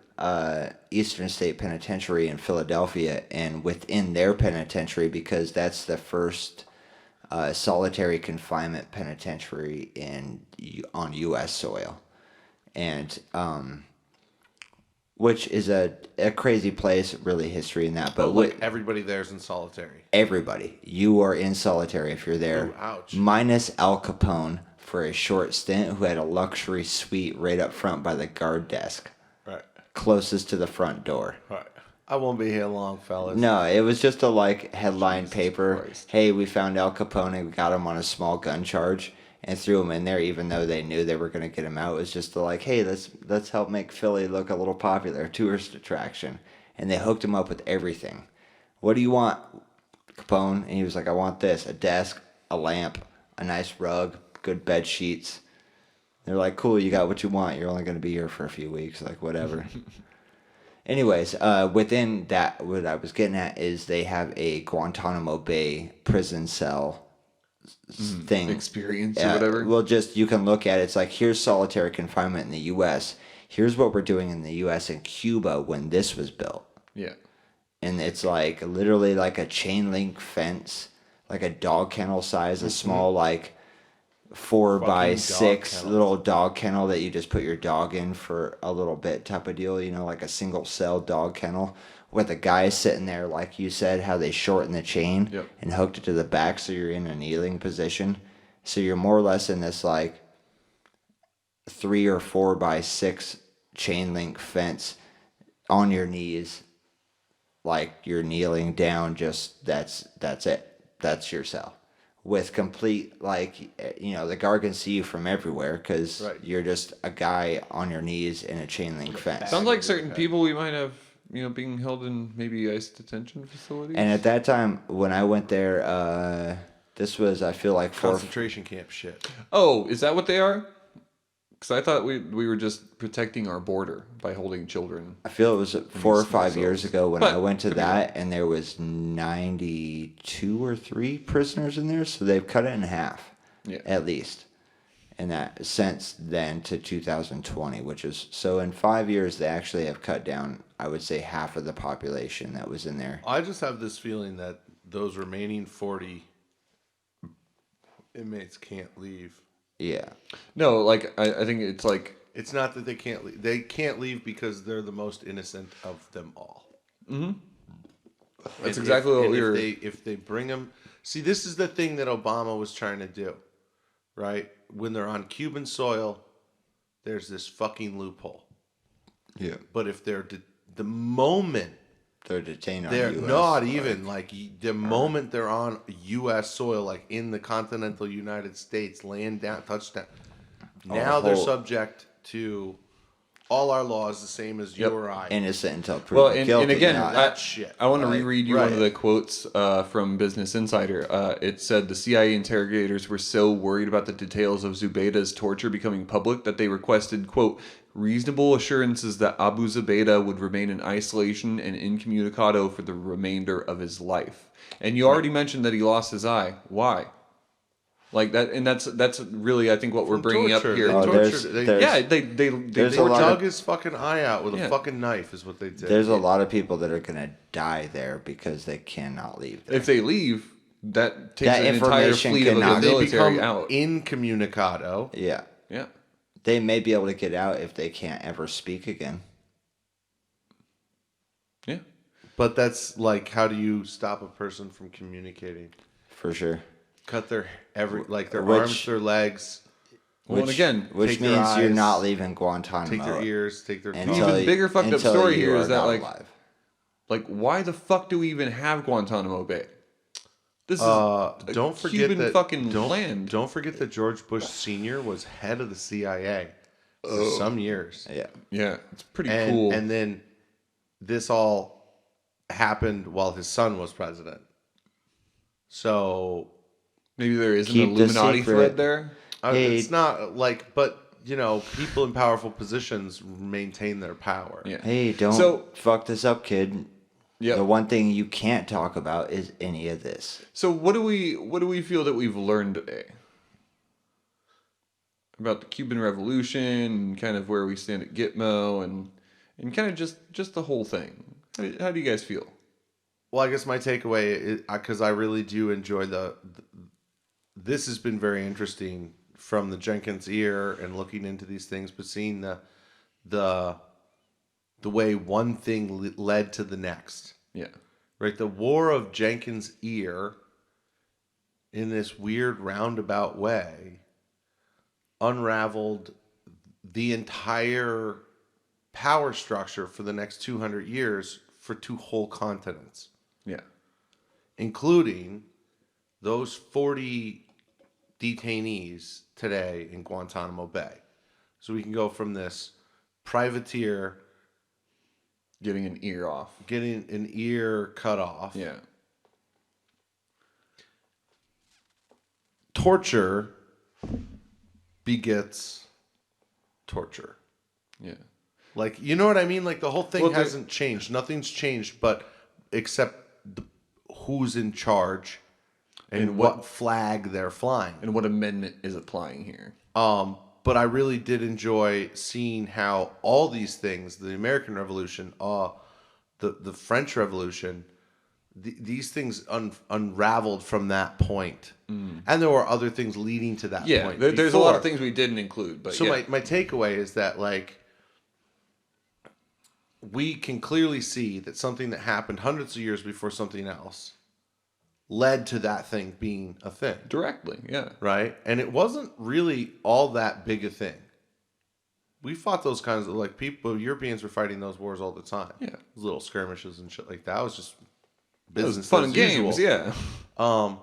Eastern State Penitentiary in Philadelphia, and within their penitentiary, because that's the first solitary confinement penitentiary on U.S. soil, and which is a crazy place, really history in that. But like everybody there's in solitary. everybody, you are in solitary if you're there. Ooh, ouch. Minus Al Capone for a short stint, who had a luxury suite right up front by the guard desk, Right. closest to the front door. Right. I won't be here long, fellas. No, it was just a headline paper. Christ. Hey, we found Al Capone. We got him on a small gun charge and threw him in there, even though they knew they were going to get him out. It was just hey, let's help make Philly look a little popular, tourist attraction. And they hooked him up with everything. What do you want, Capone? And he was like, I want this: a desk, a lamp, a nice rug, good bed sheets. They're like, cool, you got what you want. You're only going to be here for a few weeks, like whatever. Anyways, within that, what I was getting at is they have a Guantanamo Bay prison cell thing. Experience or whatever. Well, you can look at it. It's like, here's solitary confinement in the U.S. Here's what we're doing in the U.S. and Cuba when this was built. Yeah. And it's like literally like a chain link fence, like a dog kennel size, a small 4x6 little dog kennel that you just put your dog in for a little bit type of deal, like a single cell dog kennel with a guy sitting there, like you said, how they shortened the chain and hooked it to the back so you're in a kneeling position. So you're more or less in this 3 or 4x6 chain link fence on your knees, like you're kneeling down. Just that's it. That's your cell. With complete, the guard can see you from everywhere because you're just a guy on your knees in a chain link fence. Sounds like certain people we might have, being held in maybe ICE detention facilities. And at that time, when I went there, this was, I feel like, concentration camp shit. Oh, is that what they are? Because I thought we were just protecting our border by holding children. I feel it was 4 or 5 years cells. ago when But I went to could be that, and there was 92 or 3 prisoners in there, so they've cut it in half, at least. And that since then to 2020, which is so in 5 years they actually have cut down, I would say, half of the population that was in there. I just have this feeling that those remaining 40 inmates can't leave. Yeah. No, like I think it's like It's not that they can't leave. They can't leave because they're the most innocent of them all. that's exactly what we were. If they bring them, see, this is the thing that Obama was trying to do, right? When they're on Cuban soil, there's this fucking loophole. Yeah. But if they're the moment They're detained on they're US, not even like the moment they're on U.S. soil, like in the continental United States, laying down, touchdown. Now they're subject to all our laws, the same as you or I. innocent until proven Well, guilty. and again, that shit, I want to right? reread you one of the quotes from Business Insider. It said the CIA interrogators were so worried about the details of Zubaydah's torture becoming public that they requested, quote, reasonable assurances that Abu Zubaydah would remain in isolation and incommunicado for the remainder of his life. And you already mentioned that he lost his eye. Why? Like that, and that's really, I think, what we're bringing torture. up here. They there's a lot dug of, his fucking eye out with a fucking knife is what they did. there's a lot of people that are gonna die there because they cannot leave there. If they leave, that takes That an entire information fleet of cannot- the they military become out. incommunicado. Yeah. Yeah. They may be able to get out if they can't ever speak again. Yeah. But that's like, how do you stop a person from communicating? For sure. Cut their their Which- arms, their legs, Well, and again, Which take their means you're eyes, not leaving Guantanamo. take their ears, take their until tongue. Even bigger fucked up until story you here are is that, not like- alive. like, why the fuck do we even have Guantanamo Bay? This is Don't forget Cuban that fucking don't, land. Don't forget that George Bush Sr. was head of the CIA for some years. Yeah. Yeah, it's pretty And, cool. and then this all happened while his son was president. So Maybe there is an Keep the Illuminati secret. thread there. Hey. it's not like, but people in powerful positions maintain their power. Yeah. Hey, don't So- fuck this up, kid. Yep. The one thing you can't talk about is any of this. So what do we feel that we've learned today about the Cuban Revolution and kind of where we stand at Gitmo and kind of just the whole thing? How do you guys feel? Well, I guess my takeaway is, because I really do enjoy this has been very interesting from the Jenkins ear and looking into these things, but seeing the way one thing led to the next. Yeah. Right, the War of Jenkins' ear, in this weird roundabout way, unraveled the entire power structure for the next 200 years for two whole continents, Yeah. including those 40 detainees today in Guantanamo Bay. So we can go from this privateer Getting an ear off. getting an ear cut off. Yeah. Torture begets torture. Yeah. Like, you know what I mean? Like, the whole thing Well, there- hasn't changed. Nothing's changed, but except who's in charge and what flag they're flying. And what amendment is applying here? But I really did enjoy seeing how all these things, the American Revolution, the French Revolution, these things unraveled from that point. And there were other things leading to that Yeah. point. There's a lot of before. things we didn't include, but So yeah. my takeaway is that, like, we can clearly see that something that happened hundreds of years before something else led to that thing being a thing, Directly, yeah. right? And it wasn't really all that big a thing. We fought those kinds of, like, Europeans were fighting those wars all the time. Yeah. Little skirmishes and shit like that. It was just It was business fun as and games, usual. yeah.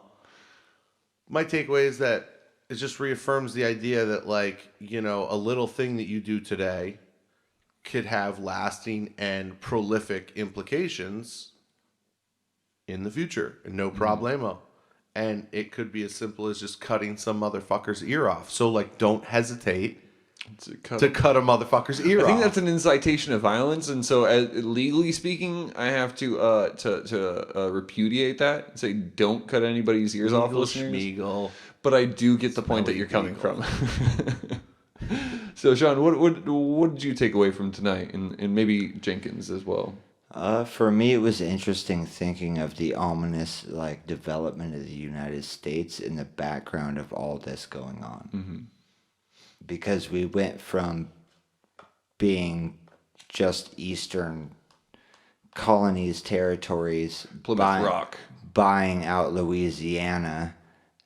My takeaway is that it just reaffirms the idea that, like, a little thing that you do today could have lasting and prolific implications in the future. And no problemo. And it could be as simple as just cutting some motherfucker's ear off. So, like, don't hesitate to cut a motherfucker's ear off. I think that's an incitation of violence, and so legally speaking, I have to repudiate that and say don't cut anybody's ears off, Legal listeners. schmeagle. but I do get the point that you're coming from. So, Sean, what did you take away from tonight, and maybe Jenkins as well? For me, it was interesting thinking of the ominous like development of the United States in the background of all this going on, because we went from being just Eastern colonies, territories, Plymouth Rock, buying out Louisiana,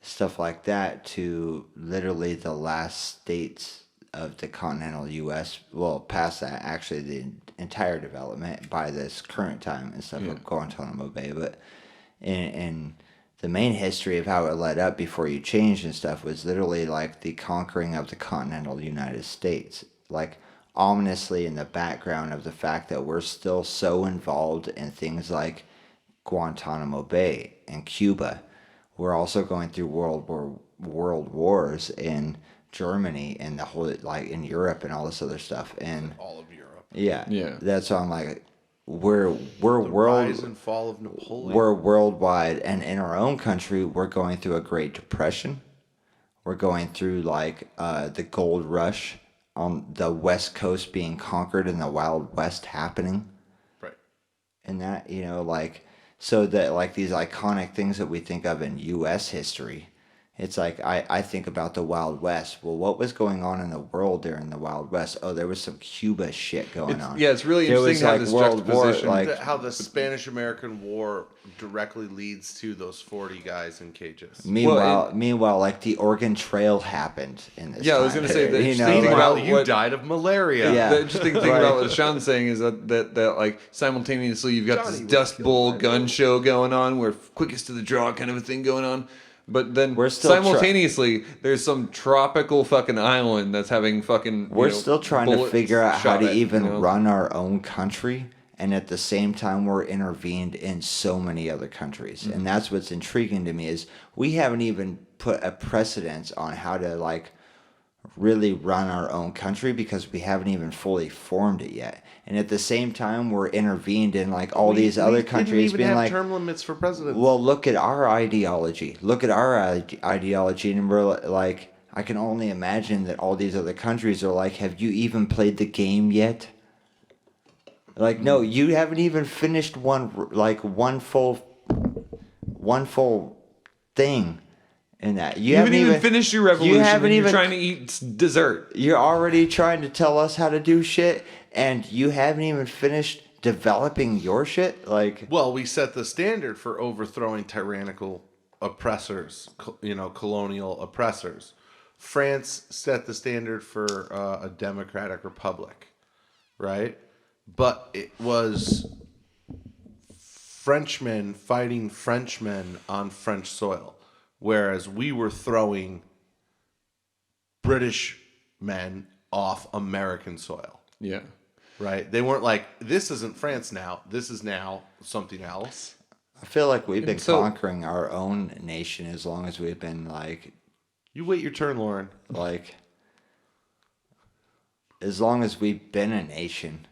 stuff like that, to literally the last states of the continental U.S. Well, past that, actually, the entire development by this current time and stuff like Guantanamo Bay. But in the main history of how it led up before you changed and stuff was literally like the conquering of the continental United States. Like, ominously in the background of the fact that we're still so involved in things like Guantanamo Bay and Cuba. We're also going through world wars in Germany and the whole, like, in Europe and all this other stuff, and all of Europe. Yeah. That's why I'm like, we're The rise and fall of Napoleon. we're worldwide, and in our own country, we're going through a Great Depression. We're going through like the gold rush on the West Coast being conquered and the Wild West happening. Right. And that, like, so that like these iconic things that we think of in U.S. history, it's like I think about the Wild West. Well, what was going on in the world during the Wild West? Oh, there was some Cuba shit going on. Yeah, it's really There interesting was, how like, this World War, juxtaposition, like, How the Spanish-American War directly leads to those 40 guys in cages. Meanwhile, like the Oregon Trail happened in this. Yeah, I was time gonna say period, that. you know, Think like- about You what- died of malaria. Yeah. The interesting thing about what Sean's saying is that like simultaneously you've got Johnny this was Dust killed Bowl by gun show going on, where quickest to the draw kind of a thing going on. But then We're still simultaneously, there's some tropical fucking island that's having fucking. We're still trying to bullets figure out how shot to at, even run our own country, and at the same time we're intervened in so many other countries. And that's what's intriguing to me is we haven't even put a precedence on how to like really run our own country because we haven't even fully formed it yet. And at the same time we're intervened in like all these other countries didn't even being have like, term limits for presidents. well, look at our ideology. Look at our ideology, and we're like, I can only imagine that all these other countries are like, have you even played the game yet? Like, no, you haven't even finished one full thing in that. You haven't even finished your revolution. You haven't and even You're trying to eat dessert. You're already trying to tell us how to do shit, and you haven't even finished developing your shit. Like, well, we set the standard for overthrowing tyrannical oppressors, colonial oppressors. France set the standard for a democratic republic, right? But it was Frenchmen fighting Frenchmen on French soil, whereas we were throwing British men off American soil. Yeah. Right? They weren't like, this isn't France now. This is now something else. I feel like we've been So- conquering our own nation as long as we've been You wait your turn, Lauren. as long as we've been a nation,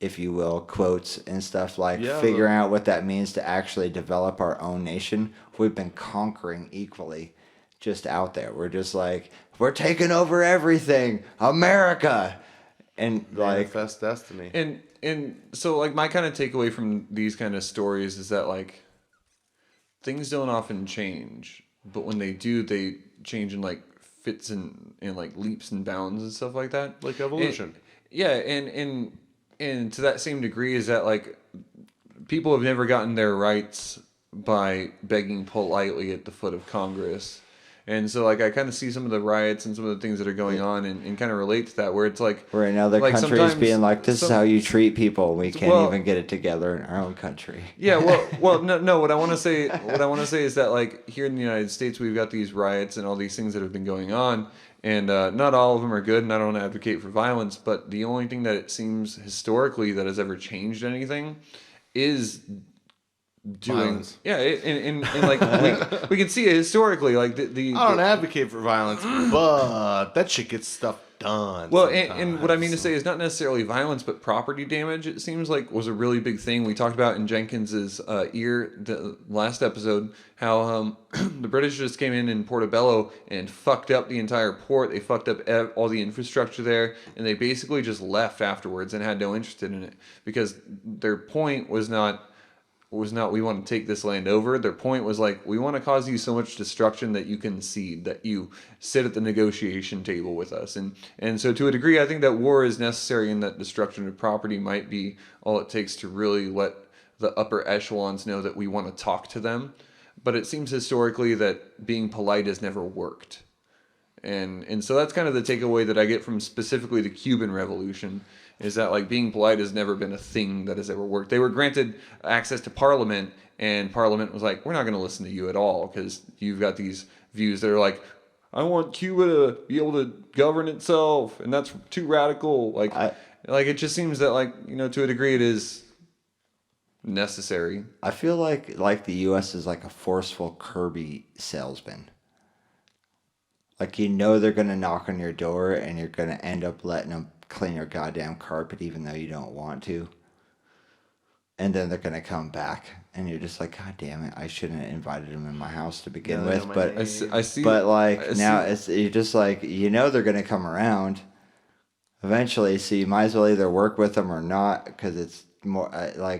if you will, quotes and stuff, Yeah, figuring out what that means to actually develop our own nation. We've been conquering equally just out there. We're just like, we're taking over everything, America. And Manifest destiny. And so like my kind of takeaway from these kind of stories is that like things don't often change, but when they do, they change in like fits and like leaps and bounds and stuff like that. Like evolution. And to that same degree is that like people have never gotten their rights by begging politely at the foot of Congress. And so like I kind of see some of the riots and some of the things that are going on and kind of relate to that, where it's like we're in other like countries sometimes being like, this is how you treat people. We can't Well- even get it together in our own country. Yeah, no. What I want to say is that like here in the United States, we've got these riots and all these things that have been going on, and not all of them are good. And I don't advocate for violence, but the only thing that it seems historically that has ever changed anything is doing Violence. and like we can see it historically, like the I don't advocate for violence, but that shit gets stuff done. Well, and what I mean to say is not necessarily violence, but property damage. It seems like was a really big thing. We talked about in Jenkins's ear the last episode how the British just came in Portobello and fucked up the entire port. They fucked up all the infrastructure there, and they basically just left afterwards and had no interest in it because their point was not we want to take this land over. Their point was like, we want to cause you so much destruction that you concede, that you sit at the negotiation table with us. And so to a degree, I think that war is necessary and that destruction of property might be all it takes to really let the upper echelons know that we want to talk to them. But it seems historically that being polite has never worked. And so that's kind of the takeaway that I get from specifically the Cuban Revolution, is that like being polite has never been a thing that has ever worked. They were granted access to Parliament, and Parliament was like, we're not going to listen to you at all because you've got these views that are like, I want Cuba to be able to govern itself, and that's too radical. Like it just seems that to a degree it is necessary. I feel like the U.S. is like a forceful Kirby salesman. Like, they're going to knock on your door and you're going to end up letting them clean your goddamn carpet even though you don't want to. And then they're going to come back and you're just like, God damn it, I shouldn't have invited them in my house to begin with. But you're just like, they're going to come around eventually, so you might as well either work with them or not, because it's more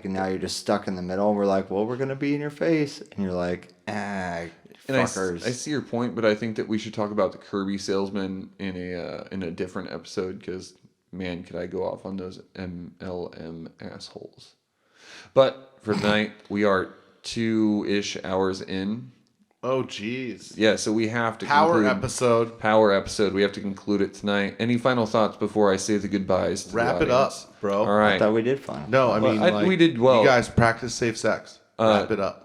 now you're just stuck in the middle and we're like, well, we're going to be in your face. And you're like, fuckers. I see your point, but I think that we should talk about the Kirby salesman in a different episode, because man, could I go off on those MLM assholes. But for tonight, we are 2-ish hours in. Oh, jeez. Yeah, so we have to Power episode. We have to conclude it tonight. Any final thoughts before I say the goodbyes to Wrap the it up, audience? bro. All right. I thought we did fine. No, I mean, we did well. You guys practice safe sex. Wrap it up.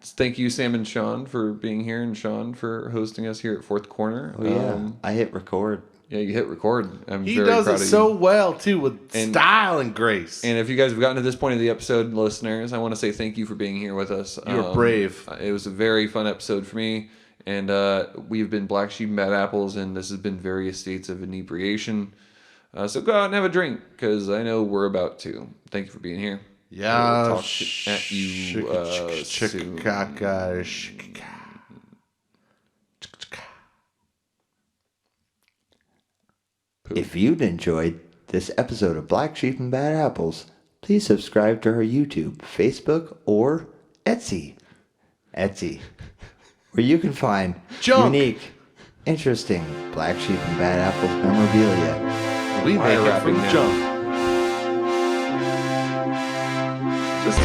Thank you, Sam and Sean, for being here, and Sean for hosting us here at Fourth Corner. Oh, yeah. I hit record. Yeah, you hit record. He does it so well, too, with style and grace. And if you guys have gotten to this point of the episode, listeners, I want to say thank you for being here with us. You're brave. It was a very fun episode for me. And we've been Black Sheep and Bad Apples, and this has been various states of inebriation. So go out and have a drink, because I know we're about to. Thank you for being here. Yeah. We'll talk at you soon. If you'd enjoyed this episode of Black Sheep and Bad Apples, please subscribe to our YouTube, Facebook, or Etsy, where you can find unique, interesting Black Sheep and Bad Apples memorabilia. We make it from junk. Just